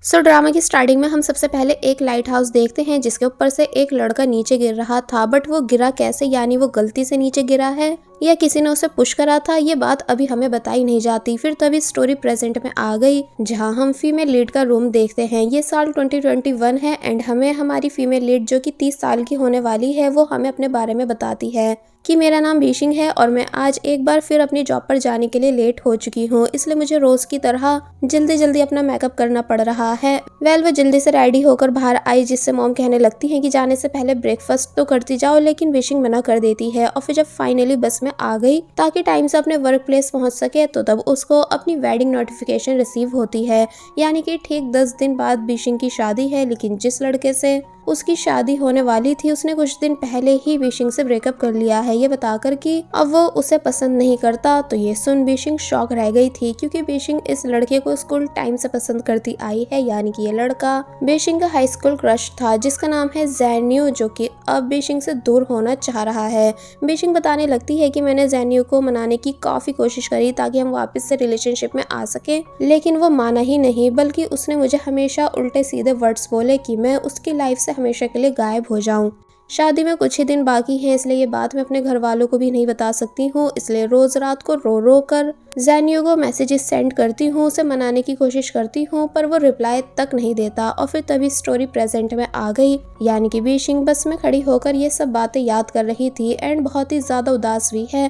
Drama की starting में हम सबसे पहले एक लाइट हाउस देखते हैं जिसके ऊपर से एक लड़का नीचे गिर रहा था। बट वो गिरा कैसे, यानी वो गलती से नीचे गिरा है या किसी ने उसे पुश करा था, ये बात अभी हमें बताई नहीं जाती। फिर तभी स्टोरी प्रेजेंट में आ गई जहां हम फीमेल लीड का रूम देखते हैं। ये साल 2021 है एंड हमें हमारी फीमेल लीड जो कि 30 साल की होने वाली है वो हमें अपने बारे में बताती है कि मेरा नाम बीशिंग है और मैं आज एक बार फिर अपनी जॉब पर जाने के लिए लेट हो चुकी हूँ, इसलिए मुझे रोज की तरह जल्दी जल्दी अपना मेकअप करना पड़ रहा है। वो जल्दी से रेडी होकर बाहर आई जिससे मॉम कहने लगती है कि जाने से पहले ब्रेकफास्ट तो करती जाओ, लेकिन बीशिंग मना कर देती है। और फिर जब फाइनली बस में आ गई ताकि टाइम से अपने वर्क प्लेस पहुंच सके तो तब उसको अपनी वेडिंग नोटिफिकेशन रिसीव होती है, यानी कि ठीक 10 दिन बाद बीशिंग की शादी है। लेकिन जिस लड़के से उसकी शादी होने वाली थी उसने कुछ दिन पहले ही बीशिंग से ब्रेकअप कर लिया है, ये बताकर कि अब वो उसे पसंद नहीं करता। तो ये सुन बीशिंग शॉक रह गई थी क्योंकि बीशिंग इस लड़के को स्कूल टाइम से पसंद करती आई है, यानी कि ये लड़का बीशिंग का हाई स्कूल क्रश था जिसका नाम है जैन्यू, जो कि अब बीशिंग से दूर होना चाह रहा है। बीशिंग बताने लगती है कि मैंने जैन्यू को मनाने की काफी कोशिश करी ताकि हम वापस से रिलेशनशिप में आ सके, लेकिन वो माना ही नहीं, बल्कि उसने मुझे हमेशा उल्टे सीधे वर्ड्स बोले कि मैं उसकी लाइफ से हमेशा के लिए गायब हो जाऊं। शादी में कुछ ही दिन बाकी हैं, इसलिए ये बात मैं अपने घर वालों को भी नहीं बता सकती हूँ, इसलिए रोज रात को रो रो कर जैन्यू को मैसेजेस सेंड करती हूँ, उसे मनाने की कोशिश करती हूँ पर वो रिप्लाई तक नहीं देता। और फिर तभी स्टोरी प्रेजेंट में आ गई, यानी कि बीशिंग बस में खड़ी होकर ये सब बातें याद कर रही थी एंड बहुत ही ज्यादा उदास भी है।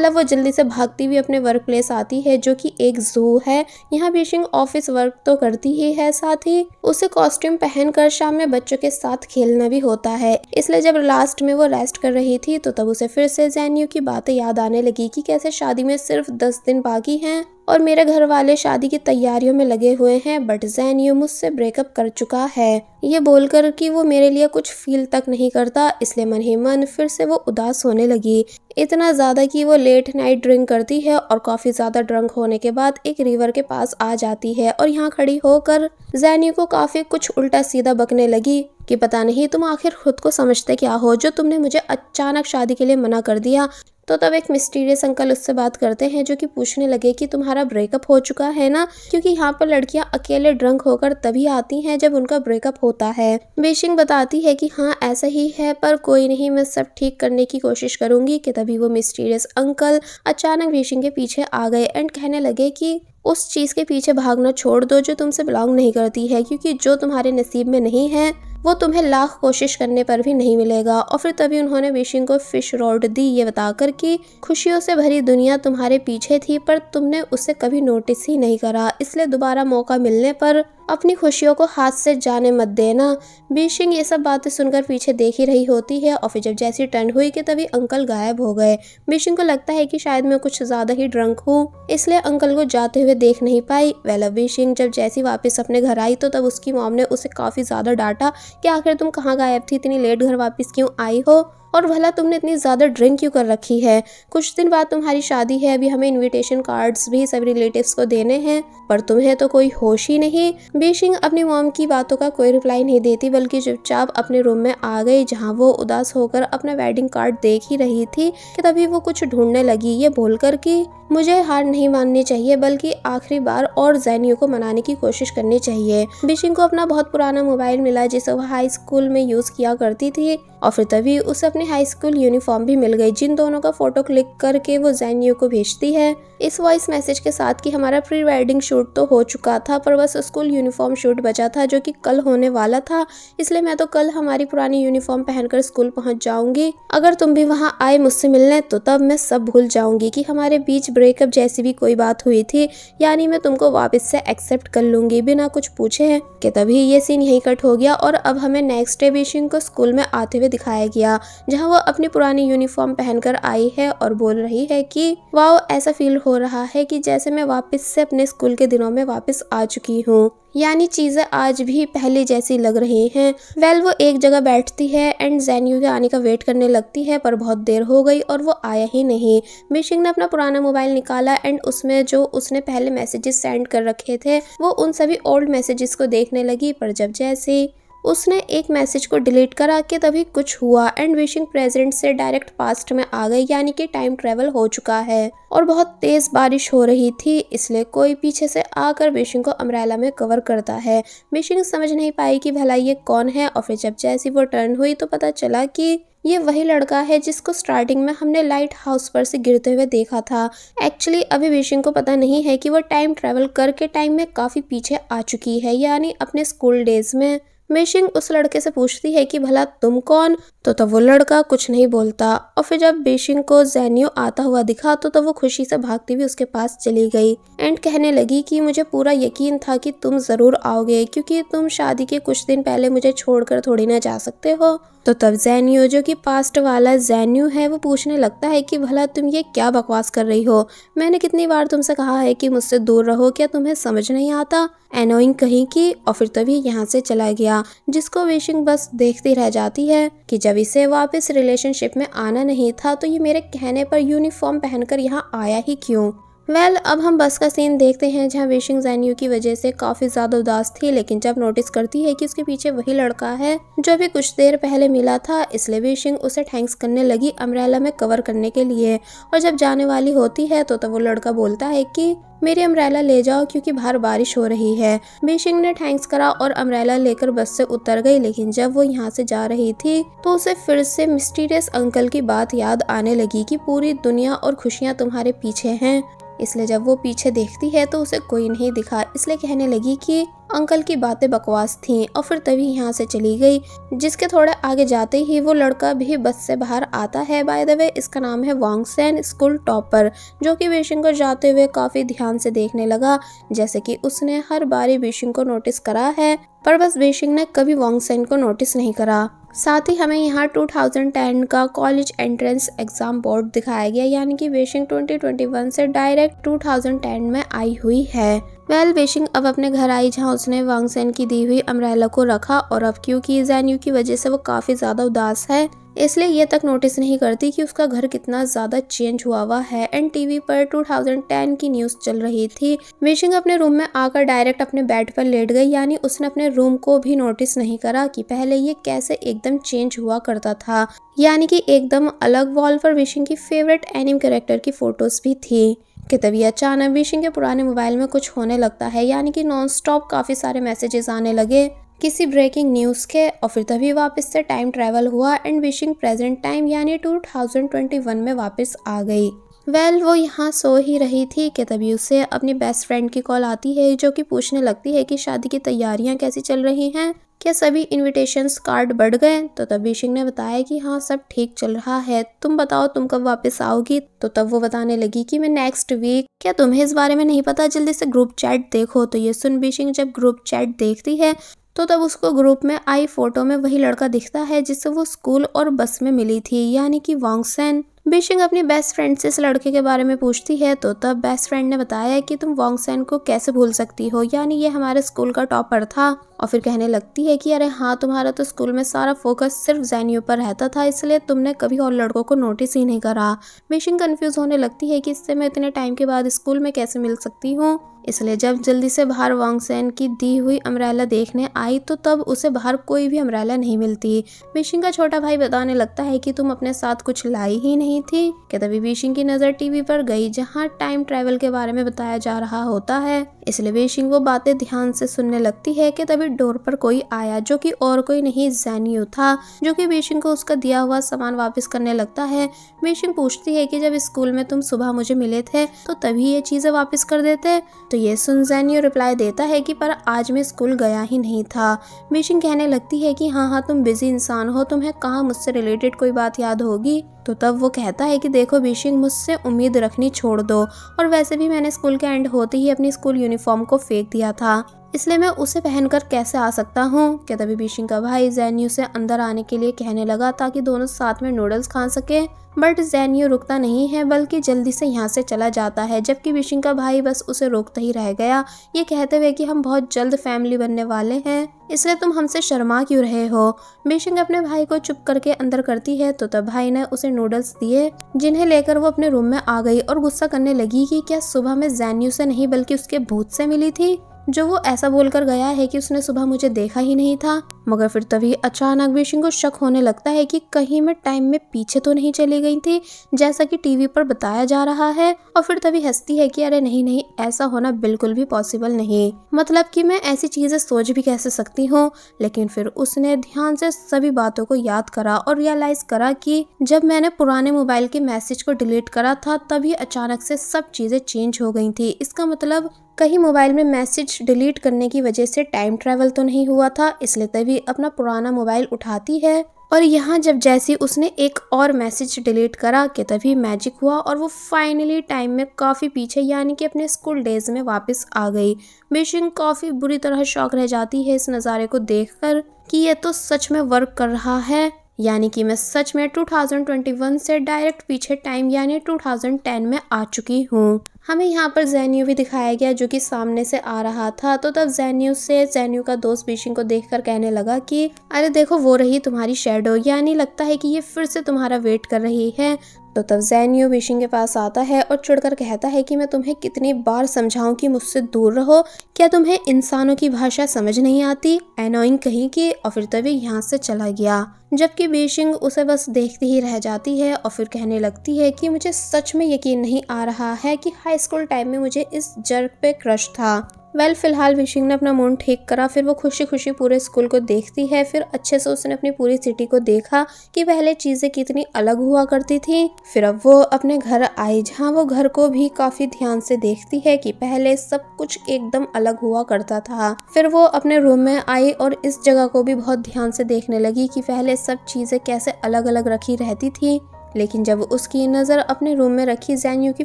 वो जल्दी से भागती हुई अपने वर्क प्लेस आती है जो कि एक जू है। यहाँ बीशिंग ऑफिस वर्क तो करती ही है, साथ ही उसे कॉस्ट्यूम पहनकर शाम में बच्चों के साथ खेलना भी होता है। इसलिए जब लास्ट में वो रेस्ट कर रही थी तो तब उसे फिर से जैन्यू की बातें याद आने लगी कि कैसे शादी में सिर्फ 10 दिन बाकी हैं और मेरे घर वाले शादी की तैयारियों में लगे हुए हैं, बट जैन्यू मुझसे ब्रेकअप कर चुका है, ये बोलकर कि वो मेरे लिए कुछ फील तक नहीं करता। इसलिए मन ही मन फिर से वो उदास होने लगी, इतना ज्यादा कि वो लेट नाइट ड्रिंक करती है और काफी ज्यादा ड्रंक होने के बाद एक रिवर के पास आ जाती है और यहाँ खड़ी होकर जैन्यू को काफी कुछ उल्टा सीधा बकने लगी कि पता नहीं तुम आखिर खुद को समझते क्या हो जो तुमने मुझे अचानक शादी के लिए मना कर दिया। तो तब एक मिस्टीरियस अंकल उससे बात करते हैं जो कि पूछने लगे कि तुम्हारा ब्रेकअप हो चुका है ना, क्योंकि यहाँ पर लड़कियां अकेले ड्रंक होकर तभी आती हैं जब उनका ब्रेकअप होता है। बीशिंग बताती है कि हाँ ऐसा ही है, पर कोई नहीं, मैं सब ठीक करने की कोशिश करूंगी। कि तभी वो मिस्टीरियस अंकल अचानक बीशिंग के पीछे आ गए एंड कहने लगे कि उस चीज के पीछे भागना छोड़ दो जो तुमसे बिलोंग नहीं करती है, क्योंकि जो तुम्हारे नसीब में नहीं है वो तुम्हें लाख कोशिश करने पर भी नहीं मिलेगा। और फिर तभी उन्होंने बीशिंग को फिश रॉड दी, ये बताकर कि खुशियों से भरी दुनिया तुम्हारे पीछे थी पर तुमने उसे कभी नोटिस ही नहीं करा, इसलिए दोबारा मौका मिलने पर अपनी खुशियों को हाथ से जाने मत देना। बीशिंग ये सब बातें सुनकर पीछे देख ही रही होती है और फिर जब जैसी टर्न हुई कि तभी अंकल गायब हो गए। बीशिंग को लगता है कि शायद मैं कुछ ज्यादा ही ड्रंक हूँ, इसलिए अंकल को जाते हुए देख नहीं पाई। बीशिंग जब जैसी वापस अपने घर आई तो तब उसकी मॉम ने उसे काफी ज्यादा डांटा कि आखिर तुम कहाँ गायब थी, इतनी लेट घर वापस क्यों आई हो और भला तुमने इतनी ज्यादा ड्रिंक क्यों कर रखी है। कुछ दिन बाद तुम्हारी शादी है, अभी हमें इनविटेशन कार्ड्स भी सब रिलेटिव्स को देने हैं पर तुम्हें तो कोई होश ही नहीं। बीशिंग अपनी मॉम की बातों का कोई रिप्लाई नहीं देती बल्कि चुपचाप अपने रूम में आ गई जहां वो उदास होकर अपना वेडिंग कार्ड देख ही रही थी कि तभी वो कुछ ढूंढने लगी, ये बोलकर कि मुझे हार नहीं माननी चाहिए बल्कि आखिरी बार और जैन्यू को मनाने की कोशिश करनी चाहिए। बीशिंग को अपना बहुत पुराना मोबाइल मिला जिसे वो हाई स्कूल में यूज किया करती थी और फिर तभी उसे अपनी हाई स्कूल यूनिफॉर्म भी मिल गई, जिन दोनों का फोटो क्लिक करके वो जैन्यू को भेजती है इस वॉइस मैसेज के साथ कि हमारा प्री वेडिंग शूट तो हो चुका था पर बस स्कूल यूनिफॉर्म शूट बचा था जो कि कल होने वाला था, इसलिए मैं तो कल हमारी पुरानी यूनिफॉर्म पहनकर स्कूल पहुंच जाऊंगी। अगर तुम भी वहां आए मुझसे मिलने तो तब मैं सब भूल जाऊंगी कि हमारे बीच ब्रेकअप जैसी भी कोई बात हुई थी, यानी मैं तुमको वापस से एक्सेप्ट कर लूंगी बिना कुछ पूछे। कि तभी ये सीन यहीं कट हो गया और अब हमें नेक्स्ट डे बीशिंग को स्कूल में आते हुए दिखाया गया जहां वो अपनी पुरानी यूनिफॉर्म पहनकर आई है और बोल रही है कि वाओ ऐसा फील हो रहा है कि जैसे मैं वापस से अपने स्कूल के दिनों में वापस आ चुकी हूँ, यानी चीजें आज भी पहले जैसी लग रही हैं। वो एक जगह बैठती है एंड जैन्यू के आने का वेट करने लगती है पर बहुत देर हो गई और वो आया ही नहीं। बीशिंग ने अपना पुराना मोबाइल निकाला एंड उसमें जो उसने पहले मैसेजेस सेंड कर रखे थे वो उन सभी ओल्ड मैसेजेस को देखने लगी, पर जब जैसे उसने एक मैसेज को डिलीट करा कि तभी कुछ हुआ एंड विशिंग प्रेजेंट से डायरेक्ट पास्ट में आ गई, यानी कि टाइम ट्रेवल हो चुका है। और बहुत तेज बारिश हो रही थी, इसलिए कोई पीछे से आकर विशिंग को अम्ब्रेला में कवर करता है। विशिंग समझ नहीं पाई कि भला ये कौन है, और फिर जब जैसी वो टर्न हुई तो पता चला कि ये वही लड़का है जिसको स्टार्टिंग में हमने लाइट हाउस पर से गिरते हुए देखा था। एक्चुअली अभी विशिंग को पता नहीं है कि वो टाइम ट्रेवल करके टाइम में काफी पीछे आ चुकी है, यानी अपने स्कूल डेज में। विशिंग उस लड़के से पूछती है कि भला तुम कौन, तो तब वो लड़का कुछ नहीं बोलता। और फिर जब विशिंग को ज़ेनियो आता हुआ दिखा तो तब वो खुशी से भागती हुई उसके पास चली गई एंड कहने लगी कि मुझे पूरा यकीन था कि तुम जरूर आओगे, क्योंकि तुम शादी के कुछ दिन पहले मुझे छोड़कर थोड़ी ना जा सकते हो। तो तब ज़ेनियो, जो कि पास्ट वाला ज़ेन्यू है, वो पूछने लगता है कि भला तुम ये क्या बकवास कर रही हो, मैंने कितनी बार तुमसे कहा है कि मुझसे दूर रहो, क्या तुम्हें समझ नहीं आता, एनोइंग कहीं की। और फिर तभी यहाँ से चला गया, जिसको विशिंग बस देखती रह जाती है कि जब इसे वापस रिलेशनशिप में आना नहीं था तो ये मेरे कहने पर यूनिफॉर्म पहनकर यहाँ आया ही क्यों। अब हम बस का सीन देखते हैं, जहाँ विशिंग ज़ेन्यू की वजह से काफी ज्यादा उदास थी, लेकिन जब नोटिस करती है कि उसके पीछे वही लड़का है जो अभी कुछ देर पहले मिला था, इसलिए विशिंग उसे थैंक्स करने लगी अम्ब्रेला में कवर करने के लिए। और जब जाने वाली होती है तो तब वो लड़का बोलता है कि मेरी अम्ब्रेला ले जाओ क्योंकि बाहर बारिश हो रही है। विशिंग ने थैंक्स करा और अम्ब्रेला लेकर बस से उतर गई, लेकिन जब वो यहाँ से जा रही थी तो उसे फिर से मिस्टीरियस अंकल की बात याद आने लगी कि पूरी दुनिया और खुशियाँ तुम्हारे पीछे हैं। इसलिए जब वो पीछे देखती है तो उसे कोई नहीं दिखा, इसलिए कहने लगी कि अंकल की बातें बकवास थीं। और फिर तभी यहाँ से चली गई। जिसके थोड़े आगे जाते ही वो लड़का भी बस से बाहर आता है। बाय द वे इसका नाम है वांग सेन, स्कूल टॉपर, जो कि विशिंग को जाते हुए काफी ध्यान से देखने लगा, जैसे कि उसने हर बारी विशिंग को नोटिस करा है, पर बस विशिंग ने कभी वांग सेन को नोटिस नहीं करा। साथ ही हमें यहाँ 2010 का कॉलेज एंट्रेंस एग्जाम बोर्ड दिखाया गया, यानी कि विशिंग 2021 से डायरेक्ट 2010 में आई हुई है। विशिंग अब अपने घर आई, जहाँ उसने वांग सेन की दी हुई अम्ब्रेला को रखा, और अब क्योंकि ज़ेन्यू की वजह से वो काफी ज्यादा उदास है, इसलिए ये तक नोटिस नहीं करती कि उसका घर कितना ज्यादा चेंज हुआ है। एंड टीवी पर 2010 की न्यूज चल रही थी। विशिंग अपने रूम में आकर डायरेक्ट अपने बेड पर लेट गई, यानी उसने अपने रूम को भी नोटिस नहीं करा कि पहले ये कैसे एकदम चेंज हुआ करता था, यानी कि एकदम अलग। वॉल पर विशिंग की फेवरेट एनिम कैरेक्टर की फोटोज भी थी कि तभी अचानक विशिंग के पुराने मोबाइल में कुछ होने लगता है, यानी कि नॉन स्टॉप काफी सारे मैसेजेस आने लगे किसी ब्रेकिंग न्यूज के। और फिर तभी वापस से टाइम ट्रैवल हुआ एंड विशिंग प्रेजेंट टाइम यानी 2021 में वापस आ गई। वो यहाँ सो ही रही थी कि तभी उसे अपनी बेस्ट फ्रेंड की कॉल आती है, जो कि पूछने लगती है कि शादी की तैयारियां कैसी चल रही हैं, क्या सभी इनविटेशंस कार्ड बढ़ गए। तो तब विशिंग ने बताया कि हाँ सब ठीक चल रहा है, तुम बताओ तुम कब वापस आओगी। तो तब वो बताने लगी कि मैं नेक्स्ट वीक। क्या तुम्हें इस बारे में नहीं पता, जल्दी से ग्रुप चैट देखो। तो ये सुन विशिंग जब ग्रुप चैट देखती है तो तब उसको ग्रुप में आई फोटो में वही लड़का दिखता है जिससे वो स्कूल और बस में मिली थी, यानी कि वांग सेन। विशिंग अपनी बेस्ट फ्रेंड से इस लड़के के बारे में पूछती है, तो तब बेस्ट फ्रेंड ने बताया कि तुम वांग सेन को कैसे भूल सकती हो, यानी ये हमारे स्कूल का टॉपर था। और फिर कहने लगती है कि अरे हाँ, तुम्हारा तो स्कूल में सारा फोकस सिर्फ ज़ेन्यू पर रहता था, इसलिए तुमने कभी और लड़कों को नोटिस ही नहीं करा। विशिंग कंफ्यूज होने लगती है कि इससे मैं इतने टाइम के बाद स्कूल में कैसे मिल सकती हूँ। इसलिए जब जल्दी से बाहर वांग सेन की दी हुई अम्ब्रेला देखने आई तो तब उसे बाहर कोई भी अम्ब्रेला नहीं मिलती। विशिंग का छोटा भाई बताने लगता है कि तुम अपने साथ कुछ लाई ही नहीं थी। कि तभी विशिंग की नजर टीवी पर गई, जहां टाइम ट्रैवल के बारे में बताया जा रहा होता है, इसलिए विशिंग वो बातें ध्यान से सुनने लगती है। कि तभी डोर पर कोई आया, जो कि और कोई नहीं ज़ेन्यू था, जो कि विशिंग को उसका दिया हुआ सामान वापस करने लगता है। विशिंग पूछती है कि जब स्कूल में तुम सुबह मुझे मिले थे तो तभी ये चीजें वापस कर देते। तो ये सुन ज़ेन्यू रिप्लाई देता है कि पर आज मैं स्कूल गया ही नहीं था। विशिंग कहने लगती है कि हाँ तुम बिजी इंसान हो, तुम्हें कहाँ मुझसे रिलेटेड कोई बात याद होगी। तो तब वो कहता है कि देखो विशिंग, मुझसे उम्मीद रखनी छोड़ दो, और वैसे भी मैंने स्कूल के एंड होते ही अपनी स्कूल यूनिफॉर्म को फेंक दिया था, इसलिए मैं उसे पहनकर कैसे आ सकता हूँ। कि तभी विशिंग का भाई ज़ेन्यू से अंदर आने के लिए कहने लगा ताकि दोनों साथ में नूडल्स खा सके, बट ज़ेन्यू रुकता नहीं है बल्कि जल्दी से यहाँ से चला जाता है, जबकि विशिंग का भाई बस उसे रोकता ही रह गया, ये कहते हुए कि हम बहुत जल्द फैमिली बनने वाले हैं, इसलिए तुम हमसे शर्मा क्यों रहे हो। विशिंग अपने भाई को चुप करके अंदर करती है, तो तब भाई ने उसे नूडल्स दिए, जिन्हें लेकर वो अपने रूम में आ गई और गुस्सा करने लगी कि क्या सुबह में ज़ेन्यू से नहीं बल्कि उसके भूत से मिली थी। जो वो ऐसा बोलकर गया है कि उसने सुबह मुझे देखा ही नहीं था। मगर फिर तभी अचानक बेशिंग को शक होने लगता है कि कहीं मैं टाइम में पीछे तो नहीं चली गई थी जैसा कि टीवी पर बताया जा रहा है। और फिर तभी हंसती है कि अरे नहीं नहीं, ऐसा होना बिल्कुल भी पॉसिबल नहीं, मतलब कि मैं ऐसी चीजें सोच भी कैसे सकती हूँ। लेकिन फिर उसने ध्यान से सभी बातों को याद करा और रियलाइज करा कि जब मैंने पुराने मोबाइल के मैसेज को डिलीट करा था तभी अचानक से सब चीजें चेंज हो गई थी। इसका मतलब कहीं मोबाइल में मैसेज डिलीट करने की वजह से टाइम ट्रैवल तो नहीं हुआ था, इसलिए तभी अपना पुराना मोबाइल उठाती है। और यहाँ जब जैसी उसने एक और मैसेज डिलीट करा कि तभी मैजिक हुआ और वो फाइनली टाइम में काफ़ी पीछे यानी कि अपने स्कूल डेज में वापस आ गई। बेशिंग काफ़ी बुरी तरह शॉक रह जाती है इस नज़ारे को देखकर कि ये तो सच में वर्क कर रहा है, यानी कि मैं सच में 2021 से डायरेक्ट पीछे टाइम यानी 2010 में आ चुकी हूँ। हमें यहाँ पर ज़ेन्यू भी दिखाया गया जो कि सामने से आ रहा था। तो तब ज़ेन्यू का दोस्त बेशिंग को देखकर कहने लगा कि अरे देखो वो रही तुम्हारी शैडो, यानी लगता है कि ये फिर से तुम्हारा वेट कर रही है। तो तब ज़ेन्यू बेशिंग के पास आता है और चिढ़कर कहता है कि मैं तुम्हें कितनी बार समझाऊं कि मुझसे दूर रहो, क्या तुम्हें इंसानों की भाषा समझ नहीं आती, एनोइंग कहीं की। और फिर तभी यहाँ से चला गया, जबकि बेशिंग उसे बस देखती ही रह जाती है और फिर कहने लगती है कि मुझे सच में यकीन नहीं आ रहा है कि हाई स्कूल टाइम में मुझे इस जर्क पे क्रश था। फिलहाल बेशिंग ने अपना मूड ठीक करा, फिर वो खुशी खुशी पूरे स्कूल को देखती है। फिर अच्छे से उसने अपनी पूरी सिटी को देखा कि पहले चीजें कितनी अलग हुआ करती थी। फिर अब वो अपने घर आई जहाँ वो घर को भी काफी ध्यान से देखती है कि पहले सब कुछ एकदम अलग हुआ करता था। फिर वो अपने रूम में आई और इस जगह को भी बहुत ध्यान से देखने लगी कि पहले सब चीजें कैसे अलग अलग रखी रहती थी। लेकिन जब उसकी नज़र अपने रूम में रखी ज़ेन्यू की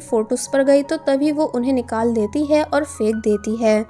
फोटोज पर गई तो तभी वो उन्हें निकाल देती है और फेंक देती है।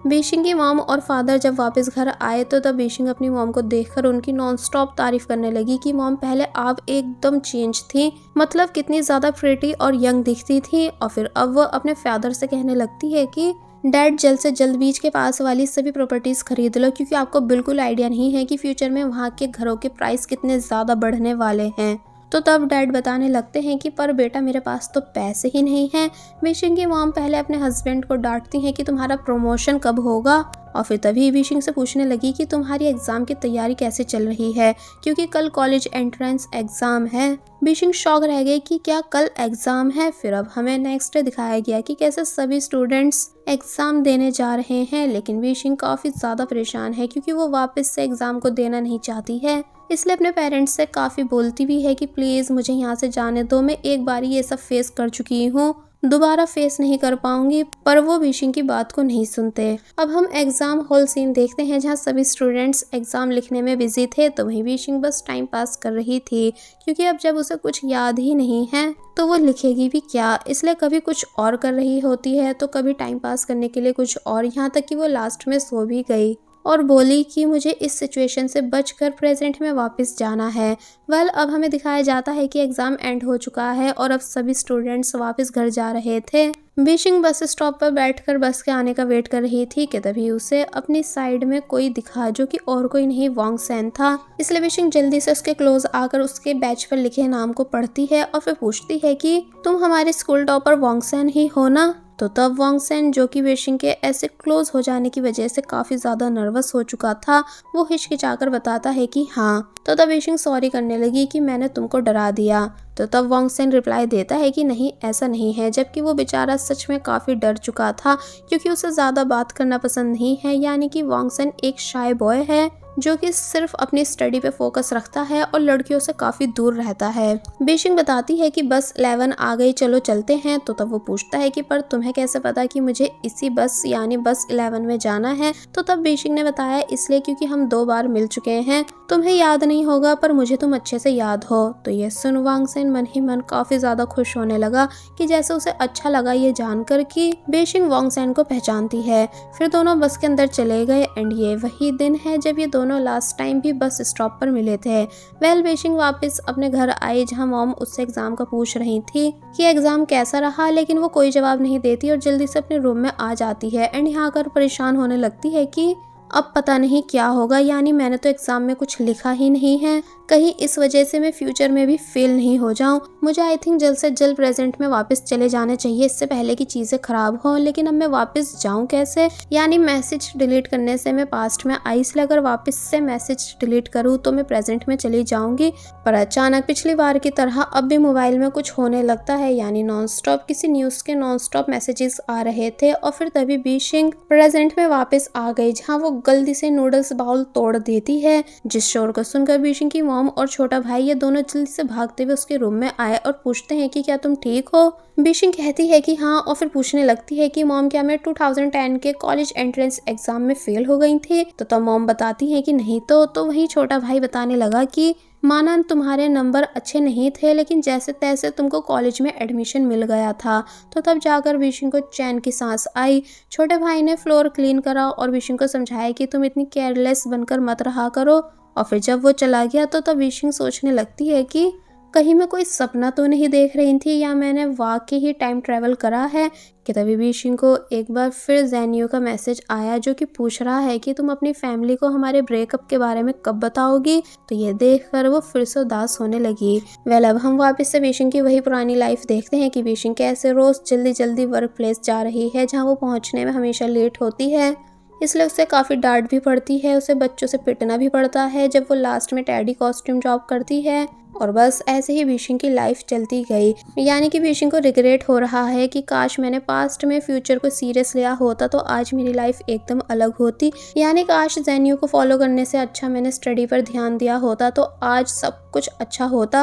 बेशिंग की मॉम और फादर जब वापस घर आए तो तब बेशिंग अपनी मॉम को देखकर उनकी नॉनस्टॉप तारीफ करने लगी कि मॉम पहले आप एकदम चेंज थी, मतलब कितनी ज़्यादा प्रिटी और यंग दिखती थी। और फिर अब वो अपने फादर से कहने लगती है कि डैड जल्द से जल्द बीच के पास वाली सभी प्रॉपर्टीज़ खरीद लो, क्योंकि आपको बिल्कुल आइडिया नहीं है कि फ्यूचर में वहाँ के घरों के प्राइस कितने ज़्यादा बढ़ने वाले हैं। तो तब डैड बताने लगते हैं कि पर बेटा मेरे पास तो पैसे ही नहीं हैं। बेशिंग की मॉम पहले अपने हस्बैंड को डांटती हैं कि तुम्हारा प्रमोशन कब होगा। और फिर तभी बेशिंग से पूछने लगी कि तुम्हारी एग्ज़ाम की तैयारी कैसे चल रही है, क्योंकि कल कॉलेज एंट्रेंस एग्ज़ाम है। बेशिंग शॉक रह गई कि क्या कल एग्ज़ाम है। फिर अब हमें नेक्स्ट डे दिखाया गया कि कैसे सभी स्टूडेंट्स एग्ज़ाम देने जा रहे हैं, लेकिन बेशिंग काफ़ी ज़्यादा परेशान है क्योंकि वो वापस से एग्ज़ाम को देना नहीं चाहती है। इसलिए अपने पेरेंट्स से काफ़ी बोलती भी है कि प्लीज़ मुझे यहाँ से जाने दो, मैं एक बार ये सब फेस कर चुकी हूँ, दोबारा फेस नहीं कर पाऊंगी। पर वो बेशिंग की बात को नहीं सुनते। अब हम एग्जाम हॉल सीन देखते हैं जहाँ सभी स्टूडेंट्स एग्जाम लिखने में बिजी थे, तो वहीं बेशिंग बस टाइम पास कर रही थी, क्योंकि अब जब उसे कुछ याद ही नहीं है तो वो लिखेगी भी क्या। इसलिए कभी कुछ और कर रही होती है तो कभी टाइम पास करने के लिए कुछ और, यहाँ तक कि वो लास्ट में सो भी गई और बोली कि मुझे इस सिचुएशन से बचकर प्रेजेंट में वापस जाना है। अब हमें दिखाया जाता है कि एग्ज़ाम एंड हो चुका है और अब सभी स्टूडेंट्स वापस घर जा रहे थे। बेशिंग बस स्टॉप पर बैठकर बस के आने का वेट कर रही थी कि तभी उसे अपनी साइड में कोई दिखा, जो कि और कोई नहीं वॉन्ग सैन था। इसलिए बेशिंग जल्दी से उसके क्लोज आकर उसके बैच पर लिखे नाम को पढ़ती है और फिर पूछती है कि तुम हमारे स्कूल टॉपर वॉन्ग सैन ही हो ना। तो तब वॉन्ग सैन, जो कि बेशिंग के ऐसे क्लोज हो जाने की वजह से काफी ज्यादा नर्वस हो चुका था, वो हिचकिचाकर बताता है कि हाँ। तो तब बेशिंग सॉरी करने लगी कि मैंने तुमको डरा दिया। तो तब वॉन्ग सैन रिप्लाई देता है कि नहीं ऐसा नहीं है, जबकि वो बेचारा सच में काफ़ी डर चुका था क्योंकि उसे ज़्यादा बात करना पसंद नहीं है। यानी कि वॉन्ग सैन एक शाय बॉय है जो कि सिर्फ अपनी स्टडी पे फोकस रखता है और लड़कियों से काफ़ी दूर रहता है। बेशिंग बताती है कि बस 11 आ गई, चलो चलते हैं। तो तब वो पूछता है कि पर तुम्हें कैसे पता कि मुझे इसी बस यानी बस 11 में जाना है। तो तब बेशिंग ने बताया इसलिए क्योंकि हम 2 बार मिल चुके हैं, तुम्हें याद नहीं होगा पर मुझे तुम अच्छे से याद हो। तो ये सुन वॉन्ग सैन मन ही मन काफ़ी ज़्यादा खुश होने लगा कि जैसे उसे अच्छा लगा ये जानकर कि बेशिंग वॉन्ग सैन को पहचानती है। फिर दोनों बस के अंदर चले गए एंड ये वही दिन है जब ये दोनों लास्ट टाइम भी बस स्टॉप पर मिले थे। बेशिंग वापस अपने घर आई जहां मॉम उससे एग्जाम का पूछ रही थी कि एग्जाम कैसा रहा, लेकिन वो कोई जवाब नहीं देती और जल्दी से अपने रूम में आ जाती है एंड यहाँ आकर परेशान होने लगती है कि अब पता नहीं क्या होगा, यानी मैंने तो एग्जाम में कुछ लिखा ही नहीं है, कहीं इस वजह से मैं फ्यूचर में भी फेल नहीं हो जाऊं। मुझे आई थिंक जल्द से जल्द प्रेजेंट में वापस चले जाना चाहिए, इससे पहले कि चीज़ें खराब हों। लेकिन अब मैं वापस जाऊं कैसे? यानी मैसेज डिलीट करने से मैं पास्ट में आई, इसलिए अगर वापस से मैसेज डिलीट करूँ तो मैं प्रेजेंट में चली जाऊंगी। पर अचानक पिछली बार की तरह अब भी मोबाइल में कुछ होने लगता है, यानी नॉन स्टॉप किसी न्यूज़ के नॉन स्टॉप मैसेजेस आ रहे थे। और फिर तभी बीशिंग प्रेजेंट में वापस आ गई, जहाँ वो गलती से नूडल्स बाउल तोड़ देती है, जिस शोर को सुनकर बीशिंग की मॉम और छोटा भाई ये दोनों जल्दी से भागते हुए उसके रूम में आए और पूछते हैं कि क्या तुम ठीक हो? बीशिंग कहती है कि हाँ, और फिर पूछने लगती है कि मॉम क्या मैं 2010 के कॉलेज एंट्रेंस एग्जाम में फेल हो गई थी? तो तब मॉम बताती है कि नहीं तो वहीं छोटा भाई बताने लगा कि माना तुम्हारे नंबर अच्छे नहीं थे, लेकिन जैसे तैसे तुमको कॉलेज में एडमिशन मिल गया था। तो तब जाकर बीशिंग को चैन की सांस आई। छोटे भाई ने फ्लोर क्लीन करा और बीशिंग को समझाया कि तुम इतनी केयरलेस बनकर मत रहा करो। और फिर जब वो चला गया तो तब बीशिंग सोचने लगती है कि कहीं मैं कोई सपना तो नहीं देख रही थी, या मैंने वाकई ही टाइम ट्रैवल करा है। कि तभी बीशिंग को एक बार फिर ज़ेनियो का मैसेज आया, जो कि पूछ रहा है कि तुम अपनी फैमिली को हमारे ब्रेकअप के बारे में कब बताओगी? तो ये देखकर वो फिर से उदास होने लगी। अब हम वापस से बीशिंग की वही पुरानी लाइफ देखते हैं कि बीशिंग कैसे रोज जल्दी जल्दी वर्क प्लेस जा रही है, जहाँ वो पहुँचने में हमेशा लेट होती है, इसलिए उसे काफ़ी डांट भी पड़ती है, उसे बच्चों से पिटना भी पड़ता है जब वो लास्ट में टैडी कॉस्ट्यूम जॉब करती है। और बस ऐसे ही बीशिंग की लाइफ चलती गई। यानी कि बीशिंग को रिग्रेट हो रहा है कि काश मैंने पास्ट में फ्यूचर को सीरियस लिया होता तो आज मेरी लाइफ एकदम अलग होती। यानी काश ज़ेनियो को फॉलो करने से अच्छा मैंने स्टडी पर ध्यान दिया होता तो आज सब कुछ अच्छा होता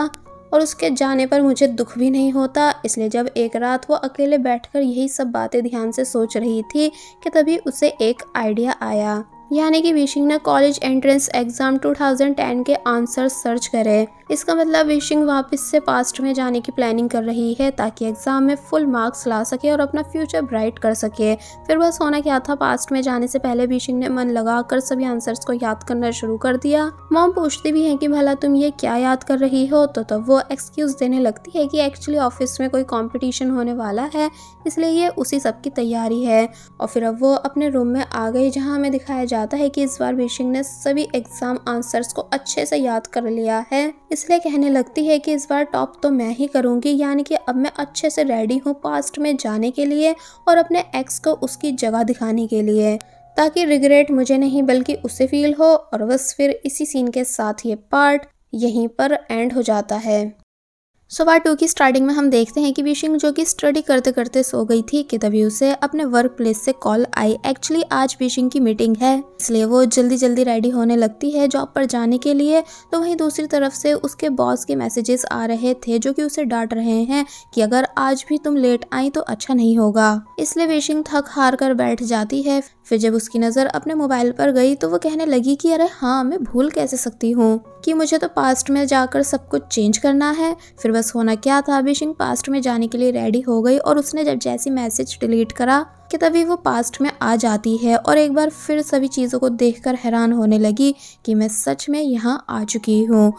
और उसके जाने पर मुझे दुख भी नहीं होता। इसलिए जब एक रात वो अकेले बैठकर यही सब बातें ध्यान से सोच रही थी कि तभी उसे एक आइडिया आया। यानी कि बीशिंग ने कॉलेज एंट्रेंस एग्जाम 2010 के आंसर सर्च करे। इसका मतलब बीशिंग वापस से पास्ट में जाने की प्लानिंग कर रही है ताकि एग्जाम में फुल मार्क्स ला सके और अपना फ्यूचर ब्राइट कर सके। फिर बस होना क्या था, पास्ट में जाने से पहले बीशिंग ने मन लगाकर सभी आंसर्स को याद करना शुरू कर दिया। मॉम पूछती भी है कि भला तुम ये क्या याद कर रही हो? तो तब वो एक्सक्यूज देने लगती है कि एक्चुअली ऑफिस में कोई कंपटीशन होने वाला है, इसलिए ये उसी सब की तैयारी है। और फिर अब वो अपने रूम में आ गई, जहाँ हमें दिखाया जाता है कि इस बार बीशिंग ने सभी एग्जाम आंसर्स को अच्छे से याद कर लिया है, इसलिए कहने लगती है कि इस बार टॉप तो मैं ही करूंगी। यानी कि अब मैं अच्छे से रेडी हूँ पास्ट में जाने के लिए और अपने एक्स को उसकी जगह दिखाने के लिए, ताकि रिग्रेट मुझे नहीं बल्कि उसे फील हो। और बस फिर इसी सीन के साथ ये पार्ट यहीं पर एंड हो जाता है। सो पार्ट 2 की स्टार्टिंग में हम देखते हैं कि बीशिंग जो कि स्टडी करते करते सो गई थी कि तभी उसे अपने वर्क प्लेस से कॉल आई। एक्चुअली आज बीशिंग की मीटिंग है, इसलिए वो जल्दी जल्दी रेडी होने लगती है जॉब पर जाने के लिए। तो वहीं दूसरी तरफ से उसके बॉस के मैसेजेस आ रहे थे, जो कि उसे डांट रहे हैं कि अगर आज भी तुम लेट आई तो अच्छा नहीं होगा। इसलिए बीशिंग थक हार कर बैठ जाती है। फिर जब उसकी नज़र अपने मोबाइल पर गई तो वो कहने लगी कि अरे हाँ, मैं भूल कैसे सकती हूँ कि मुझे तो पास्ट में जाकर सब कुछ चेंज करना है। फिर बस होना क्या था, बीशिंग पास्ट में जाने के लिए रेडी हो गई और उसने जब जैसी मैसेज डिलीट करा कि तभी वो पास्ट में आ जाती है और एक बार फिर सभी चीज़ों को देखकर हैरान होने लगी कि मैं सच में यहाँ आ चुकी हूँ।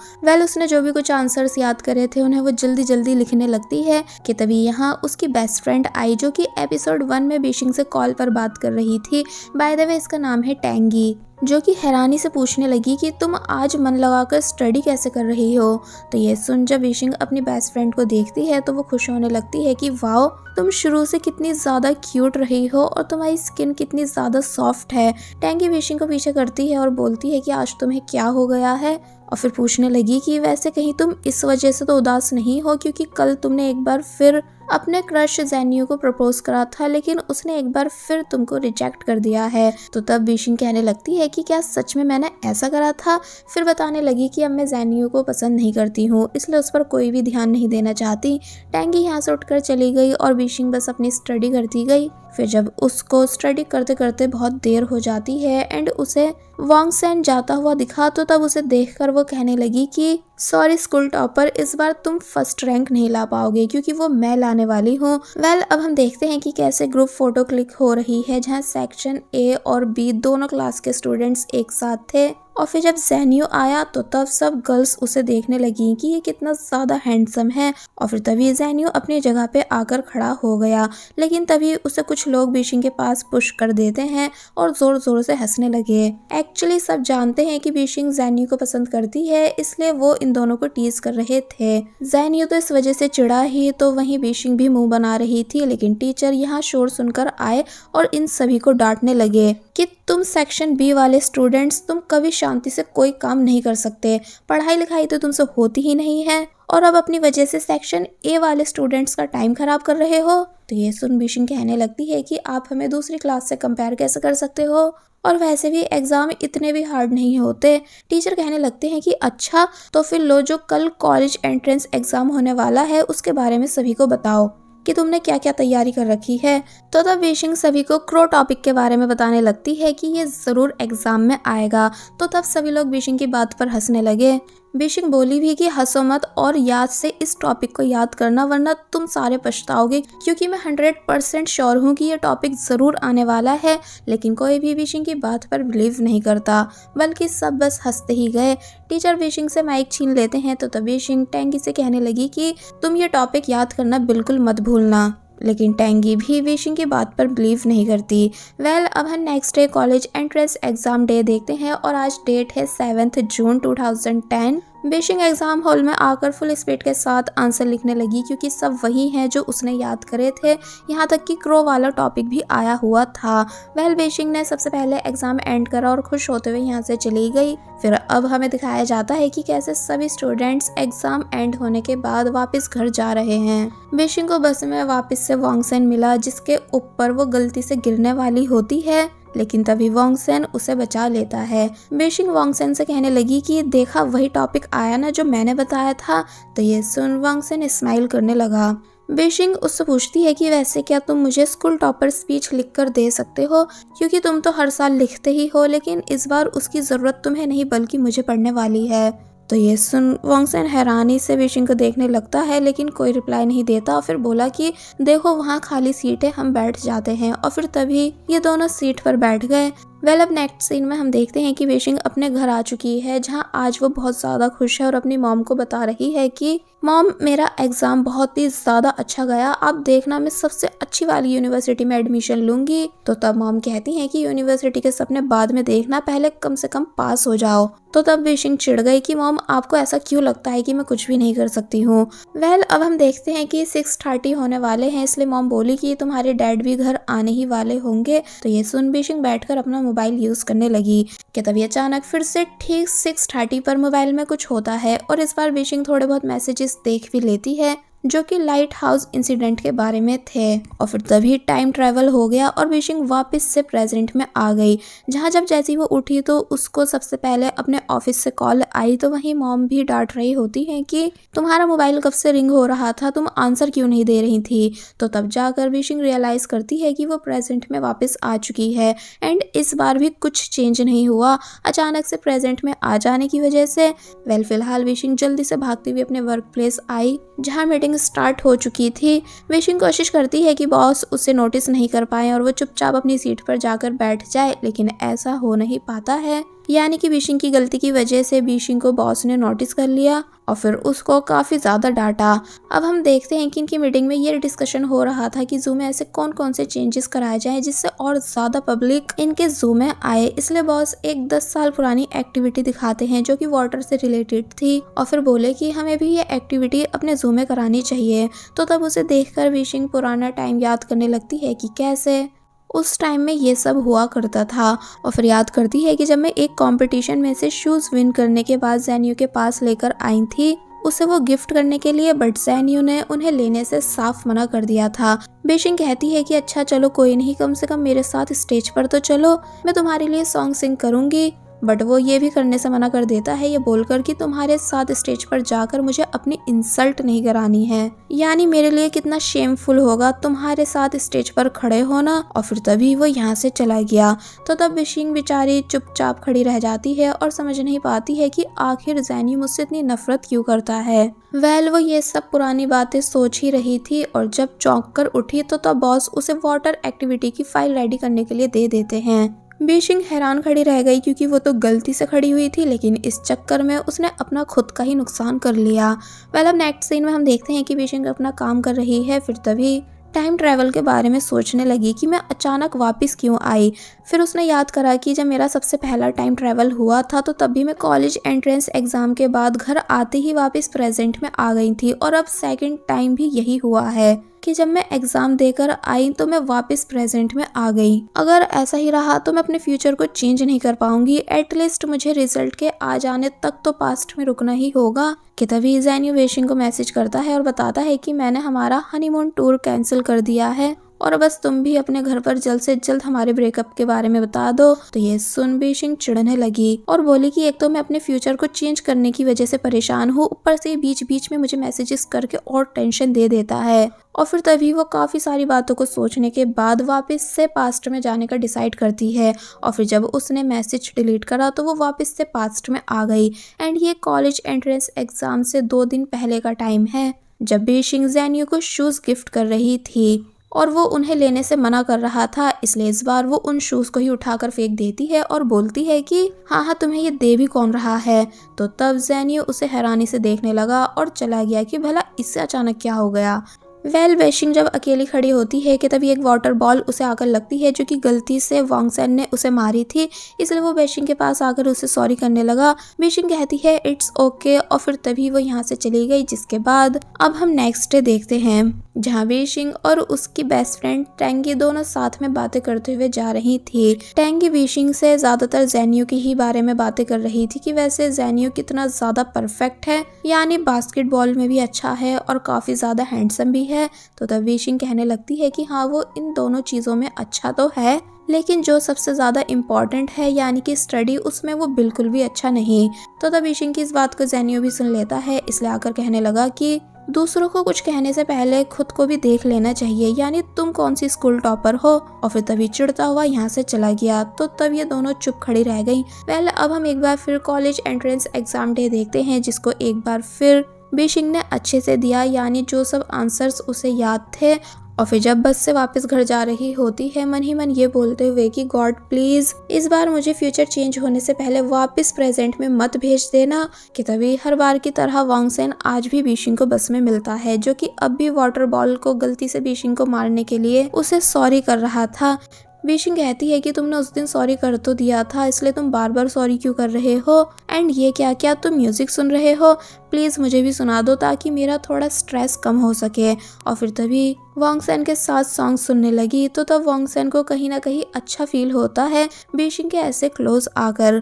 उसने जो भी कुछ आंसर्स याद करे थे उन्हें वो जल्दी जल्दी लिखने लगती है कि तभी यहाँ उसकी बेस्ट फ्रेंड आई, जो कि एपिसोड 1 में बीशिंग से कॉल पर बात कर रही थी। बाय द वे इसका नाम है टैंगी, जो कि हैरानी से पूछने लगी कि तुम आज मन लगाकर स्टडी कैसे कर रही हो। तो ये सुन जब बीशिंग अपनी बेस्ट फ्रेंड को देखती है तो वो खुश होने लगती है कि वाओ, तुम शुरू से कितनी ज़्यादा क्यूट रही हो और तुम्हारी स्किन कितनी ज़्यादा सॉफ्ट है। टैंगी बीशिंग को पीछे करती है और बोलती है कि आज तुम्हें क्या हो गया है। और फिर पूछने लगी कि वैसे कहीं तुम इस वजह से तो उदास नहीं हो क्योंकि कल तुमने एक बार फिर अपने क्रश ज़ेनियो को प्रपोज करा था, लेकिन उसने एक बार फिर तुमको रिजेक्ट कर दिया है। तो तब बीशिंग कहने लगती है कि क्या सच में मैंने ऐसा करा था। फिर बताने लगी कि अब मैं ज़ेनियो को पसंद नहीं करती हूँ, इसलिए उस पर कोई भी ध्यान नहीं देना चाहती। टैंगी यहाँ से उठकर चली गई और बीशिंग बस अपनी स्टडी करती गई। फिर जब उसको स्टडी करते करते बहुत देर हो जाती है एंड उसे वांग सेन जाता हुआ दिखा, तो तब उसे देखकर वो कहने लगी कि सॉरी स्कूल टॉपर, इस बार तुम फर्स्ट रैंक नहीं ला पाओगे क्योंकि वो मैं लाने वाली हूँ। अब हम देखते हैं कि कैसे ग्रुप फोटो क्लिक हो रही है, जहाँ सेक्शन ए और बी दोनों क्लास के स्टूडेंट्स एक साथ थे और फिर जब ज़ेनियो आया तो तब सब गर्ल्स उसे देखने लगी कि ये कितना ज़्यादा हैंडसम है। और फिर तभी ज़ेनियो अपनी जगह पे आकर खड़ा हो गया, लेकिन तभी उसे कुछ लोग बीशिंग के पास पुश कर देते हैं और ज़ोर ज़ोर से हंसने लगे। एक्चुअली सब जानते हैं कि बीशिंग ज़ेनियो को पसंद करती है, इसलिए वो इन दोनों को टीज कर रहे थे। ज़ेनियो तो इस वजह से चिढ़ा ही, तो वहीं बीशिंग भी मुंह बना रही थी, लेकिन टीचर यहाँ शोर सुनकर आए और इन सभी को डांटने लगे कि तुम सेक्शन बी वाले स्टूडेंट्स, तुम कभी शांति से कोई काम नहीं कर सकते, पढ़ाई लिखाई तो तुमसे होती ही नहीं है, और अब अपनी वजह से सेक्शन ए वाले स्टूडेंट्स का टाइम खराब कर रहे हो। तो ये सुन बीशिंग कहने लगती है कि आप हमें दूसरी क्लास से कंपेयर कैसे कर सकते हो, और वैसे भी एग्जाम इतने भी हार्ड नहीं होते। टीचर कहने लगते हैं कि अच्छा, तो फिर लो, जो कल कॉलेज एंट्रेंस एग्जाम होने वाला है उसके बारे में सभी को बताओ कि तुमने क्या क्या तैयारी कर रखी है। तो तब बीशिंग सभी को क्रो टॉपिक के बारे में बताने लगती है कि ये ज़रूर एग्जाम में आएगा। तो तब सभी लोग बीशिंग की बात पर हंसने लगे। बीशिंग बोली भी कि हंसो मत और याद से इस टॉपिक को याद करना, वरना तुम सारे पछताओगे, क्योंकि मैं 100% श्योर हूँ कि ये टॉपिक ज़रूर आने वाला है। लेकिन कोई भी बीशिंग की बात पर बिलीव नहीं करता, बल्कि सब बस हंसते ही गए। टीचर बीशिंग से माइक छीन लेते हैं, तो तब बीशिंग टेंगी से कहने लगी कि तुम ये टॉपिक याद करना बिल्कुल मत भूलना। लेकिन टेंगी भी बीशिंग की बात पर बिलीव नहीं करती। अब हम next day college entrance exam day देखते हैं, और आज डेट है 7 जून 2010। बीशिंग एग्जाम हॉल में आकर फुल स्पीड के साथ आंसर लिखने लगी, क्योंकि सब वही हैं जो उसने याद करे थे। यहाँ तक कि क्रो वाला टॉपिक भी आया हुआ था। बीशिंग ने सबसे पहले एग्जाम एंड करा और खुश होते हुए यहाँ से चली गई। फिर अब हमें दिखाया जाता है कि कैसे सभी स्टूडेंट्स एग्जाम एंड होने के बाद वापस घर जा रहे हैं। बीशिंग को बस में वापस से वॉन्गसेन मिला, जिसके ऊपर वो गलती से गिरने वाली होती है, लेकिन तभी वॉन्गसेन उसे बचा लेता है। बीशिंग वॉन्गसेन से कहने लगी कि देखा, वही टॉपिक आया ना जो मैंने बताया था। तो ये सुन वॉन्गसेन स्माइल करने लगा। बीशिंग उससे पूछती है कि वैसे क्या तुम मुझे स्कूल टॉपर स्पीच लिखकर दे सकते हो, क्योंकि तुम तो हर साल लिखते ही हो, लेकिन इस बार उसकी ज़रूरत तुम्हें नहीं बल्कि मुझे पढ़ने वाली है। तो ये सुन वॉन्गसेन हैरानी से बीशिंग को देखने लगता है, लेकिन कोई रिप्लाई नहीं देता। और फिर बोला कि देखो, वहाँ खाली सीट है, हम बैठ जाते हैं। और फिर तभी ये दोनों सीट पर बैठ गए। अब नेक्स्ट सीन में हम देखते हैं कि बीशिंग अपने घर आ चुकी है, जहाँ आज वो बहुत ज़्यादा खुश है और अपनी मॉम को बता रही है कि मॉम, मेरा एग्जाम बहुत ही ज़्यादा अच्छा गया, आप देखना मैं सबसे अच्छी वाली यूनिवर्सिटी में एडमिशन लूंगी। तो तब मॉम कहती हैं कि यूनिवर्सिटी के सपने बाद में देखना, पहले कम से कम पास हो जाओ। तो तब बीशिंग चिढ़ गई कि मॉम, आपको ऐसा क्यों लगता है कि मैं कुछ भी नहीं कर सकती हूँ। अब हम देखते हैं कि 6:30 होने वाले हैं, इसलिए मॉम बोली कि तुम्हारे डैड भी घर आने ही वाले होंगे। तो ये सुन बीशिंग बैठकर अपना मोबाइल यूज करने लगी कि तभी अचानक फिर से ठीक 6:30 पर मोबाइल में कुछ होता है, और इस बार बीशिंग थोड़े बहुत मैसेजेस देख भी लेती है, जो कि लाइट हाउस इंसिडेंट के बारे में थे। और फिर तभी टाइम ट्रैवल हो गया और बीशिंग वापस से प्रेजेंट में आ गई, जहाँ जब जैसी वो उठी तो उसको सबसे पहले अपने ऑफिस से कॉल आई। तो वहीं मॉम भी डांट रही होती है कि तुम्हारा मोबाइल कब से रिंग हो रहा था, तुम आंसर क्यों नहीं दे रही थी। तो तब जाकर बीशिंग रियलाइज करती है कि वो प्रेजेंट में वापस आ चुकी है, एंड इस बार भी कुछ चेंज नहीं हुआ अचानक से प्रेजेंट में आ जाने की वजह से। फिलहाल बीशिंग जल्दी से भागती हुई अपने वर्क प्लेस आई, जहाँ मीटिंग स्टार्ट हो चुकी थी। बीशिंग कोशिश करती है कि बॉस उसे नोटिस नहीं कर पाए और वो चुपचाप अपनी सीट पर जाकर बैठ जाए, लेकिन ऐसा हो नहीं पाता है। यानी कि बीशिंग की गलती की वजह से बीशिंग को बॉस ने नोटिस कर लिया और फिर उसको काफ़ी ज़्यादा डांटा। अब हम देखते हैं कि इनकी मीटिंग में ये डिस्कशन हो रहा था कि जू में ऐसे कौन कौन से चेंजेस कराए जाएं जिससे और ज़्यादा पब्लिक इनके जू में आए। इसलिए बॉस एक 10 साल पुरानी एक्टिविटी दिखाते हैं जो कि वाटर से रिलेटेड थी, और फिर बोले कि हमें भी ये एक्टिविटी अपने जू में करानी चाहिए। तो तब उसे देखकर बीशिंग पुराना टाइम याद करने लगती है कि कैसे उस टाइम में ये सब हुआ करता था। और फिर याद करती है कि जब मैं एक कंपटीशन में से शूज़ विन करने के बाद ज़ेनियो के पास लेकर आई थी उसे वो गिफ्ट करने के लिए, बट ज़ेनियो ने उन्हें लेने से साफ मना कर दिया था। बीशिंग कहती है कि अच्छा चलो कोई नहीं, कम से कम मेरे साथ स्टेज पर तो चलो, मैं तुम्हारे लिए सॉन्ग सिंग करूँगी। बट वो ये भी करने से मना कर देता है, ये बोलकर कि तुम्हारे साथ स्टेज पर जाकर मुझे अपनी इंसल्ट नहीं करानी है। यानी मेरे लिए कितना शेमफुल होगा तुम्हारे साथ स्टेज पर खड़े होना। और फिर तभी वो यहाँ से चला गया। तो तब बीशिंग बेचारी चुपचाप खड़ी रह जाती है और समझ नहीं पाती है कि आखिर ज़ेनियो मुझसे इतनी नफरत क्यों करता है। वो ये सब पुरानी बातें सोच ही रही थी, और जब चौंक कर उठी तो तब बॉस उसे वाटर एक्टिविटी की फाइल रेडी करने के लिए दे देते हैं। बीशिंग हैरान खड़ी रह गई क्योंकि वो तो गलती से खड़ी हुई थी, लेकिन इस चक्कर में उसने अपना खुद का ही नुकसान कर लिया। अब नेक्स्ट सीन में हम देखते हैं कि बीशिंग अपना काम कर रही है, फिर तभी टाइम ट्रैवल के बारे में सोचने लगी कि मैं अचानक वापस क्यों आई। फिर उसने याद करा कि जब मेरा सबसे पहला टाइम ट्रैवल हुआ था तो तब भी मैं कॉलेज एंट्रेंस एग्जाम के बाद घर आते ही वापस प्रेजेंट में आ गई थी, और अब सेकंड टाइम भी यही हुआ है कि जब मैं एग्जाम देकर आई तो मैं वापस प्रेजेंट में आ गई। अगर ऐसा ही रहा तो मैं अपने फ्यूचर को चेंज नहीं कर पाऊंगी, एटलीस्ट मुझे रिजल्ट के आ जाने तक तो पास्ट में रुकना ही होगा। कि तभी ज़ेन्यू वेशिंग को मैसेज करता है और बताता है कि मैंने हमारा हनीमून टूर कैंसिल कर दिया है और बस तुम भी अपने घर पर जल्द से जल्द हमारे ब्रेकअप के बारे में बता दो। तो ये सुन बीशिंग चिढ़ने लगी और बोली कि एक तो मैं अपने फ्यूचर को चेंज करने की वजह से परेशान हूँ, ऊपर से बीच बीच में मुझे मैसेजेस करके और टेंशन दे देता है। और फिर तभी वो काफ़ी सारी बातों को सोचने के बाद वापस से पास्ट में जाने का डिसाइड करती है। और फिर जब उसने मैसेज डिलीट करा तो वो वापस से पास्ट में आ गई। एंड ये कॉलेज एंट्रेंस एग्जाम से 2 दिन पहले का टाइम है, जब बीशिंग ज़ेन्यू को शूज़ गिफ्ट कर रही थी और वो उन्हें लेने से मना कर रहा था, इसलिए इस बार वो उन शूज़ को ही उठाकर फेंक देती है और बोलती है कि हाँ हाँ तुम्हें ये दे भी कौन रहा है। तो तब ज़ेन्यू उसे हैरानी से देखने लगा और चला गया कि भला इससे अचानक क्या हो गया। बेशिंग जब अकेली खड़ी होती है कि तभी एक वाटर बॉल उसे आकर लगती है जो कि गलती से वांगसेन ने उसे मारी थी, इसलिए वो बेशिंग के पास आकर उसे सॉरी करने लगा। बेशिंग कहती है इट्स ओके और फिर तभी वो यहाँ से चली गई। जिसके बाद अब हम नेक्स्ट डे देखते हैं जहाँ बेशिंग और उसकी बेस्ट फ्रेंड टेंगी दोनों साथ में बातें करते हुए जा रही थी। टेंगी बेशिंग से ज्यादातर ज़ेन्यू की ही बारे में बातें कर रही थी कि वैसे ज़ेन्यू कितना ज्यादा परफेक्ट है, यानी बास्केटबॉल में भी अच्छा है और काफी ज्यादा हैंडसम भी है। तो तब बेशिंग कहने लगती है कि हाँ वो इन दोनों चीजों में अच्छा तो है, लेकिन जो सबसे ज्यादा इम्पोर्टेंट है यानी कि स्टडी, उसमें वो बिल्कुल भी अच्छा नहीं। तो तब बेशिंग की इस बात को ज़ेन्यू भी सुन लेता है, इसलिए आकर कहने लगा कि दूसरों को कुछ कहने से पहले खुद को भी देख लेना चाहिए, यानी तुम कौन सी स्कूल टॉपर हो। और फिर तभी चिढ़ता हुआ यहाँ से चला गया। तो तब ये दोनों चुप खड़ी रह गई। अब हम एक बार फिर कॉलेज एंट्रेंस एग्जाम डे देखते हैं, जिसको एक बार फिर बेशिंग ने अच्छे से दिया, यानी जो सब आंसर्स उसे याद थे। और फिर जब बस से वापस घर जा रही होती है मन ही मन ये बोलते हुए कि गॉड प्लीज इस बार मुझे फ्यूचर चेंज होने से पहले वापस प्रेजेंट में मत भेज देना। कि तभी हर बार की तरह वांगसेन आज भी बेशिंग को बस में मिलता है, जो कि अब भी वाटर बॉल को गलती से बेशिंग को मारने के लिए उसे सॉरी कर रहा था। बेशिंग कहती है कि तुमने उस दिन सॉरी कर तो दिया था, इसलिए तुम बार बार सॉरी क्यों कर रहे हो। एंड ये क्या क्या तुम म्यूजिक सुन रहे हो, प्लीज मुझे भी सुना दो ताकि मेरा थोड़ा स्ट्रेस कम हो सके। और फिर तभी वांगसेन के साथ सॉन्ग सुनने लगी। तो तब वांगसेन को कहीं ना कहीं अच्छा फील होता है बेशिंग के ऐसे क्लोज आकर।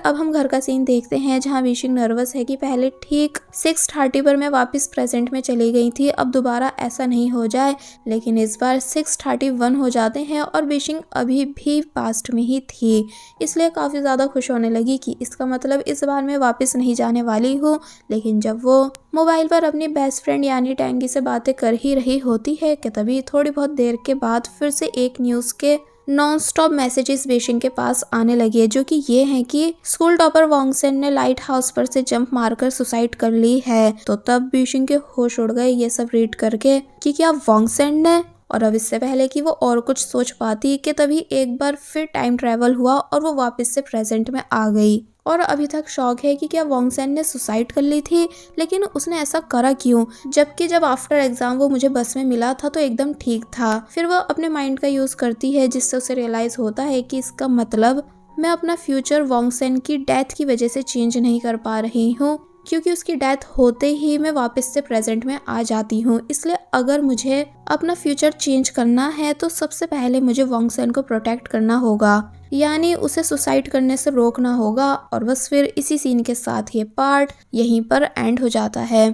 अब हम घर का सीन देखते हैं जहाँ बेशिंग नर्वस है कि पहले ठीक 6:30 पर मैं वापस प्रेजेंट में चली गई थी, अब दोबारा ऐसा नहीं हो जाए। लेकिन इस बार 6:31 हो जाते हैं और बेशिंग अभी भी पास्ट में ही थी, इसलिए काफ़ी ज़्यादा खुश होने लगी कि इसका मतलब इस बार मैं वापस नहीं जाने वाली हूँ। लेकिन जब वो मोबाइल पर अपनी बेस्ट फ्रेंड यानी टेंगी से बातें कर ही रही होती है कि तभी थोड़ी बहुत देर के बाद फिर से एक न्यूज़ के नॉन स्टॉप मैसेजेस बेशिंग के पास आने लगे, जो कि ये हैं कि स्कूल टॉपर वांगसेन ने लाइट हाउस पर से जंप मारकर सुसाइड कर ली है। तो तब बेशिंग के होश उड़ गए ये सब रीड करके कि क्या वांगसेन ने। और अब इससे पहले कि वो और कुछ सोच पाती कि तभी एक बार फिर टाइम ट्रैवल हुआ और वो वापस से प्रेजेंट में आ गई। और अभी तक शौक है कि क्या वांगसेन ने सुसाइड कर ली थी, लेकिन उसने ऐसा करा क्यों, जबकि जब आफ्टर एग्जाम वो मुझे बस में मिला था तो एकदम ठीक था। फिर वो अपने माइंड का यूज करती है, जिससे उसे रियलाइज होता है कि इसका मतलब मैं अपना फ्यूचर वांगसेन की डेथ की वजह से चेंज नहीं कर पा रही हूँ, क्योंकि उसकी डेथ होते ही मैं वापस से प्रेजेंट में आ जाती हूँ। इसलिए अगर मुझे अपना फ्यूचर चेंज करना है तो सबसे पहले मुझे वांगसेन को प्रोटेक्ट करना होगा, यानी उसे सुसाइड करने से रोकना होगा। और बस फिर इसी सीन के साथ ये पार्ट यहीं पर एंड हो जाता है।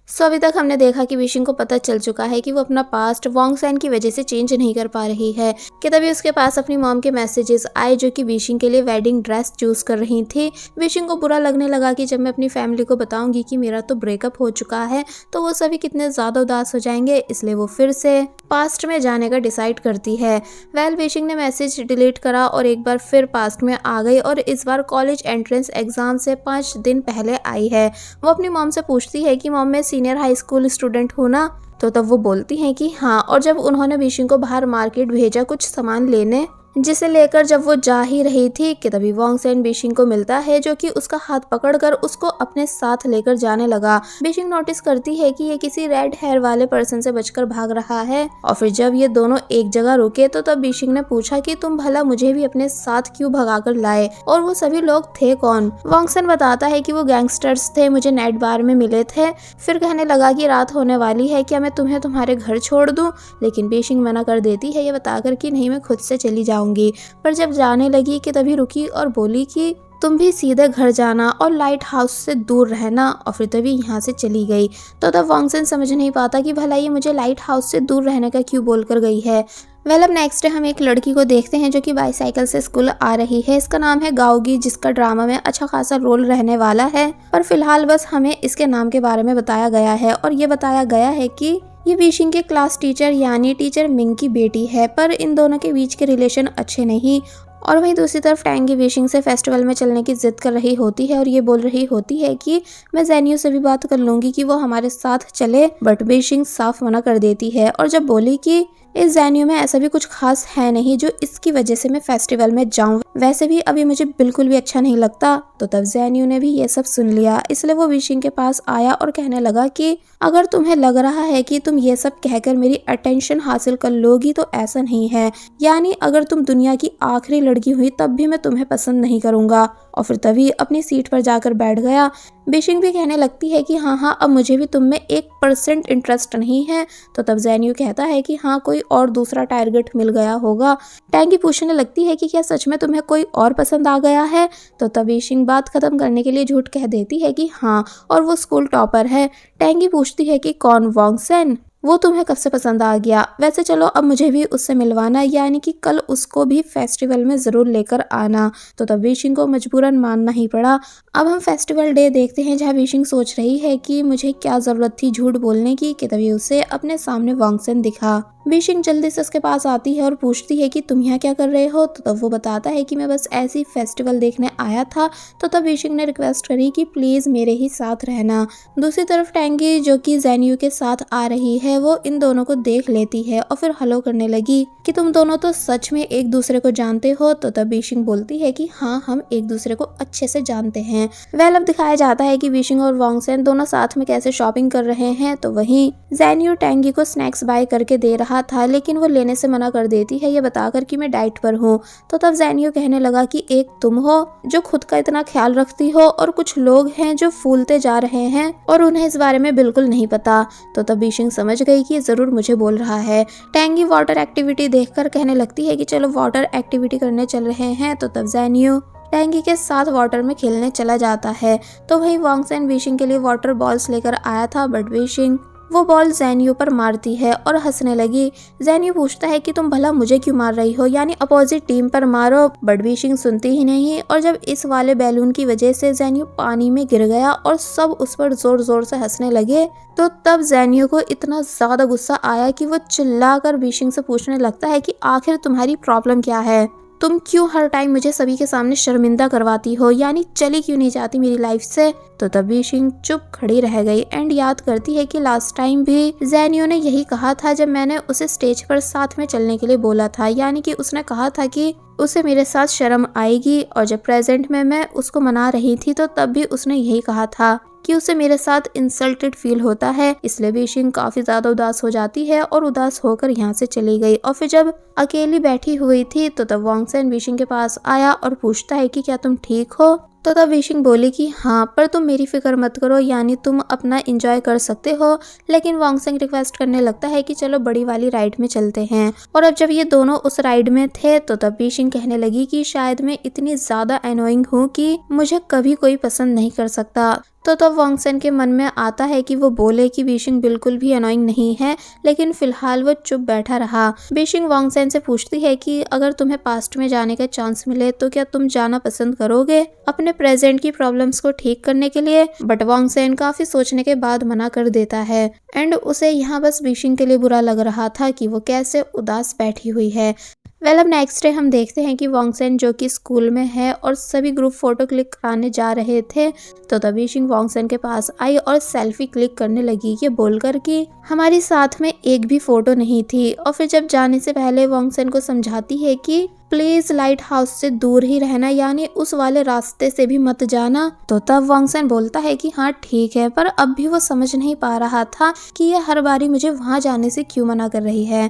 अभी तक हमने देखा कि बेशिंग को पता चल चुका है कि वो अपना पास्ट वांगसेन की वजह से चेंज नहीं कर पा रही है। कि तभी उसके पास अपनी मॉम के मैसेजेस आए जो कि बेशिंग के लिए वेडिंग ड्रेस चूज कर रही थी। बेशिंग को बुरा लगने लगा कि जब मैं अपनी फैमिली को बताऊंगी कि मेरा तो ब्रेकअप हो चुका है तो वो सभी कितने ज्यादा उदास हो जाएंगे, इसलिए वो फिर से पास्ट में जाने का डिसाइड करती है। बेशिंग ने मैसेज डिलीट करा और एक बार फिर पास्ट में आ गई और इस बार कॉलेज एंट्रेंस एग्जाम से 5 दिन पहले आई है। वो अपनी मॉम से पूछती है कि मॉम मैं सीनियर हाई स्कूल स्टूडेंट हूँ ना। तो तब वो बोलती हैं कि हाँ। और जब उन्होंने बेशिंग को बाहर मार्केट भेजा कुछ सामान लेने जिसे लेकर जब वो जा ही रही थी कि तभी वॉन्ग सेन बीशिंग को मिलता है, जो कि उसका हाथ पकड़कर उसको अपने साथ लेकर जाने लगा। बीशिंग नोटिस करती है कि ये किसी रेड हेयर वाले पर्सन से बचकर भाग रहा है और फिर जब ये दोनों एक जगह रुके तो तब बीशिंग ने पूछा कि तुम भला मुझे भी अपने साथ क्यों भगाकर लाए और वो सभी लोग थे कौन। वॉन्ग सेन बताता है कि वो गैंगस्टर्स थे, मुझे नाइट बार में मिले थे। फिर कहने लगा कि रात होने वाली है, क्या मैं तुम्हें तुम्हारे घर छोड़ दूं, लेकिन बीशिंग मना कर देती है ये बताकर कि नहीं, मैं खुद से चली जाऊंगी। पर जब जाने लगी कि तभी रुकी और बोली कि तुम भी सीधे घर जाना और लाइट हाउस से दूर रहना, और फिर तभी यहाँ से चली गई। तो तब वॉन्ग सेन समझ नहीं पाता कि भला ये मुझे लाइट हाउस से दूर रहने का क्यों बोलकर गई है। अब नेक्स्ट हम एक लड़की को देखते हैं जो कि बाईसाइकिल से स्कूल आ रही है। इसका नाम है गाओगी, जिसका ड्रामा में अच्छा खासा रोल रहने वाला है, पर फिलहाल बस हमें इसके नाम के बारे में बताया गया है और ये बताया गया है कि ये बीशिंग के क्लास टीचर यानी टीचर मिंग की बेटी है, पर इन दोनों के बीच के रिलेशन अच्छे नहीं। और वहीं दूसरी तरफ टैंगी बीशिंग से फेस्टिवल में चलने की जिद कर रही होती है और ये बोल रही होती है कि मैं ज़ेनियो से भी बात कर लूंगी कि वो हमारे साथ चले, बट बीशिंग साफ मना कर देती है और जब बोली कि इस ज़ेनियो में ऐसा भी कुछ खास है नहीं जो इसकी वजह से मैं फेस्टिवल में जाऊं, वैसे भी अभी मुझे बिल्कुल भी अच्छा नहीं लगता। तो तब ज़ेनियो ने भी ये सब सुन लिया, इसलिए वो बीशिंग के पास आया और कहने लगा कि अगर तुम्हें लग रहा है कि तुम ये सब कहकर मेरी अटेंशन हासिल कर लोगी तो ऐसा नहीं है, यानी अगर तुम दुनिया की आखिरी लड़की हुई तब भी मैं तुम्हें पसंद नहीं करूंगा। और फिर तभी अपनी सीट पर जाकर बैठ गया। बीशिंग भी कहने लगती है कि हाँ, अब मुझे भी तुम में 1% इंटरेस्ट नहीं है। तो तब ज़ेनियो कहता है कि हाँ, कोई और दूसरा टारगेट मिल गया होगा। टैंगी पूछने लगती है कि क्या सच में तुम्हें कोई और पसंद आ गया है। तो तब बीशिंग बात खत्म करने के लिए झूठ कह देती है कि हाँ, और वो स्कूल टॉपर है। टैंगी पूछती है कि कौन, वॉन्ग सेन, वो तुम्हें कब से पसंद आ गया। वैसे चलो अब मुझे भी उससे मिलवाना, यानी कि कल उसको भी फेस्टिवल में ज़रूर लेकर आना। तो तब बीशिंग को मजबूरन मानना ही पड़ा। अब हम फेस्टिवल डे देखते हैं जहाँ बीशिंग सोच रही है कि मुझे क्या ज़रूरत थी झूठ बोलने की, कि तभी उसे अपने सामने वॉन्ग सेन दिखा। बीशिंग जल्दी से उसके पास आती है और पूछती है कि तुम यहाँ क्या कर रहे हो। तो तब वो बताता है कि मैं बस ऐसी फेस्टिवल देखने आया था। तो तब बीशिंग ने रिक्वेस्ट करी कि प्लीज़ मेरे ही साथ रहना। दूसरी तरफ टैंगी जो कि ज़ेनियो के साथ आ रही है, वो इन दोनों को देख लेती है और फिर हेलो करने लगी कि तुम दोनों तो सच में एक दूसरे को जानते हो। तो तब बीशिंग बोलती है कि हाँ, हम एक दूसरे को अच्छे से जानते हैं। अब दिखाया जाता है कि बीशिंग और वॉन्ग सेन दोनों साथ में कैसे शॉपिंग कर रहे हैं। तो वहीं ज़ेनियो टैंगी को स्नैक्स बाय करके दे रहा था, लेकिन वो लेने से मना कर देती है ये बताकर कि मैं डाइट पर हूँ। तो तब ज़ेनियो कहने लगा कि एक तुम हो जो खुद का इतना ख्याल रखती हो और कुछ लोग हैं जो फूलते जा रहे हैं और उन्हें इस बारे में बिल्कुल नहीं पता। तो तब बीशिंग समझ गई कि जरूर मुझे बोल रहा है। टैंगी वाटर एक्टिविटी देखकर कहने लगती है कि चलो वाटर एक्टिविटी करने चल रहे हैं। तो तब ज़ेनियो टैंगी के साथ वाटर में खेलने चला जाता है। तो वहीं वॉन्ग सेन बीशिंग के लिए वाटर बॉल्स लेकर आया था, बट बीशिंग वो बॉल ज़ेनियो पर मारती है और हंसने लगी। ज़ेनियो पूछता है कि तुम भला मुझे क्यों मार रही हो, यानी अपोजिट टीम पर मारो, बट बीशिंग सुनती ही नहीं। और जब इस वाले बैलून की वजह से ज़ेनियो पानी में गिर गया और सब उस पर जोर जोर से हंसने लगे, तो तब ज़ेनियो को इतना ज़्यादा गुस्सा आया कि वो चिल्लाकर बीशिंग से पूछने लगता है कि आखिर तुम्हारी प्रॉब्लम क्या है, तुम क्यों हर टाइम मुझे सभी के सामने शर्मिंदा करवाती हो, यानी चली क्यों नहीं जाती मेरी लाइफ से। तो तब बीशिंग चुप खड़ी रह गई एंड याद करती है कि लास्ट टाइम भी ज़ेनियो ने यही कहा था जब मैंने उसे स्टेज पर साथ में चलने के लिए बोला था, यानी कि उसने कहा था कि उसे मेरे साथ शर्म आएगी। और जब प्रेजेंट में मैं उसको मना रही थी तो तब भी उसने यही कहा था कि उसे मेरे साथ इंसल्टेड फील होता है। इसलिए बीशिंग काफी ज्यादा उदास हो जाती है और उदास होकर यहाँ से चली गई। और फिर जब अकेली बैठी हुई थी तो तब वॉन्ग सेन बीशिंग के पास आया और पूछता है कि क्या तुम ठीक हो। तो तब बीशिंग बोली कि हाँ, पर तुम मेरी फिक्र मत करो, यानी तुम अपना एंजॉय कर सकते हो। लेकिन वॉन्ग सेन रिक्वेस्ट करने लगता है कि चलो बड़ी वाली राइड में चलते हैं। और अब जब ये दोनों उस राइड में थे तो तब बीशिंग कहने लगी कि शायद मैं इतनी ज्यादा एनोइंग हूँ कि मुझे कभी कोई पसंद नहीं कर सकता। तो तब वॉन्ग सेन के मन में आता है कि वो बोले कि बीशिंग बिल्कुल भी अनोइंग नहीं है, लेकिन फिलहाल वो चुप बैठा रहा। बीशिंग वॉन्ग सेन से पूछती है कि अगर तुम्हें पास्ट में जाने का चांस मिले तो क्या तुम जाना पसंद करोगे अपने प्रेजेंट की प्रॉब्लम्स को ठीक करने के लिए। बट वॉन्ग सेन काफी सोचने के बाद मना कर देता है एंड उसे यहाँ बस बीशिंग के लिए बुरा लग रहा था कि वो कैसे उदास बैठी हुई है। अब नेक्स्ट डे हम देखते हैं कि वॉन्ग सेन जो कि स्कूल में है और सभी ग्रुप फोटो क्लिक कराने जा रहे थे, तो तभी बीशिंग वॉन्ग सेन के पास आई और सेल्फी क्लिक करने लगी ये बोलकर कि हमारी साथ में एक भी फोटो नहीं थी। और फिर जब जाने से पहले वॉन्ग सेन को समझाती है कि प्लीज लाइट हाउस से दूर ही रहना, यानी उस वाले रास्ते से भी मत जाना। तो तब वांगसेन बोलता है कि हाँ ठीक है, पर अब भी वो समझ नहीं पा रहा था कि ये हर बारी मुझे वहाँ जाने से क्यों मना कर रही है।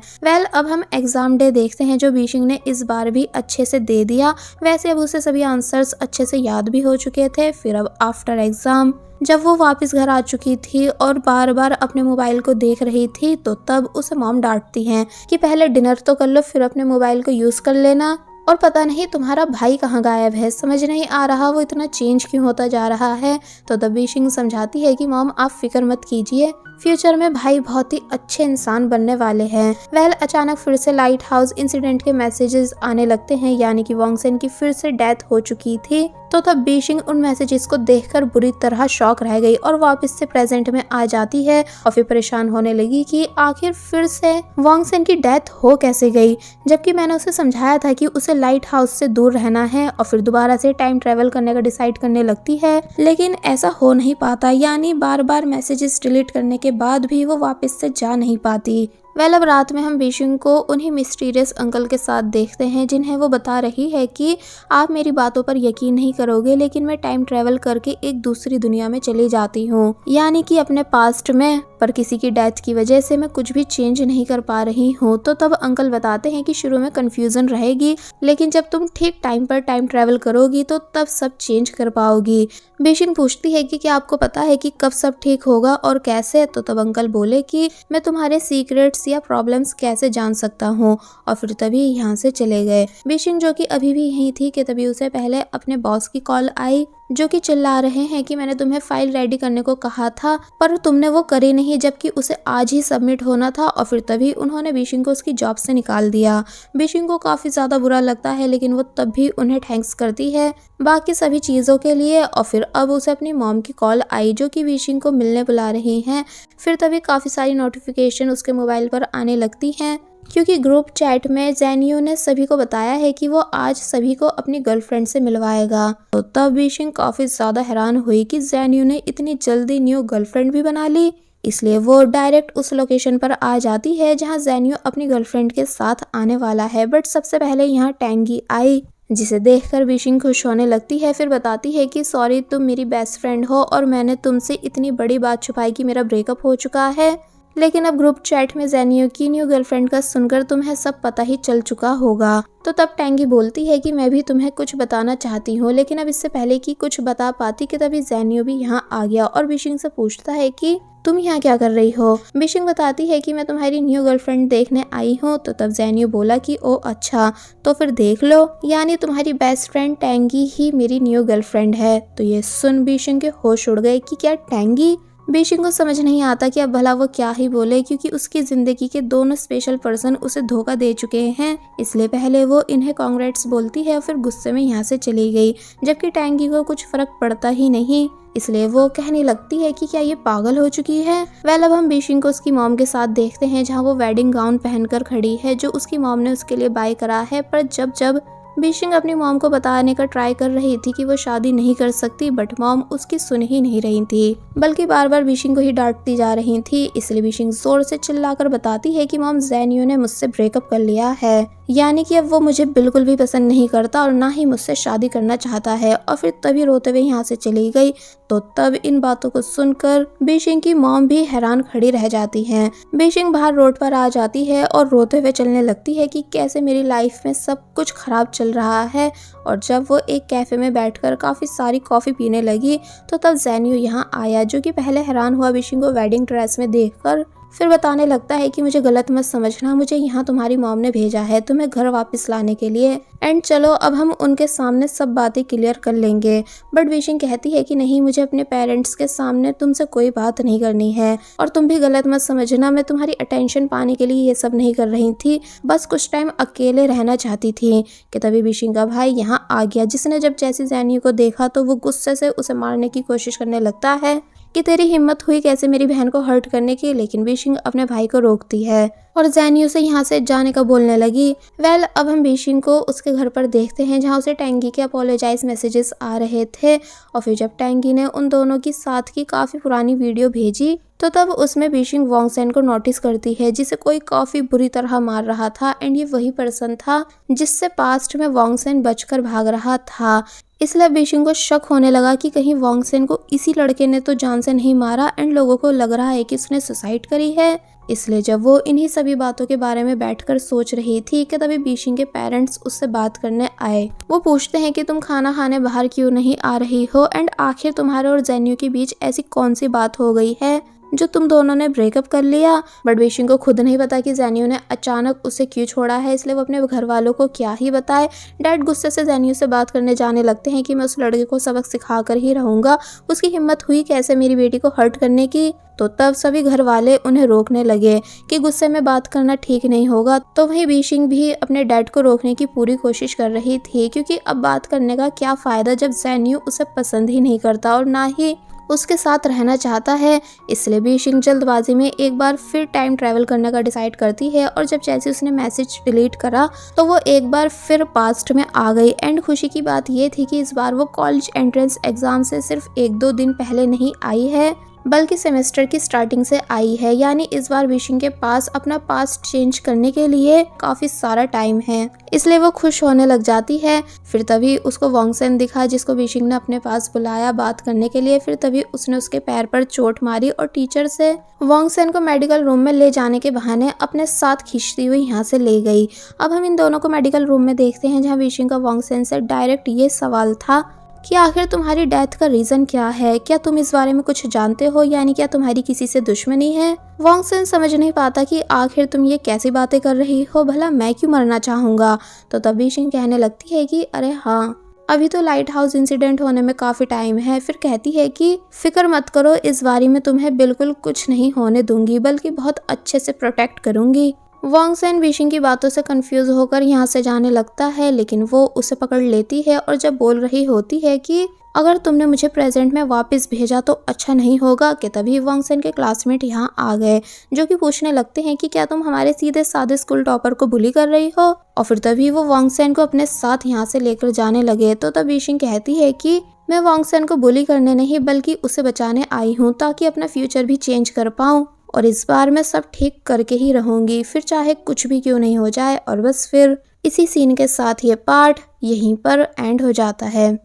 अब हम एग्जाम डे देखते हैं जो बीशिंग ने इस बार भी अच्छे से दे दिया। वैसे अब उसे सभी आंसर्स अच्छे से याद भी हो चुके थे। फिर अब आफ्टर एग्जाम जब वो वापस घर आ चुकी थी और बार बार अपने मोबाइल को देख रही थी, तो तब उसे मॉम डांटती हैं कि पहले डिनर तो कर लो, फिर अपने मोबाइल को यूज कर लेना। और पता नहीं तुम्हारा भाई कहाँ गायब है, समझ नहीं आ रहा वो इतना चेंज क्यों होता जा रहा है। तो द बीशिंग समझाती है कि मॉम आप फिक्र मत कीजिए, फ्यूचर में भाई बहुत ही अच्छे इंसान बनने वाले हैं। अचानक फिर से लाइट हाउस इंसिडेंट के मैसेजेस आने लगते हैं, यानी कि वांगसेन की फिर से डेथ हो चुकी थी। तो तब बीशिंग उन मैसेजेस को देखकर बुरी तरह शॉक रह गई और वापस से प्रेजेंट में आ जाती है और फिर परेशान होने लगी कि आखिर फिर से वांगसेन की डेथ हो कैसे गई, जबकि मैंने उसे समझाया था कि उसे लाइट हाउस से दूर रहना है। और फिर दोबारा से टाइम ट्रेवल करने का डिसाइड करने लगती है, लेकिन ऐसा हो नहीं पाता, यानी बार बार मैसेजेस डिलीट करने के बाद भी वो वापस से जा नहीं पाती। अब रात में हम बीशिंग को उन्हीं मिस्टीरियस अंकल के साथ देखते हैं, जिन्हें वो बता रही है कि आप मेरी बातों पर यकीन नहीं करोगे, लेकिन मैं टाइम ट्रेवल करके एक दूसरी दुनिया में चली जाती हूँ, यानी कि अपने पास्ट में, पर किसी की डेथ की वजह से मैं कुछ भी चेंज नहीं कर पा रही हूँ। तो तब अंकल बताते हैं कि शुरू में कंफ्यूजन रहेगी, लेकिन जब तुम ठीक टाइम पर टाइम ट्रेवल करोगी तो तब सब चेंज कर पाओगी। बीशिंग पूछती है कि क्या आपको पता है कि कब सब ठीक होगा और कैसे। तो तब अंकल बोले कि मैं तुम्हारे सीक्रेट्स या प्रॉब्लम्स कैसे जान सकता हूँ, और फिर तभी यहाँ से चले गए। बीशिंग जो कि अभी भी यहीं थी कि तभी उसे पहले अपने बॉस की कॉल आई, जो कि चिल्ला रहे हैं कि मैंने तुम्हें फाइल रेडी करने को कहा था पर तुमने वो करी नहीं, जबकि उसे आज ही सबमिट होना था। और फिर तभी उन्होंने बीशिंग को उसकी जॉब से निकाल दिया। बीशिंग को काफी ज्यादा बुरा लगता है, लेकिन वो तब भी उन्हें थैंक्स करती है बाकी सभी चीजों के लिए। और फिर अब उसे अपनी मॉम की कॉल आई, जो कि बीशिंग को मिलने बुला रही हैं। फिर तभी काफी सारी नोटिफिकेशन उसके मोबाइल पर आने लगती हैं, क्योंकि ग्रुप चैट में जेनियो ने सभी को बताया है कि वो आज सभी को अपनी गर्लफ्रेंड से मिलवाएगा। तो तब बीशिंग काफी ज्यादा हैरान हुई कि जेनियो ने इतनी जल्दी न्यू गर्लफ्रेंड भी बना ली, इसलिए वो डायरेक्ट उस लोकेशन पर आ जाती है जहां जेनियो अपनी गर्लफ्रेंड के साथ आने वाला है। बट सबसे पहले यहाँ टैंगी आई, जिसे देखकर बीशिंग खुश होने लगती है। फिर बताती है कि सॉरी, तुम मेरी बेस्ट फ्रेंड हो और मैंने तुमसे इतनी बड़ी बात छुपाई कि मेरा ब्रेकअप हो चुका है। लेकिन अब ग्रुप चैट में जेनियो की न्यू गर्लफ्रेंड का सुनकर तुम्हें सब पता ही चल चुका होगा। तो तब टैंगी बोलती है कि मैं भी तुम्हें कुछ बताना चाहती हूँ, लेकिन अब इससे पहले कि कुछ बता पाती कि तभी जेनियो भी यहाँ आ गया और बीशिंग से पूछता है कि तुम यहाँ क्या कर रही हो। बीशिंग बताती है कि मैं तुम्हारी न्यू गर्लफ्रेंड देखने आई हूँ। तो तब जेनियो बोला कि ओ अच्छा, तो फिर देख लो, यानी तुम्हारी बेस्ट फ्रेंड टैंगी ही मेरी न्यू गर्लफ्रेंड है। तो ये सुन बीशिंग के होश उड़ गए कि क्या टैंगी। बीशिंग को समझ नहीं आता कि अब भला वो क्या ही बोले, क्योंकि उसकी जिंदगी के दोनों स्पेशल पर्सन उसे धोखा दे चुके हैं। इसलिए पहले वो इन्हें कांग्रेट्स बोलती है और फिर गुस्से में यहाँ से चली गई, जबकि टैंगी को कुछ फर्क पड़ता ही नहीं। इसलिए वो कहने लगती है कि क्या ये पागल हो चुकी है। अब हम बीशिंग को उसकी मॉम के साथ देखते हैं, जहाँ वो वेडिंग गाउन पहनकर खड़ी है, जो उसकी मॉम ने उसके लिए बाय करा है। पर जब बीशिंग अपनी मॉम को बताने का ट्राई कर रही थी कि वो शादी नहीं कर सकती, बट मॉम उसकी सुन ही नहीं रही थी, बल्कि बार बार बीशिंग को ही डांटती जा रही थी। इसलिए बीशिंग जोर से चिल्लाकर बताती है कि मॉम, जेनियो ने मुझसे ब्रेकअप कर लिया है, यानी कि अब वो मुझे बिल्कुल भी पसंद नहीं करता और ना ही मुझसे शादी करना चाहता है। और फिर तभी रोते हुए यहाँ से चली गई। तो तब इन बातों को सुनकर बीशिंग की मॉम भी हैरान खड़ी रह जाती हैं। बीशिंग बाहर रोड पर आ जाती है और रोते हुए चलने लगती है कि कैसे मेरी लाइफ में सब कुछ खराब चल रहा है। और जब वो एक कैफे में बैठकर काफी सारी कॉफी पीने लगी, तो तब जेनियो यहाँ आया, जो कि पहले हैरान हुआ बीशिंग को वेडिंग ड्रेस में देखकर। फिर बताने लगता है कि मुझे गलत मत समझना, मुझे यहाँ तुम्हारी मॉम ने भेजा है तुम्हें घर वापस लाने के लिए, एंड चलो अब हम उनके सामने सब बातें क्लियर कर लेंगे। बट बीशिंग कहती है कि नहीं, मुझे अपने पेरेंट्स के सामने तुमसे कोई बात नहीं करनी है, और तुम भी गलत मत समझना, मैं तुम्हारी अटेंशन पाने के लिए ये सब नहीं कर रही थी, बस कुछ टाइम अकेले रहना चाहती थी। कि तभी बीशिंग का भाई यहाँ आ गया, जिसने जब जैसी जेनियो को देखा तो वो गुस्से से उसे मारने की कोशिश करने लगता है कि तेरी हिम्मत हुई कैसे मेरी बहन को हर्ट करने की। लेकिन बीशिंग अपने भाई को रोकती है। और जैन्यू से यहाँ से जाने का बोलने लगी। अब हम बीशिंग को उसके घर पर देखते हैं जहाँ उसे टैंगी के अपोलोजाइज मैसेजेस आ रहे थे। और फिर जब टैंगी ने उन दोनों की साथ की काफ़ी पुरानी वीडियो भेजी तो तब उसमें बीशिंग वॉन्गसेन को नोटिस करती है जिसे कोई काफ़ी बुरी तरह मार रहा था एंड ये वही पर्सन था जिससे पास्ट में वॉन्गसेन बचकर भाग रहा था। इसलिए बीशिंग को शक होने लगा कि कहीं वॉन्गसेन को इसी लड़के ने तो जान से नहीं मारा एंड लोगों को लग रहा है कि उसने सुसाइड करी है। इसलिए जब वो इन्हीं सभी बातों के बारे में बैठकर सोच रही थी कि तभी बीशिंग के पेरेंट्स उससे बात करने आए। वो पूछते हैं कि तुम खाना खाने बाहर क्यों नहीं आ रही हो एंड आखिर तुम्हारे और जैन्यू के बीच ऐसी कौन सी बात हो गई है जो तुम दोनों ने ब्रेकअप कर लिया। बट बीशिंग को खुद नहीं पता कि जैन्यू ने अचानक उसे क्यों छोड़ा है, इसलिए वो अपने घर वालों को क्या ही बताए। डैड गुस्से से जैन्यू से बात करने जाने लगते हैं कि मैं उस लड़के को सबक सिखा कर ही रहूंगा, उसकी हिम्मत हुई कैसे मेरी बेटी को हर्ट करने की। तो तब सभी घर वाले उन्हें रोकने लगे कि गुस्से में बात करना ठीक नहीं होगा। तो वहीं बीशिंग भी अपने डैड को रोकने की पूरी कोशिश कर रही थी क्योंकि अब बात करने का क्या फायदा जब जैन्यू उसे पसंद ही नहीं करता और ना ही उसके साथ रहना चाहता है। इसलिए बीशिंग जल्दबाजी में एक बार फिर टाइम ट्रैवल करने का डिसाइड करती है और जब जैसे उसने मैसेज डिलीट करा तो वो एक बार फिर पास्ट में आ गई। एंड खुशी की बात ये थी कि इस बार वो कॉलेज एंट्रेंस एग्जाम से सिर्फ 1-2 दिन पहले नहीं आई है बल्कि सेमेस्टर की स्टार्टिंग से आई है। यानी इस बार बीशिंग के पास अपना पास्ट चेंज करने के लिए काफी सारा टाइम है, इसलिए वो खुश होने लग जाती है। फिर तभी उसको वॉन्गसेन दिखा जिसको बीशिंग ने अपने पास बुलाया बात करने के लिए। फिर तभी उसने उसके पैर पर चोट मारी और टीचर से वॉन्गसेन को मेडिकल रूम में ले जाने के बहाने अपने साथ खींचती हुई यहाँ से ले गई। अब हम इन दोनों को मेडिकल रूम में देखते हैं जहाँ बीशिंग का वॉन्गसेन से डायरेक्ट ये सवाल था कि आखिर तुम्हारी डेथ का रीजन क्या है, क्या तुम इस बारे में कुछ जानते हो, यानी क्या तुम्हारी किसी से दुश्मनी है। वॉन्गसेन समझ नहीं पाता कि आखिर तुम ये कैसी बातें कर रही हो, भला मैं क्यों मरना चाहूंगा। तो तब बीशिंग कहने लगती है कि अरे हाँ, अभी तो लाइट हाउस इंसिडेंट होने में काफी टाइम है। फिर कहती है कि फिक्र मत करो, इस बारी में तुम्हें बिल्कुल कुछ नहीं होने दूंगी बल्कि बहुत अच्छे से प्रोटेक्ट करूंगी। वॉन्गसेन बीशिंग की बातों से कंफ्यूज होकर यहाँ से जाने लगता है लेकिन वो उसे पकड़ लेती है और जब बोल रही होती है कि अगर तुमने मुझे प्रेजेंट में वापस भेजा तो अच्छा नहीं होगा कि तभी वॉन्गसेन के क्लासमेट यहाँ आ गए जो कि पूछने लगते हैं कि क्या तुम हमारे सीधे साधे स्कूल टॉपर को बुली कर रही हो। और फिर तभी वो वॉन्गसेन को अपने साथ यहाँ से लेकर जाने लगे। तो तब बीशिंग कहती है कि मैं वॉन्गसेन को बुली करने नहीं बल्कि उसे बचाने आई हूँ ताकि अपना फ्यूचर भी चेंज कर पाऊँ और इस बार मैं सब ठीक करके ही रहूंगी, फिर चाहे कुछ भी क्यों नहीं हो जाए। और बस फिर इसी सीन के साथ ये पार्ट यहीं पर एंड हो जाता है।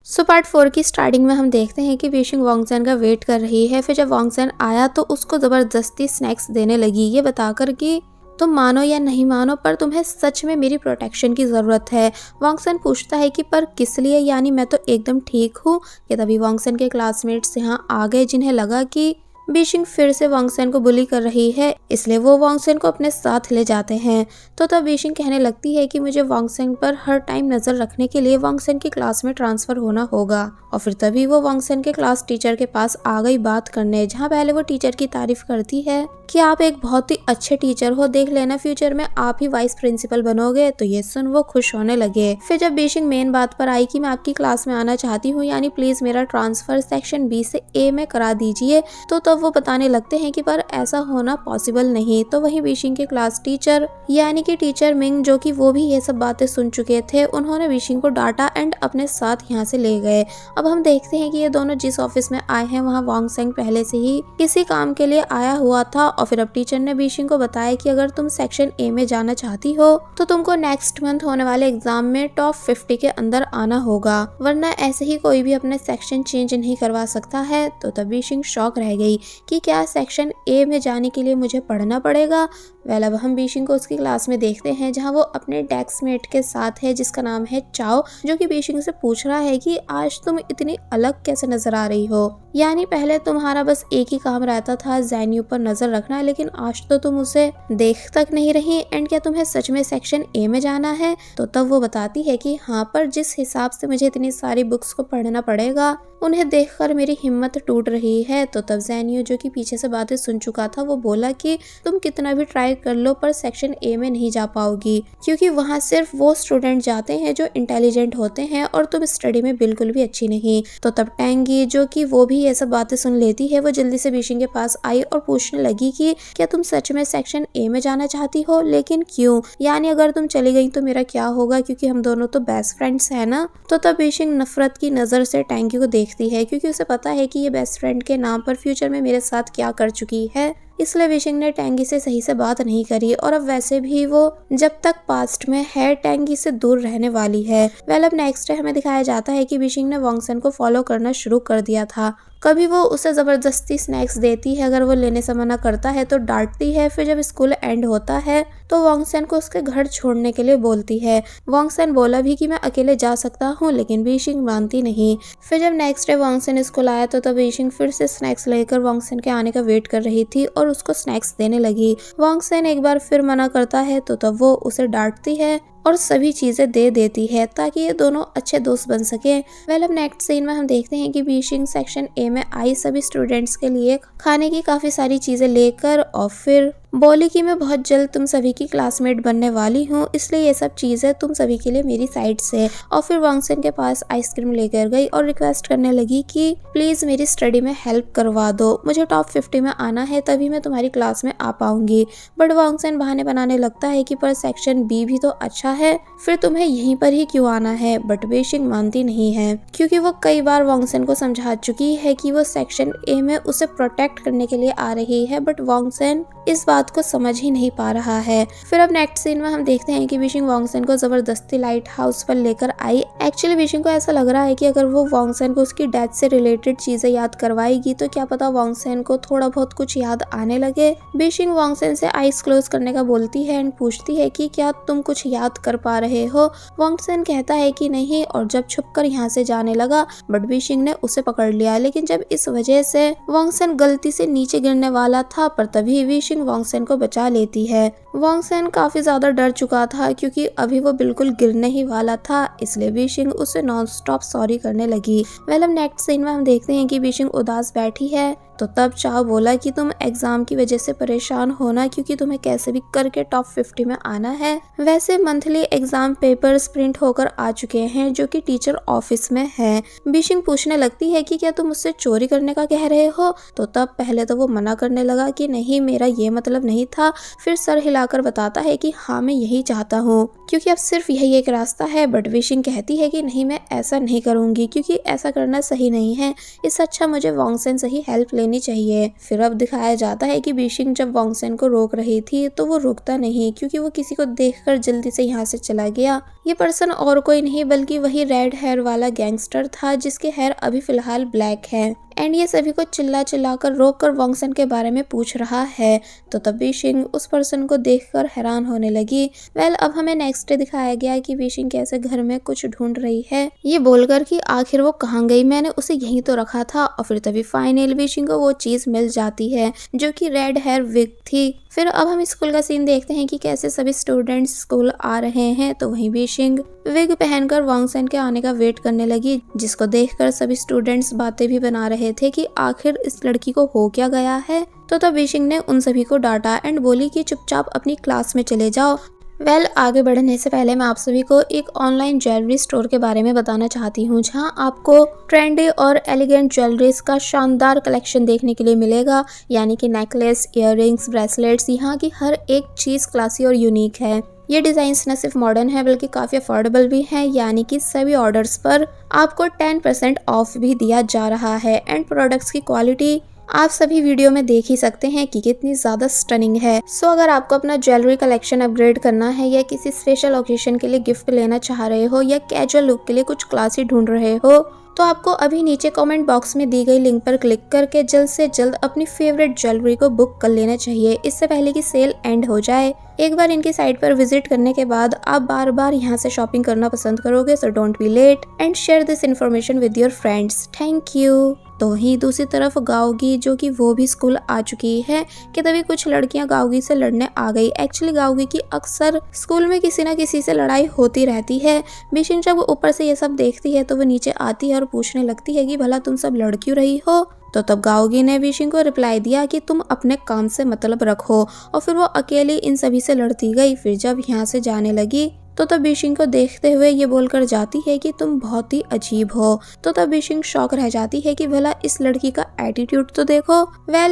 सो पार्ट 4 की स्टार्टिंग में हम देखते हैं कि बीशिंग वॉन्गसेन का वेट कर रही है। फिर जब वॉन्गसेन आया तो उसको जबरदस्ती स्नैक्स देने लगी ये बताकर कि तुम मानो या नहीं मानो पर तुम्हें सच में मेरी प्रोटेक्शन की ज़रूरत है। वॉन्गसेन पूछता है कि पर किस लिए, यानी मैं तो एकदम ठीक हूँ। कि तभी वॉन्गसेन के क्लासमेट्स यहाँ आ गए जिन्हें लगा कि बीशिंग फिर से वॉन्गसेन को बुली कर रही है, इसलिए वो वॉन्गसेन को अपने साथ ले जाते हैं। तो तब बीशिंग कहने लगती है कि मुझे वॉन्गसेन पर हर टाइम नज़र रखने के लिए वॉन्गसेन की क्लास में ट्रांसफ़र होना होगा। और फिर तभी वो वॉन्गसेन के क्लास टीचर के पास आ गई बात करने, जहाँ पहले वो टीचर की तारीफ करती है कि आप एक बहुत ही अच्छे टीचर हो, देख लेना फ्यूचर में आप ही वाइस प्रिंसिपल बनोगे। तो ये सुन वो खुश होने लगे। फिर जब बीशिंग मेन बात पर आई कि मैं आपकी क्लास में आना चाहती हूँ, यानी प्लीज मेरा ट्रांसफर सेक्शन बी से ए में करा दीजिए, तो तब वो बताने लगते हैं कि पर ऐसा होना पॉसिबल नहीं। तो वहीं बीशिंग के क्लास टीचर यानी कि टीचर मिंग, जो कि वो भी ये सब बातें सुन चुके थे, उन्होंने बीशिंग को डांटा एंड अपने साथ यहाँ से ले गए। अब हम देखते हैं कि ये दोनों जिस ऑफिस में आए हैं वहाँ वॉन्गसेन पहले से ही किसी काम के लिए आया हुआ था। और फिर अब टीचर ने बीशिंग को बताया कि अगर तुम सेक्शन ए में जाना चाहती हो तो तुमको नेक्स्ट मंथ होने वाले एग्जाम में टॉप 50 के अंदर आना होगा, वरना ऐसे ही कोई भी अपने सेक्शन चेंज नहीं करवा सकता है। तो तब बीशिंग शॉक रह गई कि क्या सेक्शन ए में जाने के लिए मुझे पढ़ना पड़ेगा। अब हम बीशिंग को उसकी क्लास में देखते हैं जहाँ वो अपने डेस्कमेट के साथ है जिसका नाम है चाओ, जो कि बीशिंग से पूछ रहा है कि आज तुम इतनी अलग कैसे नजर आ रही हो, यानी पहले तुम्हारा बस एक ही काम रहता था जैन्यू पर नजर रखना, लेकिन आज तो तुम उसे देख तक नहीं रही। एंड क्या तुम्हें सच में सेक्शन ए में जाना है। तो तब वो बताती है कि हाँ, पर जिस हिसाब से मुझे इतनी सारी बुक्स को पढ़ना पड़ेगा उन्हें देखकर मेरी हिम्मत टूट रही है। तो तब जैन्यू, जो कि पीछे से बातें सुन चुका था, वो बोला कि तुम कितना भी ट्राई कर लो पर सेक्शन ए में नहीं जा पाओगी, क्योंकि वहाँ सिर्फ वो स्टूडेंट जाते हैं जो इंटेलिजेंट होते हैं और तुम स्टडी में बिल्कुल भी अच्छी नहीं। तो तब टेंगी, जो कि वो भी ये सब बातें सुन लेती है, वो जल्दी से बीशिंग के पास आई और पूछने लगी कि क्या तुम सच में सेक्शन ए में जाना चाहती हो, लेकिन क्यों, यानी अगर तुम चली गई तो मेरा क्या होगा, क्योंकि हम दोनों तो बेस्ट फ्रेंड्स है ना। तो तब बीशिंग नफरत की नजर से टेंगी को देखती है, क्योंकि उसे पता है कि ये बेस्ट फ्रेंड के नाम पर फ्यूचर में मेरे साथ क्या कर चुकी है। इसलिए विशिंग ने टेंगी से सही से बात नहीं करी और अब वैसे भी वो जब तक पास्ट में है टेंगी से दूर रहने वाली है। वेल अब नेक्स्ट डे हमें दिखाया जाता है कि विशिंग ने वॉन्गसन को फॉलो करना शुरू कर दिया था। कभी वो उसे जबरदस्ती स्नैक्स देती है, अगर वो लेने से मना करता है तो डांटती है। फिर जब स्कूल एंड होता है तो वॉन्गसन को उसके घर छोड़ने के लिए बोलती है। वॉन्गसन बोला भी कि मैं अकेले जा सकता हूँ, लेकिन बीशिंग मानती नहीं। फिर जब नेक्स्ट डे वॉन्गसन स्कूल आया तो तब बीशिंग फिर से स्नैक्स लेकर वॉन्गसन के आने का वेट कर रही थी और उसको स्नैक्स देने लगी। वॉन्गसन एक बार फिर मना करता है तो तब वो उसे डांटती है और सभी चीजें दे देती है ताकि ये दोनों अच्छे दोस्त बन सके। वेल अब नेक्स्ट सीन में हम देखते हैं कि बीशिंग सेक्शन ए में आई सभी स्टूडेंट्स के लिए खाने की काफी सारी चीजें लेकर और फिर बोली कि मैं बहुत जल्द तुम सभी की क्लासमेट बनने वाली हूँ, इसलिए ये सब चीजें तुम सभी के लिए मेरी साइड से। और फिर वॉन्गसन के पास आइसक्रीम लेकर गई और रिक्वेस्ट करने लगी कि प्लीज मेरी स्टडी में हेल्प करवा दो, मुझे टॉप 50 में आना है, तभी मैं तुम्हारी क्लास में आ पाऊंगी। बट वॉन्गसन बहाने बनाने लगता है कि पर सेक्शन बी भी तो अच्छा है, फिर तुम्हें यहीं पर ही क्यों आना है। बट बीशिंग मानती नहीं है, क्योंकि वो कई बार वॉन्गसन को समझा चुकी है कि वो सेक्शन ए में उसे प्रोटेक्ट करने के लिए आ रही है, बट वॉन्गसन इस बात को समझ ही नहीं पा रहा है। फिर अब नेक्स्ट सीन में हम देखते हैं कि बीशिंग वॉन्गसन को जबरदस्ती लाइट हाउस पर लेकर आई। एक्चुअली बीशिंग को ऐसा लग रहा है कि अगर वो वॉन्गसन को उसकी डेथ से रिलेटेड चीजें याद करवाएगी तो क्या पता वॉन्गसन को थोड़ा बहुत कुछ याद आने लगे। बीशिंग वॉन्गसन से आईज क्लोज करने का बोलती है एंड पूछती है कि क्या तुम कुछ याद कर पा रहे हो। वॉन्गसन कहता है कि नहीं और जब छुपकर यहाँ से जाने लगा, बट बीशिंग ने उसे पकड़ लिया। लेकिन जब इस वजह से वॉन्गसन गलती से नीचे गिरने वाला था, पर तभी बीशिंग वॉन्गसन को बचा लेती है। वॉन्गसन काफी ज्यादा डर चुका था क्योंकि अभी वो बिल्कुल गिरने ही वाला था, इसलिए बीशिंग उसे नॉन स्टॉप सॉरी करने लगी। वेल अब नेक्स्ट सीन में हम देखते हैं कि बीशिंग उदास बैठी है तो तब चाओ बोला कि तुम एग्जाम की वजह से परेशान होना, क्योंकि तुम्हें कैसे भी करके टॉप 50 में आना है। वैसे मंथली एग्जाम पेपर्स प्रिंट होकर आ चुके हैं जो कि टीचर ऑफिस में है। बीशिंग पूछने लगती है कि क्या तुम मुझसे चोरी करने का कह रहे हो, तो तब पहले तो वो मना करने लगा कि नहीं मेरा ये मतलब नहीं था। फिर सर हिलाकर बताता है कि हाँ मैं यही चाहता हूँ, क्योंकि अब सिर्फ यही एक रास्ता है। बट बीशिंग कहती है कि नहीं मैं ऐसा नहीं करूंगी, क्योंकि ऐसा करना सही नहीं है, इससे अच्छा मुझे वॉन्गसन से ही हेल्प लेनी चाहिए। फिर अब दिखाया जाता है कि बीशिंग जब वॉन्गसन को रोक रही थी तो वो रुकता नहीं, क्योंकि वो किसी को देखकर जल्दी से यहाँ से चला गया। ये पर्सन और कोई नहीं बल्कि वही रेड हेयर वाला गैंगस्टर था जिसके हेयर अभी फिलहाल ब्लैक है। एंड ये सभी को चिल्ला चिल्ला कर रोक कर वॉन्गसन के बारे में पूछ रहा है। तो तब बीशिंग उस पर्सन को देखकर हैरान होने लगी। वेल अब हमें नेक्स्ट डे दिखाया गया कि बीशिंग कैसे घर में कुछ ढूंढ रही है, ये बोलकर कि आखिर वो कहाँ गई, मैंने उसे यहीं तो रखा था। और फिर तभी फाइनल बीशिंग को वो चीज मिल जाती है जो कि रेड हेयर विग थी। फिर अब हम स्कूल का सीन देखते हैं कि कैसे सभी स्टूडेंट्स स्कूल आ रहे हैं, तो वहीं बीशिंग विग पहनकर वॉन्गसन के आने का वेट करने लगी, जिसको देखकर सभी स्टूडेंट्स बातें भी बना रहे थे कि आखिर इस लड़की को हो क्या गया है। तो तब बीशिंग ने उन सभी को डांटा एंड बोली कि चुपचाप अपनी क्लास में चले जाओ। वेल आगे बढ़ने से पहले मैं आप सभी को एक ऑनलाइन ज्वेलरी स्टोर के बारे में बताना चाहती हूँ, जहाँ आपको ट्रेंडी और एलिगेंट ज्वेलरीज का शानदार कलेक्शन देखने के लिए मिलेगा, यानी कि नेकलेस, इयररिंग्स, ब्रेसलेट्स, यहाँ की हर एक चीज क्लासी और यूनिक है। ये डिजाइन्स न सिर्फ मॉडर्न है बल्कि काफी अफोर्डेबल भी है, यानी कि सभी ऑर्डर्स पर आपको 10% ऑफ भी दिया जा रहा है। एंड प्रोडक्ट्स की क्वालिटी आप सभी वीडियो में देख ही सकते हैं कि कितनी ज्यादा स्टनिंग है। सो अगर आपको अपना ज्वेलरी कलेक्शन अपग्रेड करना है या किसी स्पेशल ओकेजन के लिए गिफ्ट लेना चाह रहे हो या कैजुअल लुक के लिए कुछ क्लासी ढूंढ रहे हो, तो आपको अभी नीचे कमेंट बॉक्स में दी गई लिंक पर क्लिक करके जल्द से जल्द अपनी फेवरेट ज्वेलरी को बुक कर लेना चाहिए, इससे पहले कि सेल एंड हो जाए। एक बार इनकी साइट पर विजिट करने के बाद आप बार बार यहाँ से शॉपिंग करना पसंद करोगे। So don't be late and share this information with your friends. Thank you. तो ही दूसरी तरफ गाओगी, जो कि वो भी स्कूल आ चुकी है, कि तभी कुछ लड़कियां गाओगी से लड़ने आ गई। एक्चुअली गाओगी की अक्सर स्कूल में किसी न किसी से लड़ाई होती रहती है। बीशिंग जब ऊपर से ये सब देखती है तो वो नीचे आती है और पूछने लगती है कि भला तुम सब लड़ क्यों रही हो। तो तब गाओगी ने बीशिंग को रिप्लाई दिया कि तुम अपने काम से मतलब रखो, और फिर वो अकेली इन सभी से लड़ती गई। फिर जब यहाँ से जाने लगी तो तब बीशिंग को देखते हुए ये बोलकर जाती है कि तुम बहुत ही अजीब हो। तो तब बीशिंग शॉक रह जाती है कि भला इस लड़की का एटीट्यूड तो देखो।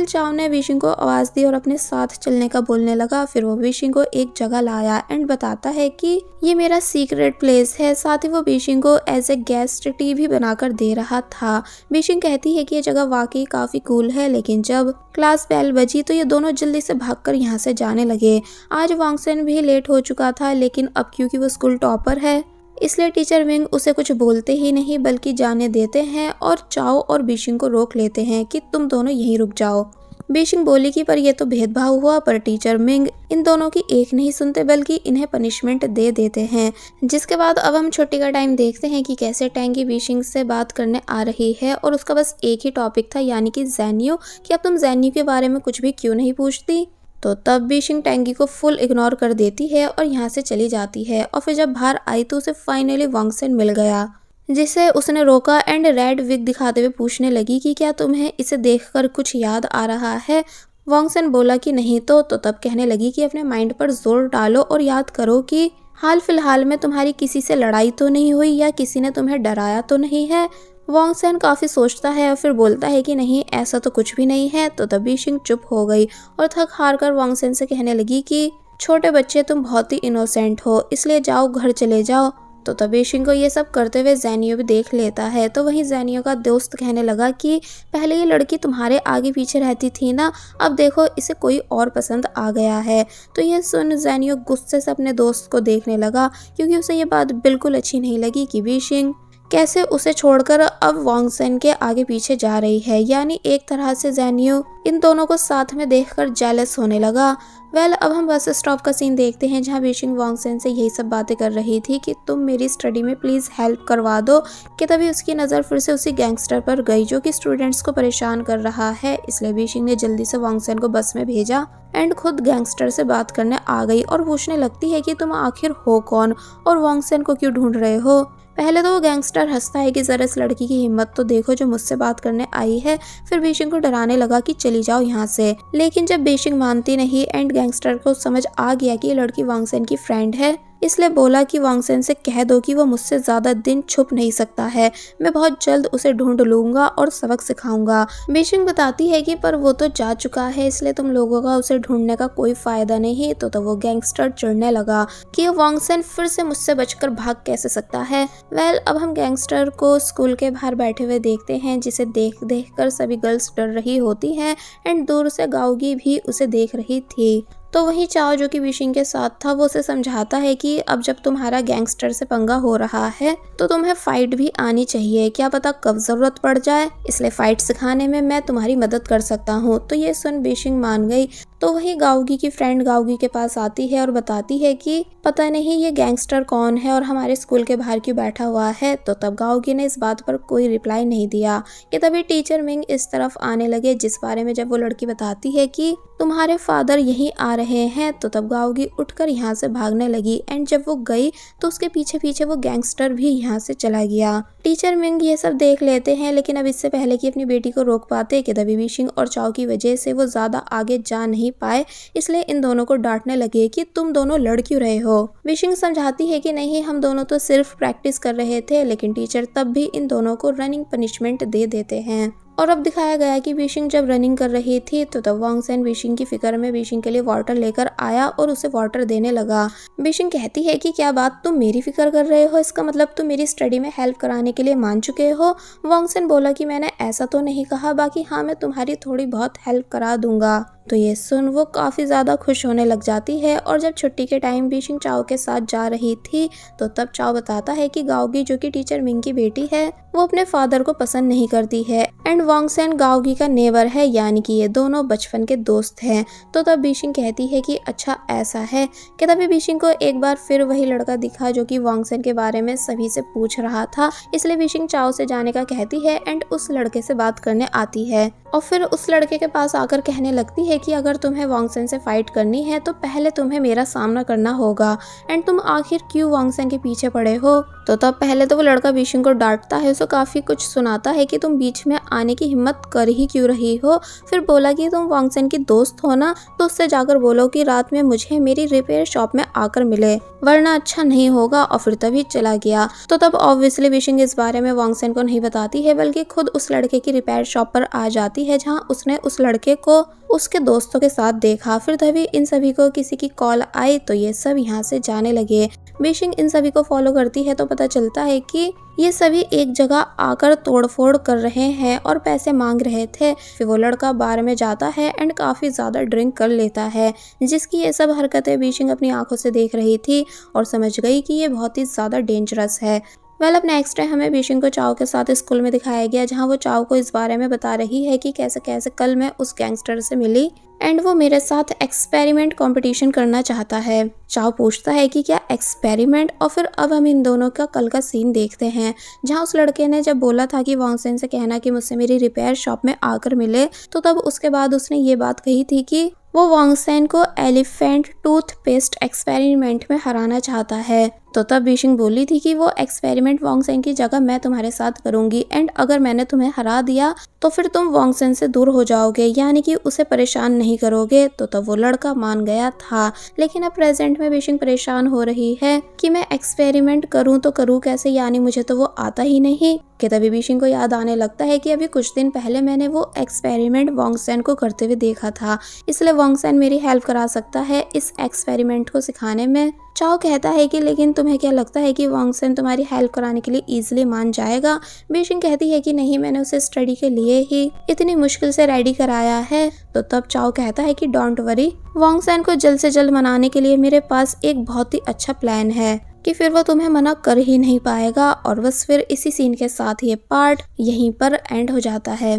चाओ ने बीशिंग को आवाज दी और अपने साथ चलने का बोलने लगा। फिर वो बीशिंग को एक जगह लाया एंड बताता है कि ये मेरा सीक्रेट प्लेस है। साथ ही वो बीशिंग को एज ए गेस्ट टी भी बनाकर दे रहा था। बीशिंग कहती है कि ये जगह वाकई काफी कूल है, लेकिन जब क्लास बेल बजी तो ये दोनों जल्दी से भागकर यहाँ से जाने लगे। आज वांगसेन भी लेट हो चुका था, लेकिन अब क्योंकि वो स्कूल टॉपर है इसलिए टीचर विंग उसे कुछ बोलते ही नहीं बल्कि जाने देते हैं और चाओ और बीशिंग को रोक लेते हैं कि तुम दोनों यहीं रुक जाओ। बीशिंग बोली कि पर ये तो भेदभाव हुआ, पर टीचर मिंग इन दोनों की एक नहीं सुनते बल्कि इन्हें पनिशमेंट दे देते हैं। जिसके बाद अब हम छुट्टी का टाइम देखते हैं कि कैसे टैंगी बीशिंग से बात करने आ रही है और उसका बस एक ही टॉपिक था, यानी कि ज़ेन्यू, कि अब तुम ज़ेन्यू के बारे में कुछ भी क्यों नहीं पूछती। तो तब बीशिंग टैंगी को फुल इग्नोर कर देती है और यहाँ से चली जाती है। और फिर जब बाहर आई तो उसे फाइनली वांगसेन मिल गया, जिसे उसने रोका एंड रेड विग दिखाते हुए पूछने लगी कि क्या तुम्हें इसे देखकर कुछ याद आ रहा है। वांगसेन बोला कि नहीं। तो तब कहने लगी कि अपने माइंड पर जोर डालो और याद करो कि हाल फिलहाल में तुम्हारी किसी से लड़ाई तो नहीं हुई या किसी ने तुम्हें डराया तो नहीं है। वांगसेन काफी सोचता है और फिर बोलता है कि नहीं, ऐसा तो कुछ भी नहीं है। तो तब बीशिंग चुप हो गई और थक हार कर वांगसेन से कहने लगी कि छोटे बच्चे, तुम बहुत ही इनोसेंट हो, इसलिए जाओ घर चले जाओ। तो तब बीशिंग को ये सब करते हुए ज़ेन्यू भी देख लेता है। तो वहीं ज़ेन्यू का दोस्त कहने लगा कि पहले ये लड़की तुम्हारे आगे पीछे रहती थी ना, अब देखो इसे कोई और पसंद आ गया है। तो ये सुन ज़ेन्यू गुस्से से अपने दोस्त को देखने लगा, क्योंकि उसे ये बात बिल्कुल अच्छी नहीं लगी कि बीशिंग कैसे उसे छोड़कर अब वांगसेन के आगे पीछे जा रही है। यानी एक तरह से ज़ेन्यू इन दोनों को साथ में देखकर जेलस होने लगा। अब हम बस स्टॉप का सीन देखते हैं, जहां बीशिंग वांगसेन से यही सब बातें कर रही थी कि तुम मेरी स्टडी में प्लीज़ हेल्प करवा दो, कि तभी उसकी नज़र फिर से उसी गैंगस्टर पर गई जो कि स्टूडेंट्स को परेशान कर रहा है। इसलिए बीशिंग ने जल्दी से वांगसेन को बस में भेजा एंड खुद गैंगस्टर से बात करने आ गई और पूछने लगती है कि तुम आखिर हो कौन और वांगसेन को क्यों ढूंढ रहे हो। पहले तो वो गैंगस्टर हंसता है कि जरा इस लड़की की हिम्मत तो देखो जो मुझसे बात करने आई है। फिर बीशिंग को डराने लगा कि चली जाओ यहाँ से, लेकिन जब बीशिंग मानती नहीं एंड गैंगस्टर को समझ आ गया कि ये लड़की वांगसेन की फ्रेंड है, इसलिए बोला कि वांगसेन से कह दो कि वो मुझसे ज्यादा दिन छुप नहीं सकता है, मैं बहुत जल्द उसे ढूंढ लूंगा और सबक सिखाऊंगा। बीशिंग बताती है कि पर वो तो जा चुका है, इसलिए तुम लोगों का उसे ढूंढने का कोई फायदा नहीं। तो वो गैंगस्टर चिढ़ने लगा कि वांगसेन फिर से मुझसे बचकर भाग कैसे सकता है। अब हम गैंगस्टर को स्कूल के बाहर बैठे हुए देखते हैं, जिसे देख देख कर सभी गर्ल्स डर रही होती हैं एंड दूर से गाओगी भी उसे देख रही थी। तो वहीं चाओ जो कि बीशिंग के साथ था, वो उसे समझाता है कि अब जब तुम्हारा गैंगस्टर से पंगा हो रहा है तो तुम्हें फाइट भी आनी चाहिए, क्या पता कब जरूरत पड़ जाए, इसलिए फाइट सिखाने में मैं तुम्हारी मदद कर सकता हूँ। तो ये सुन बीशिंग मान गई। तो वही गाओगी की फ्रेंड गाओगी के पास आती है और बताती है कि पता नहीं ये गैंगस्टर कौन है और हमारे स्कूल के बाहर क्यों बैठा हुआ है। तो तब गाओगी ने इस बात पर कोई रिप्लाई नहीं दिया कि तभी टीचर मिंग इस तरफ आने लगे, जिस बारे में जब वो लड़की बताती है कि तुम्हारे फादर यहीं आ रहे हैं। तो तब गाओगी उठकर यहाँ से भागने लगी एंड जब वो गई तो उसके पीछे पीछे वो गैंगस्टर भी यहाँ से चला गया। टीचर मिंग ये सब देख लेते हैं, लेकिन अब इससे पहले कि अपनी बेटी को रोक पाते कि तभी बीशिंग और चाओ की वजह से वो ज्यादा आगे जा नहीं पाए, इसलिए इन दोनों को डांटने लगे कि तुम दोनों लड़ क्यों रहे हो। बीशिंग समझाती है कि नहीं, हम दोनों तो सिर्फ प्रैक्टिस कर रहे थे, लेकिन टीचर तब भी इन दोनों को रनिंग पनिशमेंट दे देते हैं। और अब दिखाया गया कि बीशिंग जब रनिंग कर रही थी तो तब वांगसेन बीशिंग की फिक्र में बीशिंग के लिए वाटर लेकर आया और उसे वाटर देने लगा। बीशिंग कहती है कि क्या बात, तुम मेरी फिक्र कर रहे हो, इसका मतलब तुम मेरी स्टडी में हेल्प कराने के लिए मान चुके हो। वांगसेन बोला कि मैंने ऐसा तो नहीं कहा, बाकी हाँ मैं तुम्हारी थोड़ी बहुत हेल्प करा दूंगा। तो ये सुन वो काफ़ी ज़्यादा खुश होने लग जाती है। और जब छुट्टी के टाइम बीशिंग चाओ के साथ जा रही थी तो तब चाओ बताता है कि गाओगी जो कि टीचर मिंग की बेटी है, वो अपने फादर को पसंद नहीं करती है एंड वांगसेन गाओगी का नेबर है, यानी कि ये दोनों बचपन के दोस्त हैं। तो तब बीशिंग कहती है कि अच्छा ऐसा है। कि तभी बीशिंग को एक बार फिर वही लड़का दिखा जो कि वांगसेन के बारे में सभी से पूछ रहा था, इसलिए बीशिंग चाओ से जाने का कहती है एंड उस लड़के से बात करने आती है और फिर उस लड़के के पास आकर कहने लगती है कि अगर तुम्हें वांगसेन से फाइट करनी है तो पहले तुम्हें मेरा सामना करना होगा एंड तुम आखिर क्यों वांगसेन के पीछे पड़े हो। तो तब पहले तो वो लड़का बीशिंग को डांटता है, उसे काफ़ी कुछ सुनाता है कि तुम बीच में आने की हिम्मत कर ही क्यों रही हो। फिर बोला कि तुम वांगसेन की दोस्त हो ना, तो उससे जाकर बोलो कि रात में मुझे मेरी रिपेयर शॉप में आकर मिले, वरना अच्छा नहीं होगा। और फिर तभी चला गया। तो तब ऑब्वियसली बीशिंग इस बारे में वांगसेन को नहीं बताती है, बल्कि खुद उस लड़के की रिपेयर शॉप पर आ जाती है, जहाँ उसने उस लड़के को उसके दोस्तों के साथ देखा। फिर तभी इन सभी को किसी की कॉल आई, तो ये सब यहाँ से जाने लगे। बीशिंग इन सभी को फॉलो करती है, तो पता चलता है कि ये सभी एक जगह आकर तोड़फोड़ कर रहे हैं और पैसे मांग रहे थे। फिर वो लड़का बार में जाता है एंड काफ़ी ज़्यादा ड्रिंक कर लेता है, जिसकी ये सब हरकतें बीशिंग अपनी आंखों से देख रही थी और समझ गई कि ये बहुत ही ज़्यादा डेंजरस है। अब नेक्स्ट डे हमें बीशिंग को चाओ के साथ स्कूल में दिखाया गया, जहाँ वो चाओ को इस बारे में बता रही है कि कैसे कैसे कल मैं उस गैंगस्टर से मिली एंड वो मेरे साथ एक्सपेरिमेंट कंपटीशन करना चाहता है। चाओ पूछता है कि क्या एक्सपेरिमेंट, और फिर अब हम इन दोनों का कल का सीन देखते हैं, जहाँ उस लड़के ने जब बोला था कि वांगसेन से कहना कि मुझसे मेरी रिपेयर शॉप में आकर मिले, तो तब उसके बाद उसने ये बात कही थी कि वो वांगसेन को एलिफेंट टूथपेस्ट एक्सपेरिमेंट में हराना चाहता है। तो तब बीशिंग बोली थी कि वो एक्सपेरिमेंट वांगसेन की जगह मैं तुम्हारे साथ करूंगी एंड अगर मैंने तुम्हें हरा दिया तो फिर तुम वांगसेन से दूर हो जाओगे, यानी कि उसे परेशान नहीं करोगे। तो तब वो लड़का मान गया था। लेकिन अब प्रेजेंट में बीशिंग परेशान हो रही है कि मैं एक्सपेरिमेंट करूं तो करूं कैसे, यानी मुझे तो वो आता ही नहीं। कि तभी बीशिंग को याद आने लगता है कि अभी कुछ दिन पहले मैंने वो एक्सपेरिमेंट वांगसेन को करते हुए देखा था, इसलिए वांगसेन मेरी हेल्प करा सकता है इस एक्सपेरिमेंट को सिखाने में। चाओ कहता है कि लेकिन तुम्हें क्या लगता है कि वांगसेन तुम्हारी हेल्प कराने के लिए इजीली मान जाएगा। बीशिंग कहती है कि नहीं, मैंने उसे स्टडी के लिए ही इतनी मुश्किल से रेडी कराया है। तो तब चाओ कहता है कि डोंट वरी, वांगसेन को जल्द से जल्द मनाने के लिए मेरे पास एक बहुत ही अच्छा प्लान है कि फिर वो तुम्हें मना कर ही नहीं पाएगा। और बस फिर इसी सीन के साथ ये पार्ट यहीं पर एंड हो जाता है।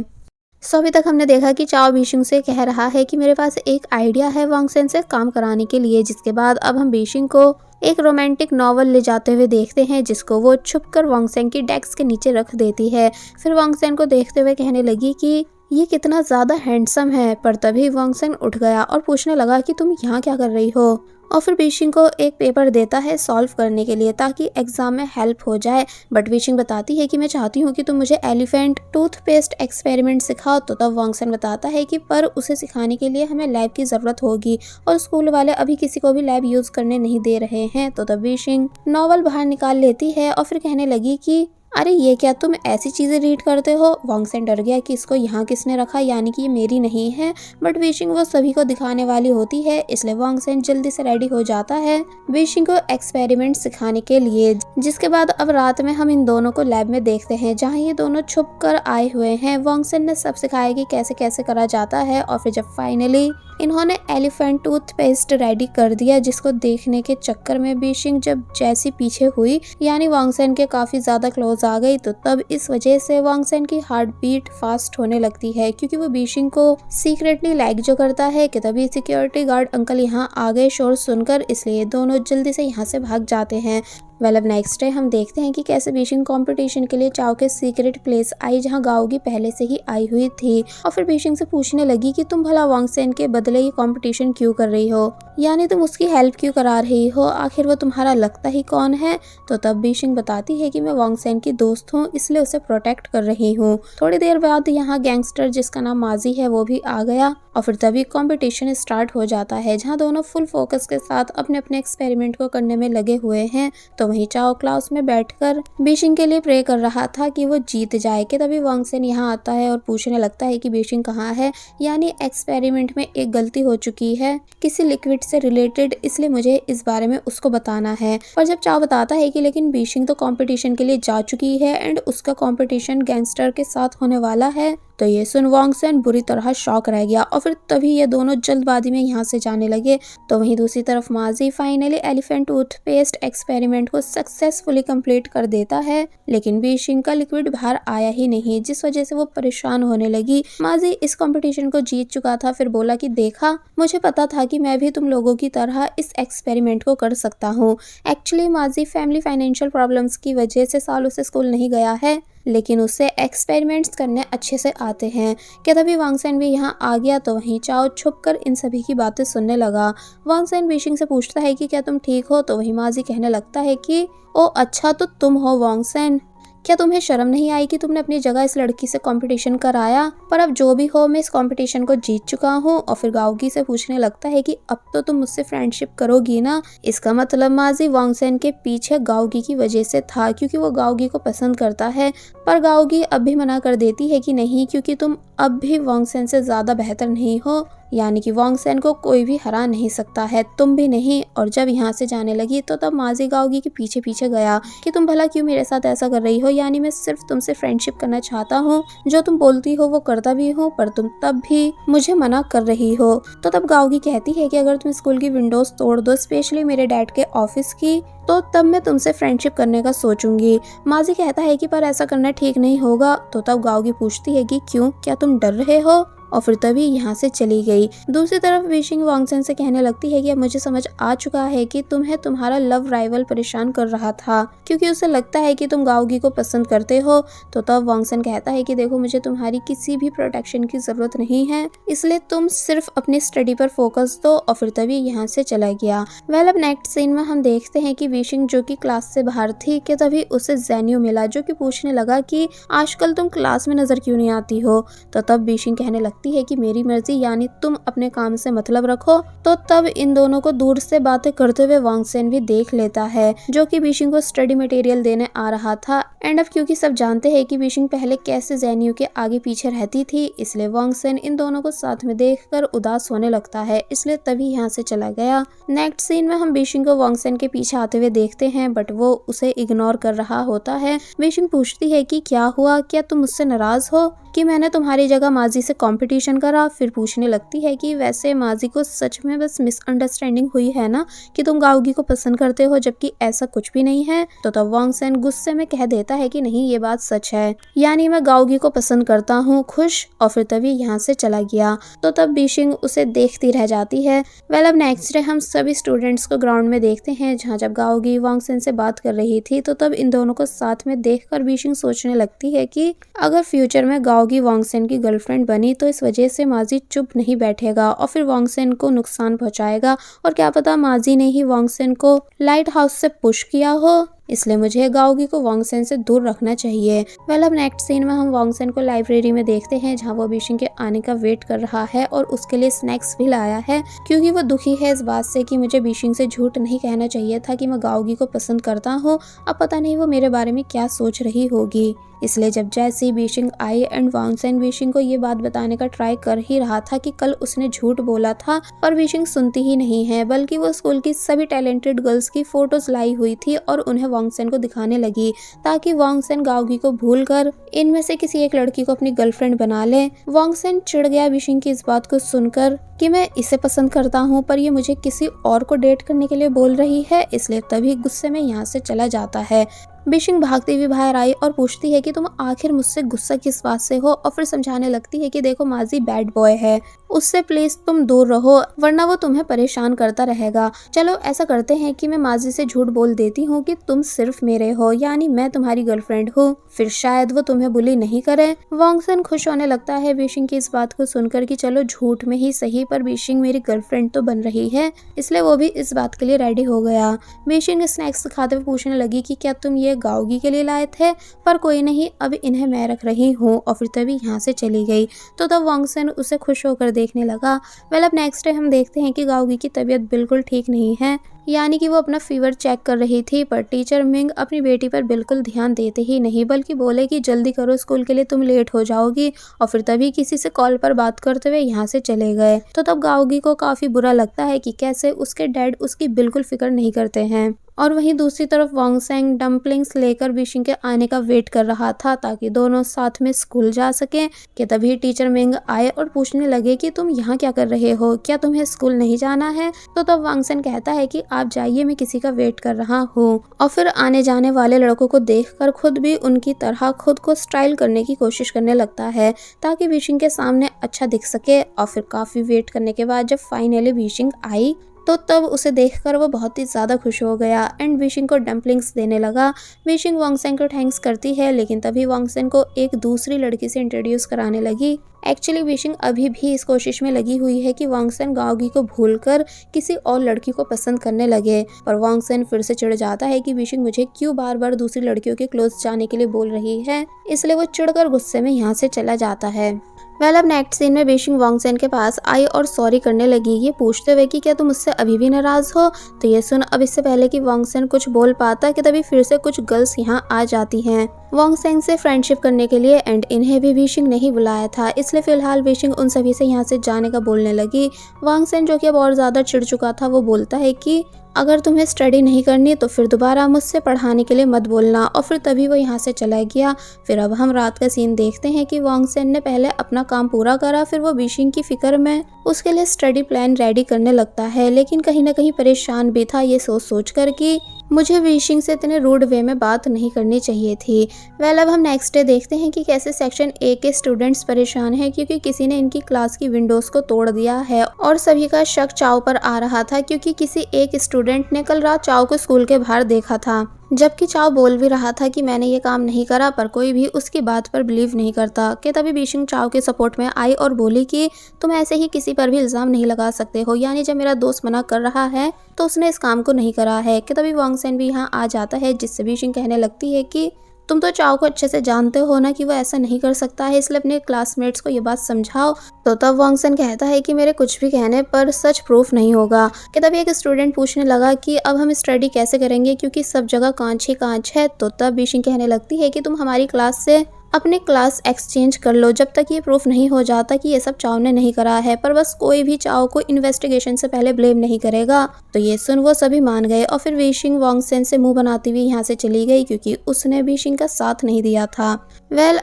अभी तक हमने देखा कि चाओ बीशिंग से कह रहा है कि मेरे पास एक आइडिया है वांगसेन से काम कराने के लिए, जिसके बाद अब हम बीशिंग को एक रोमांटिक नॉवल ले जाते हुए देखते हैं, जिसको वो छुपकर वांगसेन की डेस्क के नीचे रख देती है। फिर वांगसेन को देखते हुए कहने लगी कि ये कितना ज़्यादा हैंडसम है। पर तभी वांगसेन उठ गया और पूछने लगा कि तुम यहाँ क्या कर रही हो। और फिर बीशिंग को एक पेपर देता है सॉल्व करने के लिए, ताकि एग्जाम में हेल्प हो जाए। बट बीशिंग बताती है कि मैं चाहती हूँ कि तुम मुझे एलिफेंट टूथपेस्ट एक्सपेरिमेंट सिखाओ। तो तब वांगसेन बताता है कि पर उसे सिखाने के लिए हमें लैब की ज़रूरत होगी और स्कूल वाले अभी किसी को भी लैब यूज़ करने नहीं दे रहे हैं। तो तब बीशिंग नॉवल बाहर निकाल लेती है और फिर कहने लगी कि अरे ये क्या तुम ऐसी चीज़ें रीड करते हो। वांगसेन डर गया कि इसको यहाँ किसने रखा, यानी कि ये मेरी नहीं है। बट बीशिंग वो सभी को दिखाने वाली होती है, इसलिए वांगसेन जल्दी से रेडी हो जाता है बीशिंग को एक्सपेरिमेंट सिखाने के लिए। जिसके बाद अब रात में हम इन दोनों को लैब में देखते हैं, जहाँ ये दोनों छुप कर आए हुए हैं। वांगसेन ने सब सिखाया कि कैसे कैसे करा जाता है। और फिर जब फाइनली इन्होंने एलिफेंट टूथपेस्ट रेडी कर दिया, जिसको देखने के चक्कर में बीशिंग जब जैसी पीछे हुई, यानी वांगसेन के काफ़ी ज़्यादा क्लोज आ गई, तो तब इस वजह से वांगसेन की हार्ट बीट फास्ट होने लगती है, क्योंकि वो बीशिंग को सीक्रेटली लाइक जो करता है। कि तभी सिक्योरिटी गार्ड अंकल यहाँ आ गए शोर सुनकर, इसलिए दोनों जल्दी से यहाँ से भाग जाते हैं। अब नेक्स्ट डे हम देखते हैं कि कैसे बीशिंग कंपटीशन के लिए चाओ के सीक्रेट प्लेस आई, जहाँ गाओगी पहले से ही आई हुई थी। और फिर बीशिंग से पूछने लगी कि तुम भला वांगसेन के बदले ये कंपटीशन क्यों कर रही हो, यानी तुम उसकी हेल्प क्यों करा रही हो, आखिर वो तुम्हारा लगता ही कौन है। तो तब बीशिंग बताती है कि मैं वांगसेन की दोस्त हूँ, इसलिए उसे प्रोटेक्ट कर रही हूँ। थोड़ी देर बाद यहाँ गैंगस्टर जिसका नाम माजी है वो भी आ गया और फिर तभी कंपटीशन स्टार्ट हो जाता है, जहाँ दोनों फुल फोकस के साथ अपने अपने एक्सपेरिमेंट को करने में लगे हुए हैं। तो वहीं चाओ क्लास में बैठकर बीशिंग के लिए प्रे कर रहा था कि वो जीत जाए। कि तभी वांगसेन यहाँ आता है और पूछने लगता है कि बीशिंग कहाँ है, यानी एक्सपेरिमेंट में एक गलती हो चुकी है किसी लिक्विड से रिलेटेड, इसलिए मुझे इस बारे में उसको बताना है। और जब चाओ बताता है कि लेकिन बीशिंग तो कंपटीशन के लिए जा चुकी है एंड उसका कंपटीशन गैंगस्टर के साथ होने वाला है, तो ये सुन वांगसेन बुरी तरह शॉक रह गया और फिर तभी ये दोनों जल्दबाजी में यहाँ से जाने लगे। तो वहीं दूसरी तरफ माजी फाइनली एलिफेंट टूथपेस्ट एक्सपेरिमेंट को सक्सेसफुली कंप्लीट कर देता है, लेकिन बीशिंग का लिक्विड बाहर आया ही नहीं, जिस वजह से वो परेशान होने लगी। माजी इस कंपटीशन को जीत चुका था, फिर बोला कि देखा, मुझे पता था कि मैं भी तुम लोगों की तरह इस एक्सपेरिमेंट को कर सकता हूँ। एक्चुअली माजी फैमिली फाइनेंशियल प्रॉब्लम्स की वजह से सालों से स्कूल नहीं गया है, लेकिन उसे एक्सपेरिमेंट्स करने अच्छे से आते हैं। क्या तभी वांगसेन भी यहाँ आ गया तो वहीं चाओ छुप कर इन सभी की बातें सुनने लगा। वांगसेन बीशिंग से पूछता है कि क्या तुम ठीक हो, तो वहीं माजी कहने लगता है कि ओ अच्छा, तो तुम हो वांगसेन, क्या तुम्हें शर्म नहीं आई कि तुमने अपनी जगह इस लड़की से कंपटीशन कराया? पर अब जो भी हो, मैं इस कंपटीशन को जीत चुका हूँ। और फिर गाओगी से पूछने लगता है कि अब तो तुम मुझसे फ्रेंडशिप करोगी ना। इसका मतलब माजी वांगसेन के पीछे गाओगी की वजह से था, क्योंकि वो गाओगी को पसंद करता है। पर गाओगी अब भी मना कर देती है कि नहीं, क्योंकि तुम अब भी वांगसेन से ज्यादा बेहतर नहीं हो, यानी कि वांगसेन को कोई भी हरा नहीं सकता है, तुम भी नहीं। और जब यहाँ से जाने लगी तो तब माजी गाओगी के पीछे पीछे गया कि तुम भला क्यों मेरे साथ ऐसा कर रही हो, यानी मैं सिर्फ तुमसे फ्रेंडशिप करना चाहता हूँ, जो तुम बोलती हो वो करता भी हूँ, पर तुम तब भी मुझे मना कर रही हो। तो तब गाओगी कहती है कि अगर तुम स्कूल की विंडोज तोड़ दो, स्पेशली मेरे डैड के ऑफिस की, तो तब मैं तुमसे फ्रेंडशिप करने का सोचूंगी। माजी कहता है कि पर ऐसा करना ठीक नहीं होगा। तो तब गाओगी पूछती है कि क्यों, क्या तुम डर रहे हो? और फिर तभी यहाँ से चली गई। दूसरी तरफ विशिंग वांगसेन से कहने लगती है कि अब मुझे समझ आ चुका है कि तुम्हें तुम्हारा लव राइवल परेशान कर रहा था, क्योंकि उसे लगता है कि तुम गाओगी को पसंद करते हो। तो तब वांगसेन कहता है कि देखो, मुझे तुम्हारी किसी भी प्रोटेक्शन की जरूरत नहीं है, इसलिए तुम सिर्फ अपनी स्टडी पर फोकस दो। और फिर तभी यहाँ से चला गया। वेल, अब नेक्स्ट सीन में हम देखते हैं कि विशिंग जो कि क्लास से बाहर थी, कि तभी उसे जेन्यू मिला, जो कि पूछने लगा कि आजकल तुम क्लास में नजर क्यों नहीं आती हो। तो तब विशिंग कहने है कि मेरी मर्जी, यानी तुम अपने काम से मतलब रखो। तो तब इन दोनों को दूर से बातें करते हुए वांगसेन भी देख लेता है, जो कि बीशिंग को स्टडी मटेरियल देने आ रहा था। एंड अब क्योंकि सब जानते हैं कि बीशिंग पहले कैसे जेन्यू के आगे पीछे रहती थी, इसलिए वांगसेन इन दोनों को साथ में देखकर उदास होने लगता है, इसलिए तभी यहाँ से चला गया। नेक्स्ट सीन में हम बीशिंग को वांगसेन के पीछे आते हुए देखते हैं, बट वो उसे इग्नोर कर रहा होता है। बीशिंग पूछती है कि क्या हुआ, क्या तुम मुझसे नाराज हो कि मैंने तुम्हारी जगह माजी से कंपटीशन करा? फिर पूछने लगती है कि वैसे माजी को सच में बस मिसअंडरस्टैंडिंग हुई है ना, कि तुम गाओगी को पसंद करते हो, जबकि ऐसा कुछ भी नहीं है। तो तब वांगसेन गुस्से में कह देता है कि नहीं, ये बात सच है, यानी मैं गाओगी को पसंद करता हूँ, खुश। और फिर तभी यहाँ से चला गया। तो तब बीशिंग उसे देखती रह जाती है। वेल, अब नेक्स्ट डे हम सभी स्टूडेंट्स को ग्राउंड में देखते हैं, जहाँ जब गाओगी वांगसेन से बात कर रही थी, तो तब इन दोनों को साथ में देखकर बीशिंग सोचने लगती है कि अगर फ्यूचर में गाओगी वांगसेन की गर्लफ्रेंड बनी तो इस वजह से माजी चुप नहीं बैठेगा और फिर वांगसेन को नुकसान पहुंचाएगा, और क्या पता माजी ने ही वांगसेन को लाइट हाउस से पुश किया हो, इसलिए मुझे गाओगी को वांगसेन से दूर रखना चाहिए। वेल, अब नेक्स्ट सीन में हम वांगसेन को लाइब्रेरी में देखते हैं, जहां वो बीशिंग के आने का वेट कर रहा है और उसके लिए स्नैक्स भी लाया है, क्योंकि वो दुखी है इस बात से कि मुझे बीशिंग से झूठ नहीं कहना चाहिए था कि मैं गाओगी को पसंद करता हूँ। अब पता नहीं वो मेरे बारे में क्या सोच रही होगी। इसलिए जब जैसी बीशिंग आई एंड वांगसेन बीशिंग को ये बात बताने का ट्राई कर ही रहा था कि कल उसने झूठ बोला था, पर बीशिंग सुनती ही नहीं है, बल्कि वो स्कूल की सभी टैलेंटेड गर्ल्स की फोटोज लाई हुई थी और उन्हें वांगसेन को दिखाने लगी, ताकि वांगसेन गाओगी को भूलकर इनमें से किसी एक लड़की को अपनी गर्लफ्रेंड बना ले। वांगसेन चिढ़ गया बीशिंग की इस बात को सुनकर कि मैं इसे पसंद करता हूँ, पर ये मुझे किसी और को डेट करने के लिए बोल रही है, इसलिए तभी गुस्से में यहाँ से चला जाता है। बीशिंग भागती हुई बाहर आई और पूछती है कि तुम आखिर मुझसे गुस्सा किस बात से हो, और फिर समझाने लगती है कि देखो, माजी बैड बॉय है, उससे प्लीज तुम दूर रहो, वरना वो तुम्हें परेशान करता रहेगा। चलो ऐसा करते हैं कि मैं माजी से झूठ बोल देती हूँ कि तुम सिर्फ मेरे हो, यानी मैं तुम्हारी गर्लफ्रेंड हूँ, फिर शायद वो तुम्हें बुली नहीं करे। वांगसेन खुश होने लगता है बीशिंग की इस बात को सुनकर कि चलो झूठ में ही सही, पर बीशिंग मेरी गर्लफ्रेंड तो बन रही है, इसलिए वो भी इस बात के लिए रेडी हो गया। बीशिंग स्नैक्स खाते हुए पूछने लगी कि क्या तुम ये गाओगी के लिए लाए थे? पर कोई नहीं, अब इन्हें मैं रख रही हूँ। और फिर तभी यहाँ से चली गई। तो तब वांगसेन उसे खुश होकर देखने लगा। वेल, अब नेक्स्ट डे हम देखते हैं कि गाओगी की तबीयत बिल्कुल ठीक नहीं है, यानी कि वो अपना फीवर चेक कर रही थी, पर टीचर मिंग अपनी बेटी पर बिल्कुल ध्यान देते ही नहीं, बल्कि बोले कि जल्दी करो, स्कूल के लिए तुम लेट हो जाओगी। और फिर तभी किसी से कॉल पर बात करते हुए यहाँ से चले गए। तो तब गाओगी को काफी बुरा लगता है कि कैसे उसके डैड उसकी बिल्कुल फिक्र नहीं करते हैं। और वहीं दूसरी तरफ वांगसेन डम्पलिंग्स लेकर बीशिंग के आने का वेट कर रहा था, ताकि दोनों साथ में स्कूल जा सके। कि तभी टीचर मिंग आए और पूछने लगे कि तुम यहाँ क्या कर रहे हो, क्या तुम्हें स्कूल नहीं जाना है? तो तब वांगसेन कहता है कि आप जाइए, मैं किसी का वेट कर रहा हूँ। और फिर आने जाने वाले लड़कों को देखकर खुद भी उनकी तरह खुद को स्टाइल करने की कोशिश करने लगता है, ताकि बीशिंग के सामने अच्छा दिख सके। और फिर काफी वेट करने के बाद जब फाइनली बीशिंग आई, तो तब उसे देखकर वो बहुत ही ज़्यादा खुश हो गया एंड विशिंग को डम्पलिंग्स देने लगा। विशिंग वांगसेन को थैंक्स करती है, लेकिन तभी वांगसेन को एक दूसरी लड़की से इंट्रोड्यूस कराने लगी। एक्चुअली विशिंग अभी भी इस कोशिश में लगी हुई है कि वांगसेन गाओगी को भूलकर किसी और लड़की को पसंद करने लगे, पर वांगसेन फिर से चिढ़ जाता है कि विशिंग मुझे क्यों बार बार दूसरी लड़कियों के क्लोज जाने के लिए बोल रही है, इसलिए वो चिढ़कर गुस्से में यहाँ से चला जाता है। अब नेक्स्ट सीन में विशिंग वांगसेन के पास आई और सॉरी करने लगी, ये पूछते हुए कि क्या तुम मुझसे अभी भी नाराज हो। तो ये सुन अब इससे पहले कि वांगसेन कुछ बोल पाता कि तभी फिर से कुछ गर्ल्स यहाँ आ जाती हैं वांगसेन से फ्रेंडशिप करने के लिए एंड इन्हें भी विशिंग नहीं बुलाया था, इसलिए फिलहाल विशिंग उन सभी से यहाँ से जाने का बोलने लगी। वांगसेन जो कि अब और ज्यादा चिढ़ चुका था वो बोलता है कि अगर तुम्हें स्टडी नहीं करनी तो फिर दोबारा मुझसे पढ़ाने के लिए मत बोलना, और फिर तभी वो यहाँ से चला गया। फिर अब हम रात का सीन देखते हैं कि वांगसेन ने पहले अपना काम पूरा करा, फिर वो विशिंग की फिक्र में उसके लिए स्टडी प्लान रेडी करने लगता है, लेकिन कहीं ना कहीं परेशान भी था ये सोच कर कि मुझे विशिंग से इतने रूड वे में बात नहीं करनी चाहिए थी। अब हम नेक्स्ट डे देखते हैं कि कैसे सेक्शन ए के स्टूडेंट्स परेशान हैं क्योंकि किसी ने इनकी क्लास की विंडोज को तोड़ दिया है, और सभी का शक चाओ पर आ रहा था क्योंकि किसी एक स्टूडेंट ने कल रात चाओ को स्कूल के बाहर देखा था, जबकि चाओ बोल भी रहा था कि मैंने ये काम नहीं करा, पर कोई भी उसकी बात पर बिलीव नहीं करता। कि तभी विशिंग चाओ के सपोर्ट में आई और बोली कि तुम ऐसे ही किसी पर भी इल्जाम नहीं लगा सकते हो, यानी जब मेरा दोस्त मना कर रहा है तो उसने इस काम को नहीं करा है। कि तभी वांगसेन भी यहाँ आ जाता है, जिससे विशिंग कहने लगती है कि तुम तो चाओ को अच्छे से जानते हो ना कि वो ऐसा नहीं कर सकता है, इसलिए अपने क्लासमेट्स को ये बात समझाओ। तो तब वांगसेन कहता है कि मेरे कुछ भी कहने पर सच प्रूफ नहीं होगा। कि तभी एक स्टूडेंट पूछने लगा कि अब हम स्टडी कैसे करेंगे क्योंकि सब जगह कांच ही कांच है। तो तब विशिंग कहने लगती है कि तुम हमारी क्लास से अपने क्लास एक्सचेंज कर लो जब तक ये प्रूफ नहीं हो जाता कि ये सब चाओ ने नहीं करा है, पर बस कोई भी चाओ को इन्वेस्टिगेशन से पहले ब्लेम नहीं करेगा। तो ये सुन वो सभी मान गए और फिर विशिंग वांगसेन से मुंह बनाती हुई यहाँ से चली गई क्योंकि उसने विशिंग का साथ नहीं दिया था।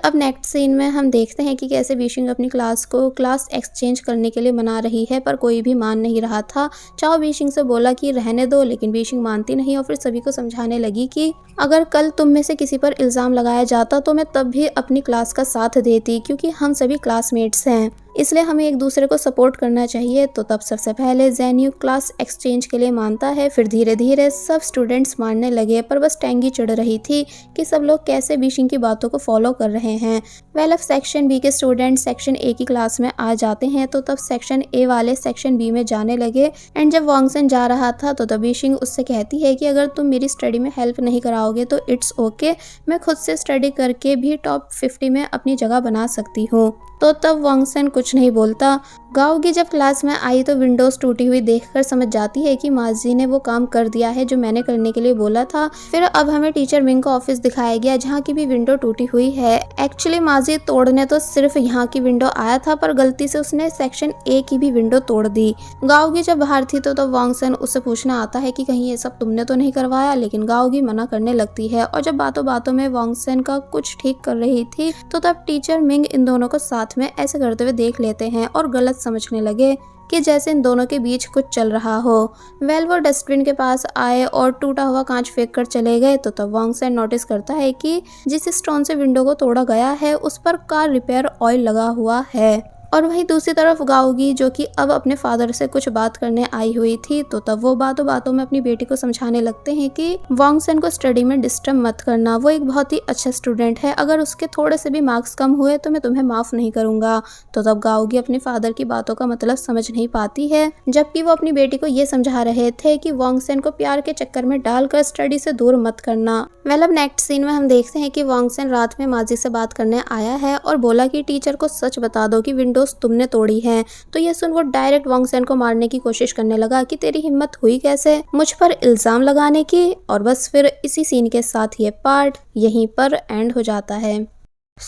अब नेक्स्ट सीन में हम देखते हैं कि कैसे विशिंग अपनी क्लास को क्लास एक्सचेंज करने के लिए मना रही है, पर कोई भी मान नहीं रहा था। चाओ विशिंग से बोला कि रहने दो, लेकिन विशिंग मानती नहीं और फिर सभी को समझाने लगी कि अगर कल तुम में से किसी पर इल्जाम लगाया जाता तो मैं तब भी अपनी क्लास का साथ देती क्योंकि हम सभी क्लासमेट्स हैं, इसलिए हमें एक दूसरे को सपोर्ट करना चाहिए। तो तब सबसे पहले ज़ेन्यू क्लास एक्सचेंज के लिए मानता है, फिर धीरे धीरे सब स्टूडेंट्स मानने लगे, पर बस टेंगी चढ़ रही थी कि सब लोग कैसे विशिंग की बातों को फॉलो कर रहे हैं। अब सेक्शन बी के स्टूडेंट सेक्शन ए की क्लास में आ जाते हैं, तो तब सेक्शन ए वाले सेक्शन बी में जाने लगे एंड जब वांगसेन जा रहा था तो तब विशिंग उससे कहती है कि अगर तुम मेरी स्टडी में हेल्प नहीं कराओगे तो इट्स ओके, मैं खुद से स्टडी करके भी टॉप 50 में अपनी जगह बना सकती हूँ। तो तब वांगसेन कुछ नहीं बोलता। गाओगी जब क्लास में आई तो विंडोज टूटी हुई देखकर समझ जाती है कि माजी ने वो काम कर दिया है जो मैंने करने के लिए बोला था। फिर अब हमें टीचर मिंग का ऑफिस दिखाया गया जहाँ की भी विंडो टूटी हुई है। एक्चुअली माजी तोड़ने तो सिर्फ यहाँ की विंडो आया था, पर गलती से उसने सेक्शन ए की भी विंडो तोड़ दी। गाओगी जब बाहर थी तो तब वांगसेन उससे पूछना आता है कि कहीं ये सब तुमने तो नहीं करवाया, लेकिन गाओगी मना करने लगती है। और जब बातों बातों में वांगसेन का कुछ ठीक कर रही थी तो तब टीचर मिंग इन दोनों को साथ में ऐसे करते हुए देख लेते हैं और गलत समझने लगे कि जैसे इन दोनों के बीच कुछ चल रहा हो। वो डस्टबिन के पास आए और टूटा हुआ कांच फेंक कर चले गए। तो तब वांगसेन नोटिस करता है कि जिस स्टोन से विंडो को तोड़ा गया है उस पर कार रिपेयर ऑयल लगा हुआ है। और वहीं दूसरी तरफ गाओगी जो कि अब अपने फादर से कुछ बात करने आई हुई थी, तो तब वो बातों बातों में अपनी बेटी को समझाने लगते हैं कि वांगसेन को स्टडी में डिस्टर्ब मत करना, वो एक बहुत ही अच्छा स्टूडेंट है, अगर उसके थोड़े से भी मार्क्स कम हुए तो मैं तुम्हें माफ नहीं करूंगा। तो तब गाओगी अपने फादर की बातों का मतलब समझ नहीं पाती है, जबकि वो अपनी बेटी को ये समझा रहे थे कि वांगसेन को प्यार के चक्कर में डालकर स्टडी से दूर मत करना। अब नेक्स्ट सीन में हम देखते हैं कि वांगसेन रात में माजी से बात करने आया है और बोला कि टीचर को सच बता दो कि विंडोज तुमने तोड़ी है। तो ये सुन वो डायरेक्ट वांगसेन को मारने की कोशिश करने लगा कि तेरी हिम्मत हुई कैसे मुझ पर इल्जाम लगाने की। और बस फिर इसी सीन के साथ ये पार्ट यहीं पर एंड हो जाता है।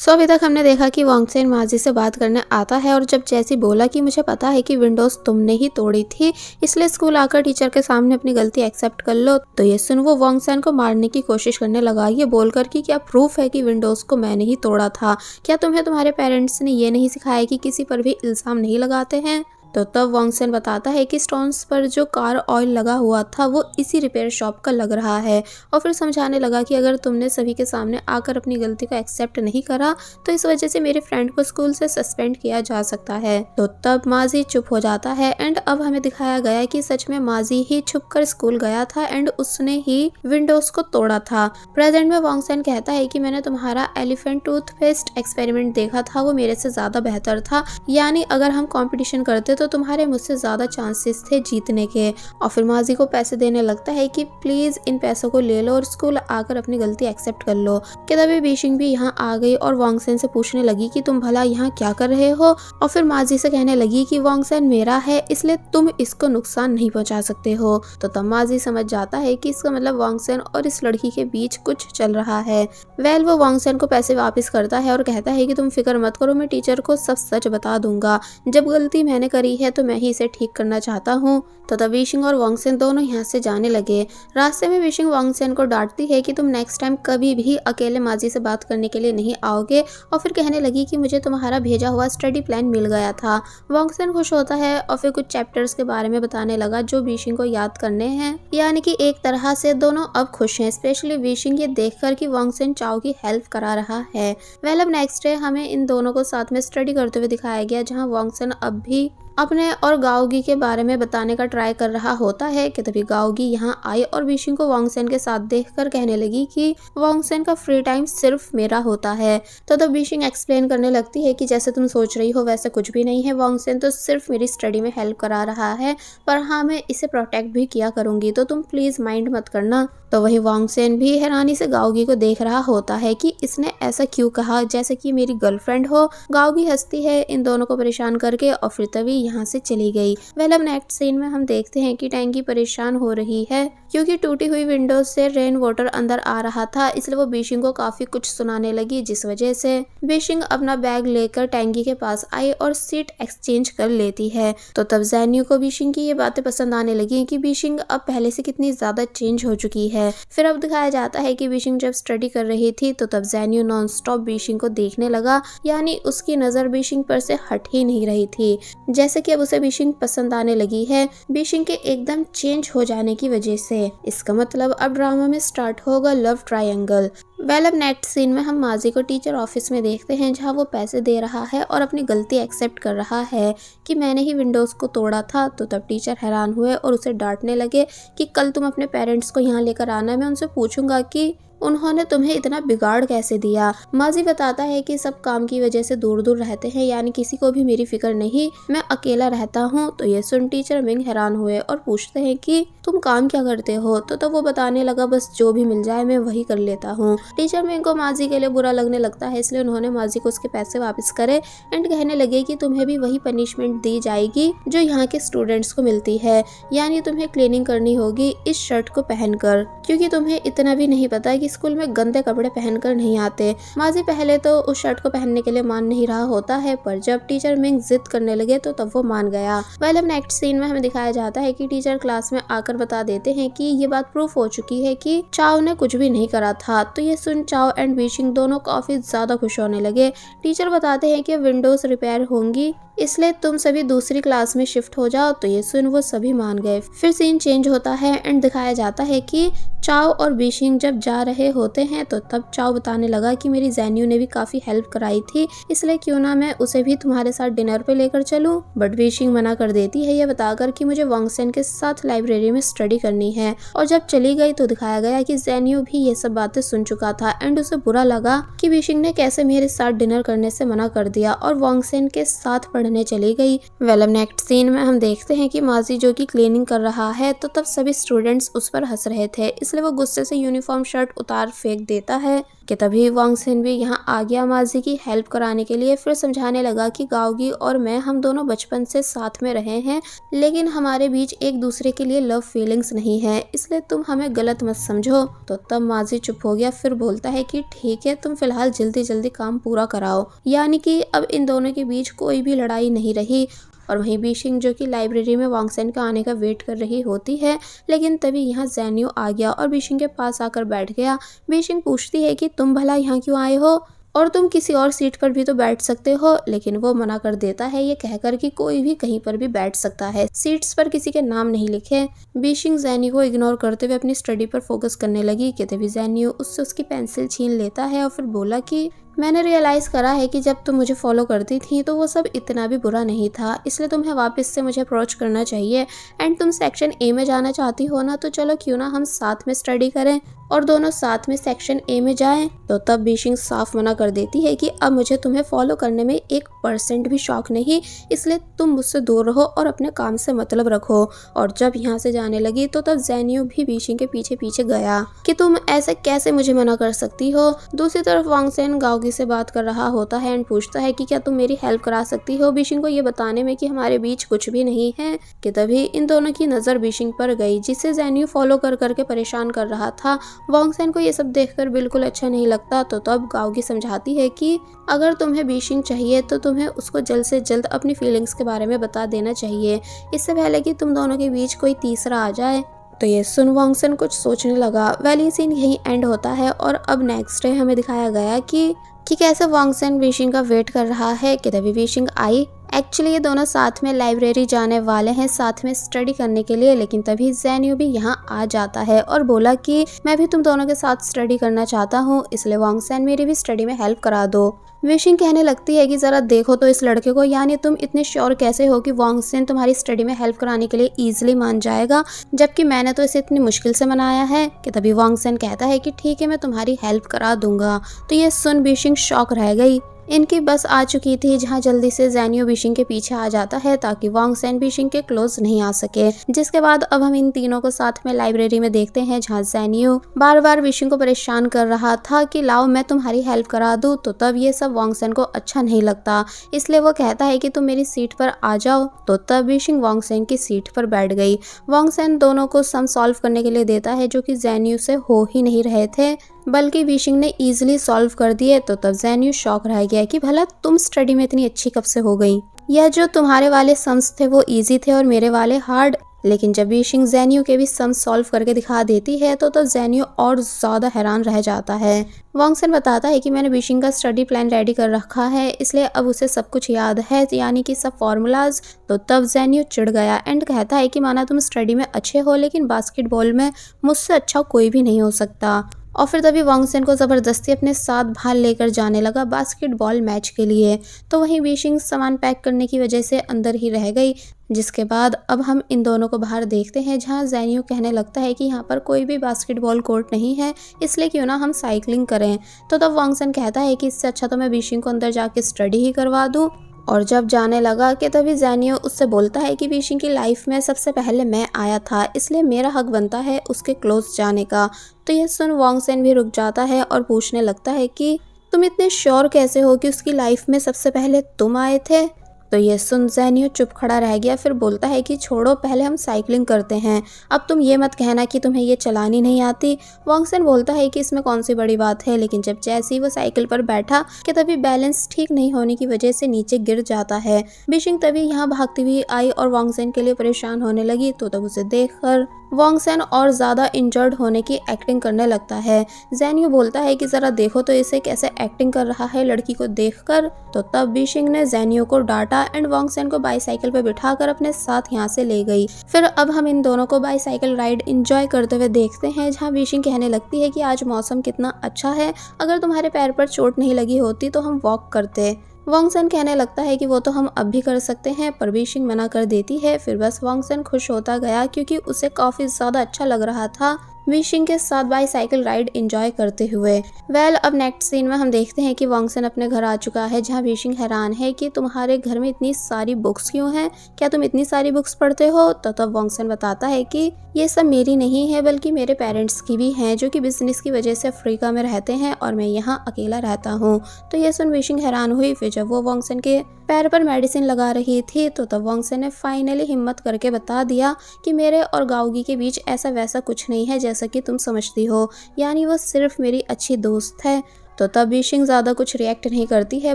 अभी तक हमने देखा कि वांगसेन माजी से बात करने आता है और जब जैसी बोला कि मुझे पता है कि विंडोज तुमने ही तोड़ी थी, इसलिए स्कूल आकर टीचर के सामने अपनी गलती एक्सेप्ट कर लो। तो ये सुन वो वांगसेन को मारने की कोशिश करने लगा, ये बोलकर कि क्या प्रूफ है कि विंडोज को मैंने ही तोड़ा था, क्या तुम्हें तुम्हारे पेरेंट्स ने ये नहीं सिखाया कि किसी पर भी इल्जाम नहीं लगाते हैं। तो तब वांगसेन बताता है कि स्टोन्स पर जो कार ऑयल लगा हुआ था वो इसी रिपेयर शॉप का लग रहा है, और फिर समझाने लगा कि अगर तुमने सभी के सामने आकर अपनी गलती को एक्सेप्ट नहीं करा तो इस वजह से मेरे फ्रेंड को स्कूल से सस्पेंड किया जा सकता है। तो तब माजी चुप हो जाता है एंड अब हमें दिखाया गया कि सच में माजी ही छुपकर स्कूल गया था एंड उसने ही विंडोज को तोड़ा था। प्रेजेंट में वांगसेन कहता है कि मैंने तुम्हारा एलिफेंट टूथपेस्ट एक्सपेरिमेंट देखा था, वो मेरे से ज्यादा बेहतर था, यानी अगर हम कंपटीशन करते तो तुम्हारे मुझसे ज्यादा चांसेस थे जीतने के। और फिर माजी को पैसे देने लगता है कि प्लीज इन पैसों को ले लो और स्कूल आकर अपनी गलती एक्सेप्ट कर लो। कि तभी बीशिंग भी यहाँ आ गई और वांगसेन से पूछने लगी कि तुम भला यहाँ क्या कर रहे हो, और फिर माजी से कहने लगी कि वांगसेन मेरा है इसलिए तुम इसको नुकसान नहीं पहुंचा सकते हो। तो तब माजी समझ जाता है कि इसका मतलब वांगसेन और इस लड़की के बीच कुछ चल रहा है। वो वांगसेन को पैसे वापस करता है और कहता है कि तुम फिक्र मत करो, मैं टीचर को सब सच बता दूंगा, जब गलती मैंने करी है तो मैं ही इसे ठीक करना चाहता हूँ। तो तब विशिंग और वांगसेन दोनों यहाँ से जाने लगे। रास्ते में विशिंग वांगसेन को डांटती है कि तुम नेक्स्ट टाइम कभी भी अकेले माजी से बात करने के लिए नहीं आओगे, और फिर कहने लगी कि मुझे तुम्हारा भेजा हुआ स्टडी प्लान मिल गया था। वांगसेन खुश होता है और फिर कुछ चैप्टर्स के बारे में बताने लगा जो विशिंग को याद करने हैं, यानी कि एक तरह से दोनों अब खुश हैं, स्पेशली विशिंग ये देखकर कि वांगसेन चाओ की हेल्प करा रहा है। अब नेक्स्ट डे हमें इन दोनों को साथ में स्टडी करते हुए दिखाया गया, जहाँ वांगसेन अब भी अपने और गाओगी के बारे में बताने का ट्राई कर रहा होता है। कि तभी गाओगी यहाँ आई और विशिंग को वांगसेन के साथ देखकर कहने लगी कि वांगसेन का फ्री टाइम सिर्फ मेरा होता है। तो तब विशिंग एक्सप्लेन करने लगती है कि जैसे तुम सोच रही हो वैसे कुछ भी नहीं है, वांगसेन तो सिर्फ मेरी स्टडी में हेल्प करा रहा है, पर हाँ मैं इसे प्रोटेक्ट भी किया करूंगी, तो तुम प्लीज माइंड मत करना। तो वही वांगसेन भी हैरानी से गाओगी को देख रहा होता है कि इसने ऐसा क्यों कहा जैसे कि मेरी गर्लफ्रेंड हो। गाओगी हंसती है इन दोनों को परेशान करके और फिर तभी यहाँ से चली गई। अब नेक्स्ट सीन में हम देखते हैं कि टैंकी परेशान हो रही है क्योंकि टूटी हुई विंडोज से रेन वाटर अंदर आ रहा था, इसलिए वो बीशिंग को काफी कुछ सुनाने लगी, जिस वजह से बीशिंग अपना बैग लेकर टैंकी के पास आई और सीट एक्सचेंज कर लेती है। तो तब ज़ेन्यू को बीशिंग की ये बातें पसंद आने लगी कि बीशिंग अब पहले से कितनी ज्यादा चेंज हो चुकी है। फिर अब दिखाया जाता है कि बीशिंग जब स्टडी कर रही थी तो तब ज़ेन्यू नॉन स्टॉप बीशिंग को देखने लगा, यानी उसकी नजर बीशिंग पर से हट ही नहीं रही थी, जैसे कि अब उसे बीशिंग पसंद आने लगी है बीशिंग के एकदम चेंज हो जाने की वजह से। इसका मतलब अब ड्रामा में स्टार्ट होगा लव ट्रायंगल। अब नेक्स्ट सीन में हम माजी को टीचर ऑफिस में देखते हैं, जहां वो पैसे दे रहा है और अपनी गलती एक्सेप्ट कर रहा है कि मैंने ही विंडोज को तोड़ा था। तो तब टीचर हैरान हुए और उसे डांटने लगे कि कल तुम अपने पेरेंट्स को यहाँ लेकर आना, मैं उनसे पूछूंगा कि उन्होंने तुम्हें इतना बिगाड़ कैसे दिया। माजी बताता है कि सब काम की वजह से दूर दूर रहते हैं, यानी किसी को भी मेरी फिक्र नहीं, मैं अकेला रहता हूँ। तो ये सुन टीचर मिंग हैरान हुए और पूछते हैं कि तुम काम क्या करते हो। तो वो बताने लगा बस जो भी मिल जाए मैं वही कर लेता हूँ। टीचर मिंग को माजी के लिए बुरा लगने लगता है, इसलिए उन्होंने माजी को उसके पैसे वापस करे एंड कहने लगे कि तुम्हें भी वही पनिशमेंट दी जाएगी जो यहाँ के स्टूडेंट्स को मिलती है, यानी तुम्हें क्लीनिंग करनी होगी इस शर्ट को पहनकर, क्योंकि तुम्हें इतना भी नहीं पता कि स्कूल में गंदे कपड़े पहनकर नहीं आते। माजी पहले तो उस शर्ट को पहनने के लिए मान नहीं रहा होता है, पर जब टीचर मिंग जिद करने लगे तो तब वो मान गया। अब नेक्स्ट सीन में हमें दिखाया जाता है कि टीचर क्लास में आकर बता देते हैं कि ये बात प्रूफ हो चुकी है कि चाओ ने कुछ भी नहीं करा था। तो ये सुन चाओ एंड बीशिंग दोनों काफी ज्यादा खुश होने लगे। टीचर बताते हैं कि विंडोज रिपेयर होंगी, इसलिए तुम सभी दूसरी क्लास में शिफ्ट हो जाओ। तो ये सुन वो सभी मान गए। फिर सीन चेंज होता है एंड दिखाया जाता है कि चाओ और बीशिंग जब जा रहे होते हैं तो तब चाओ बताने लगा कि मेरी ज़ेन्यू ने भी काफी हेल्प कराई थी, इसलिए क्यों ना मैं उसे भी तुम्हारे साथ डिनर पे लेकर चलूं। बट बीशिंग मना कर देती है ये बताकर कि मुझे वांगसेन के साथ लाइब्रेरी में स्टडी करनी है। और जब चली गई तो दिखाया गया कि ज़ेन्यू भी ये सब बातें सुन चुका था एंड उसे बुरा लगा कि बीशिंग ने कैसे मेरे साथ डिनर करने से मना कर दिया और वांगसेन के साथ पढ़ने चली गई। नेक्स्ट सीन में हम देखते हैं कि माजी जो कि क्लीनिंग कर रहा है, तो तब सभी स्टूडेंट्स उस पर हंस रहे थे, इसलिए वो गुस्से से यूनिफॉर्म शर्ट उतार फेंक देता है। कि तभी वांगसेन भी यहाँ आ गया माजी की हेल्प कराने के लिए। फिर समझाने लगा कि गाओगी और मैं हम दोनों बचपन से साथ में रहे हैं, लेकिन हमारे बीच एक दूसरे के लिए लव फीलिंग्स नहीं है, इसलिए तुम हमें गलत मत समझो। तो तब माजी चुप हो गया, फिर बोलता है कि ठीक है, तुम फिलहाल जल्दी जल्दी काम पूरा कराओ, यानी कि अब इन दोनों के बीच कोई भी लड़ाई नहीं रही। और वहीं बीशिंग जो कि लाइब्रेरी में वांगसेन का आने का वेट कर रही होती है, लेकिन तभी यहाँ ज़ेन्यू आ गया और बीशिंग के पास आकर बैठ गया। बीशिंग पूछती है कि तुम भला यहाँ क्यों आए हो, और तुम किसी और सीट पर भी तो बैठ सकते हो। लेकिन वो मना कर देता है ये कहकर कि कोई भी कहीं पर भी बैठ सकता है, सीट्स पर किसी के नाम नहीं लिखे। बीशिंग ज़ेनियो को इग्नोर करते हुए अपनी स्टडी पर फोकस करने लगी कि तभी ज़ेनियो उससे उसकी पेंसिल छीन लेता है और फिर बोला कि मैंने रियलाइज़ करा है कि जब तुम मुझे फॉलो करती थी तो वो सब इतना भी बुरा नहीं था, इसलिए तुम्हें वापस से मुझे अप्रोच करना चाहिए। एंड तुम सेक्शन ए में जाना चाहती हो ना, तो चलो क्यों ना हम साथ में स्टडी करें और दोनों साथ में सेक्शन ए में जाएं। तो तब बीशिंग साफ मना कर देती है कि अब मुझे तुम्हें फॉलो करने में 1% भी शौक नहीं, इसलिए तुम मुझसे दूर रहो और अपने काम से मतलब रखो। और जब यहाँ से जाने लगी तो तब ज़ेनियो भी बीशिंग के पीछे पीछे गया कि तुम ऐसे कैसे मुझे मना कर सकती हो। दूसरी तरफ वांगसेन गाओगी से बात कर रहा होता है एंड पूछता है कि क्या तुम मेरी हेल्प करा सकती हो बीशिंग को ये बताने में कि हमारे बीच कुछ भी नहीं है। कि तभी इन दोनों की नज़र बीशिंग पर गई, जिसे ज़ेनियो फॉलो कर करके परेशान कर रहा था। वांगसेन को ये सब देखकर बिल्कुल अच्छा नहीं लगता। तो तब गाओगी समझाती है कि अगर तुम्हें बीशिंग चाहिए तो तुम्हें उसको जल्द से जल्द अपनी फीलिंग्स के बारे में बता देना चाहिए, इससे पहले कि तुम दोनों के बीच कोई तीसरा आ जाए। तो ये सुन वांगसेन कुछ सोचने लगा। वेल ये सीन यही एंड होता है और अब नेक्स्ट डे हमें दिखाया गया कि कैसे वांगसेन बीशिंग का वेट कर रहा है कि तभी बीशिंग आई। एक्चुअली ये दोनों साथ में लाइब्रेरी जाने वाले हैं साथ में स्टडी करने के लिए, लेकिन तभी ज़ेनियो भी यहाँ आ जाता है और बोला कि मैं भी तुम दोनों के साथ स्टडी करना चाहता हूँ, इसलिए वांगसेन मेरी भी स्टडी में हेल्प करा दो। विशिंग कहने लगती है कि ज़रा देखो तो इस लड़के को, यानी तुम इतने श्योर कैसे हो कि वांगसेन तुम्हारी स्टडी में हेल्प कराने के लिए ईजिली मान जाएगा, जबकि मैंने तो इसे इतनी मुश्किल से मनाया है। कि तभी वांगसेन कहता है कि ठीक है मैं तुम्हारी हेल्प करा दूंगा। तो ये सुन बीशिंग शॉक रह गई। इनकी बस आ चुकी थी, जहां जल्दी से ज़ेनियो बीशिंग के पीछे आ जाता है ताकि वांगसेन बीशिंग के क्लोज नहीं आ सके। जिसके बाद अब हम इन तीनों को साथ में लाइब्रेरी में देखते हैं, जहां ज़ेनियो बार बार बीशिंग को परेशान कर रहा था कि लाओ मैं तुम्हारी हेल्प करा दूं। तो तब ये सब वांगसेन को अच्छा नहीं लगता, इसलिए वो कहता है कि तुम मेरी सीट पर आ जाओ। तो तब बीशिंग वांगसेन की सीट पर बैठ गई। वांगसेन दोनों को सम सॉल्व करने के लिए देता है, जो कि ज़ेनियो से हो ही नहीं रहे थे, बल्कि बीशिंग ने इजीली सॉल्व कर दिए। तो तब ज़ेनियो शॉक रह गया कि भला तुम स्टडी में इतनी अच्छी कब से हो गई, या जो तुम्हारे वाले सम्स थे वो इजी थे और मेरे वाले हार्ड। लेकिन जब बीशिंग ज़ेनियो के भी सम सॉल्व करके दिखा देती है तो ज़ेनियो और ज़्यादा हैरान रह जाता है। वांगसेन बताता है कि मैंने बीशिंग का स्टडी प्लान रेडी कर रखा है, इसलिए अब उसे सब कुछ याद है, यानी कि सब फॉर्मूलाज। तो तब ज़ेनियो चिढ़ गया एंड कहता है कि माना तुम स्टडी में अच्छे हो, लेकिन बास्केटबॉल में मुझसे अच्छा कोई भी नहीं हो सकता। और फिर तभी वांगसेन को ज़बरदस्ती अपने साथ बाहर लेकर जाने लगा बास्केटबॉल मैच के लिए। तो वहीं बीशिंग सामान पैक करने की वजह से अंदर ही रह गई। जिसके बाद अब हम इन दोनों को बाहर देखते हैं, जहां ज़ेनियो कहने लगता है कि यहाँ पर कोई भी बास्केटबॉल कोर्ट नहीं है, इसलिए क्यों ना हम साइकिलिंग करें। तो तब वांगसेन कहता है कि इससे अच्छा तो मैं बीशिंग को अंदर जाके स्टडी ही करवा दूँ। और जब जाने लगा कि तभी ज़ेनियो उससे बोलता है कि बीशिंग की लाइफ में सबसे पहले मैं आया था, इसलिए मेरा हक बनता है उसके क्लोज जाने का। तो यह सुन वांगसेन भी रुक जाता है और पूछने लगता है कि तुम इतने श्योर कैसे हो कि उसकी लाइफ में सबसे पहले तुम आए थे। तो ये सुन ज़ेनियो चुप खड़ा रह गया, फिर बोलता है कि छोड़ो पहले हम साइकिलिंग करते हैं, अब तुम ये मत कहना कि तुम्हें ये चलानी नहीं आती। वांगसेन बोलता है कि इसमें कौन सी बड़ी बात है, लेकिन जब जैसे ही वो साइकिल पर बैठा कि तभी बैलेंस ठीक नहीं होने की वजह से नीचे गिर जाता है। बीशिंग तभी यहाँ भागती हुई आई और वांगसेन के लिए परेशान होने लगी। तो तब उसे देखकर वांगसेन और ज़्यादा इंजर्ड होने की एक्टिंग करने लगता है। ज़ेनियो बोलता है कि ज़रा देखो तो इसे कैसे एक्टिंग कर रहा है लड़की को देखकर। तो तब बीशिंग ने ज़ेनियो को डांटा एंड वांगसेन को बाईसाइकिल पर बिठाकर अपने साथ यहाँ से ले गई। फिर अब हम इन दोनों को बाईसाइकिल राइड एंजॉय करते हुए देखते हैं, जहाँ बीशिंग कहने लगती है कि आज मौसम कितना अच्छा है, अगर तुम्हारे पैर पर चोट नहीं लगी होती तो हम वॉक करते। वांगसेन कहने लगता है कि वो तो हम अब भी कर सकते हैं, पर बीशिंग मना कर देती है। फिर बस वांगसेन खुश होता गया क्योंकि उसे काफ़ी ज़्यादा अच्छा लग रहा था बीशिंग के साथ बाईसाइकिल राइड एंजॉय करते हुए। अब नेक्स्ट सीन में हम देखते हैं कि वांगसेन अपने घर आ चुका है, जहां बीशिंग हैरान है कि तुम्हारे घर में इतनी सारी बुक्स क्यों हैं, क्या तुम इतनी सारी बुक्स पढ़ते हो। तो तब वांगसेन बताता है कि ये सब मेरी नहीं है बल्कि मेरे पेरेंट्स की भी हैं, जो कि बिजनेस की वजह से अफ्रीका में रहते हैं और मैं यहाँ अकेला रहता हूँ। तो ये सुन बीशिंग हैरान हुई। फिर जब वो वांगसेन के पैर पर मेडिसिन लगा रही थी तो तब वांगसेन ने फाइनली हिम्मत करके बता दिया कि मेरे और गाओगी के बीच ऐसा वैसा कुछ नहीं है जैसा कि तुम समझती हो, यानी वो सिर्फ मेरी अच्छी दोस्त है। तो तब बीशिंग ज्यादा कुछ रिएक्ट नहीं करती है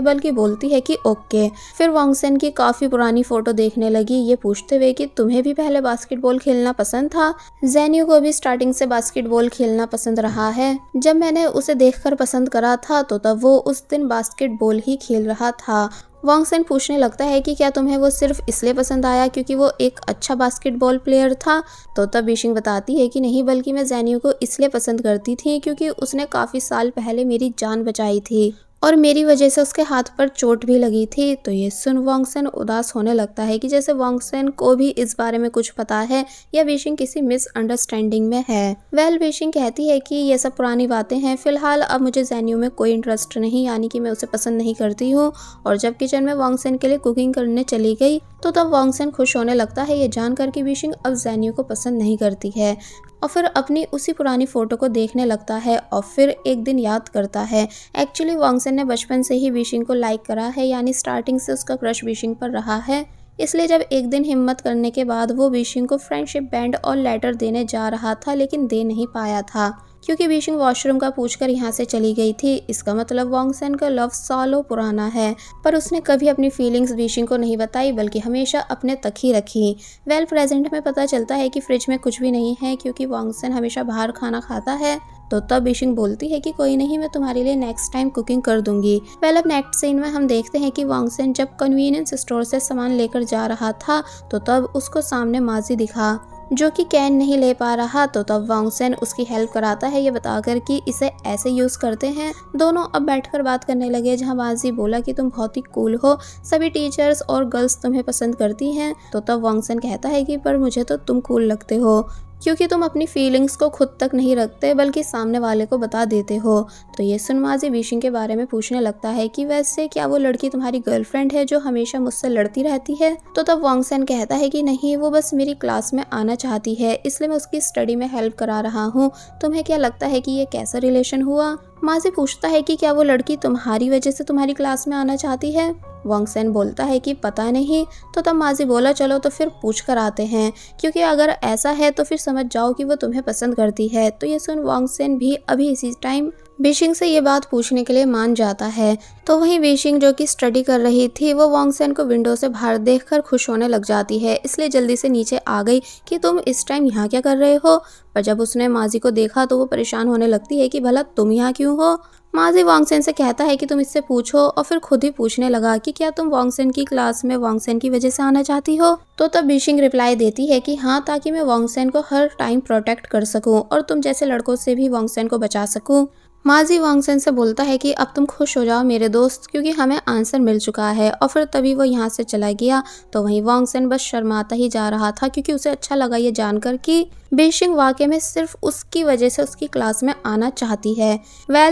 बल्कि बोलती है कि ओके। फिर वांगसेन की काफी पुरानी फोटो देखने लगी, ये पूछते हुए कि तुम्हें भी पहले बास्केटबॉल खेलना पसंद था। जेन्यू को भी स्टार्टिंग से बास्केटबॉल खेलना पसंद रहा है। जब मैंने उसे देखकर पसंद करा था तो तब वो उस दिन बास्केटबॉल ही खेल रहा था। वांगसेन पूछने लगता है कि क्या तुम्हें वो सिर्फ इसलिए पसंद आया क्योंकि वो एक अच्छा बास्केटबॉल प्लेयर था। तो तब बीशिंग बताती है कि नहीं, बल्कि मैं जेन्यू को इसलिए पसंद करती थी क्योंकि उसने काफ़ी साल पहले मेरी जान बचाई थी और मेरी वजह से उसके हाथ पर चोट भी लगी थी। तो ये सुन वांगसेन उदास होने लगता है कि जैसे वांगसेन को भी इस बारे में कुछ पता है या बीशिंग किसी मिसअंडरस्टैंडिंग में है। बीशिंग कहती है कि ये सब पुरानी बातें हैं, फिलहाल अब मुझे जेन्यू में कोई इंटरेस्ट नहीं, यानी कि मैं उसे पसंद नहीं करती हूँ। और जब किचन में वांगसेन के लिए कुकिंग करने चली गई तो तब वांगसेन खुश होने लगता है ये जानकर कि बीशिंग अब जेन्यू को पसंद नहीं करती है और फिर अपनी उसी पुरानी फोटो को देखने लगता है और फिर एक दिन याद करता है एक्चुअली वांगसेन ने बचपन से ही बीशिंग को लाइक करा है, यानी स्टार्टिंग से उसका क्रश बीशिंग पर रहा है। इसलिए जब एक दिन हिम्मत करने के बाद वो बीशिंग को फ्रेंडशिप बैंड और लेटर देने जा रहा था लेकिन दे नहीं पाया था क्योंकि बीशिंग वॉशरूम का पूछकर यहाँ से चली गई थी। इसका मतलब वांगसेन का लव सालों पुराना है, पर उसने कभी अपनी फीलिंग्स बीशिंग को नहीं बताई बल्कि हमेशा अपने तक ही रखी। प्रेजेंट में पता चलता है कि फ्रिज में कुछ भी नहीं है क्योंकि वांगसेन हमेशा बाहर खाना खाता है। तो तब बीशिंग बोलती है कि कोई नहीं, मैं तुम्हारे लिए नेक्स्ट टाइम कुकिंग कर दूंगी। अब नेक्स्ट सीन में हम देखते हैं कि वांगसेन जब कन्वीनियंस स्टोर से सामान लेकर जा रहा था तो तब उसको सामने माजी दिखा जो कि कैन नहीं ले पा रहा। तो तब वांगसेन उसकी हेल्प कराता है ये बताकर कि इसे ऐसे यूज करते हैं। दोनों अब बैठकर बात करने लगे जहां माजी बोला कि तुम बहुत ही कूल हो, सभी टीचर्स और गर्ल्स तुम्हें पसंद करती हैं। तो तब वांगसेन कहता है कि पर मुझे तो तुम कूल लगते हो क्योंकि तुम अपनी फीलिंग्स को खुद तक नहीं रखते बल्कि सामने वाले को बता देते हो। तो ये सुन माजी बीशिंग के बारे में पूछने लगता है कि वैसे क्या वो लड़की तुम्हारी गर्लफ्रेंड है जो हमेशा मुझसे लड़ती रहती है। तो तब वांगसेन कहता है कि नहीं, वो बस मेरी क्लास में आना चाहती है, इसलिए मैं उसकी स्टडी में हेल्प करा रहा हूँ। तुम्हें क्या लगता है कि ये कैसा रिलेशन हुआ। माजी पूछता है कि क्या वो लड़की तुम्हारी वजह से तुम्हारी क्लास में आना चाहती है। वांगसेन बोलता है कि पता नहीं। तो तब माजी बोला चलो तो फिर पूछ कर आते हैं क्योंकि अगर ऐसा है तो फिर समझ जाओ कि वो तुम्हें पसंद करती है। तो ये सुन वांगसेन भी अभी इसी टाइम बीशिंग से ये बात पूछने के लिए मान जाता है। तो वहीं बीशिंग जो कि स्टडी कर रही थी वो वांगसेन को विंडो से बाहर देखकर खुश होने लग जाती है, इसलिए जल्दी से नीचे आ गई कि तुम इस टाइम यहाँ क्या कर रहे हो। पर जब उसने माजी को देखा तो वो परेशान होने लगती है कि भला तुम यहाँ क्यों हो। माजी वांगसेन से कहता है कि तुम इससे पूछो और फिर खुद ही पूछने लगा कि क्या तुम वांगसेन की क्लास में वांगसेन की वजह से आना चाहती हो। तो तब बीशिंग रिप्लाई देती है कि हाँ, ताकि मैं वांगसेन को हर टाइम प्रोटेक्ट कर सकूं और तुम जैसे लड़कों से भी वांगसेन को बचा सकूं। माजी वांगसेन से बोलता है कि अब तुम खुश हो जाओ मेरे दोस्त क्योंकि हमें आंसर मिल चुका है और फिर तभी वो यहाँ से चला गया। तो वहीं वांगसेन बस शर्माता ही जा रहा था क्योंकि उसे अच्छा लगा ये जानकर कि बीशिंग वाकई में सिर्फ उसकी वजह से उसकी क्लास में आना चाहती है।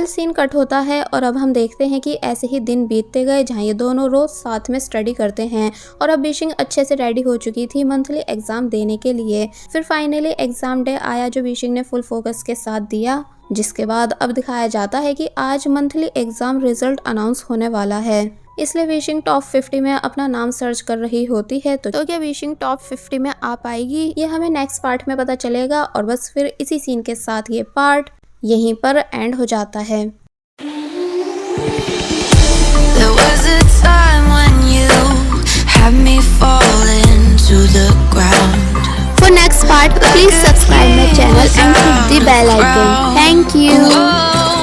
सीन कट होता है और अब हम देखते हैं कि ऐसे ही दिन बीतते गए जहाँ ये दोनों रोज साथ में स्टडी करते हैं और अब बीशिंग अच्छे से रेडी हो चुकी थी मंथली एग्जाम देने के लिए। फिर फाइनली एग्जाम डे आया जो बीशिंग ने फुल फोकस के साथ दिया, जिसके बाद अब दिखाया जाता है कि आज मंथली एग्जाम रिजल्ट अनाउंस होने वाला है। इसलिए बीशिंग टॉप 50 में अपना नाम सर्च कर रही होती है। तो क्या बीशिंग टॉप 50 में आ पाएगी, ये हमें नेक्स्ट पार्ट में पता चलेगा। और बस फिर इसी सीन के साथ ये पार्ट यहीं पर एंड हो जाता है। There was a time when you had me falling to the ground. For next part, please subscribe my channel and hit the bell icon. Thank you.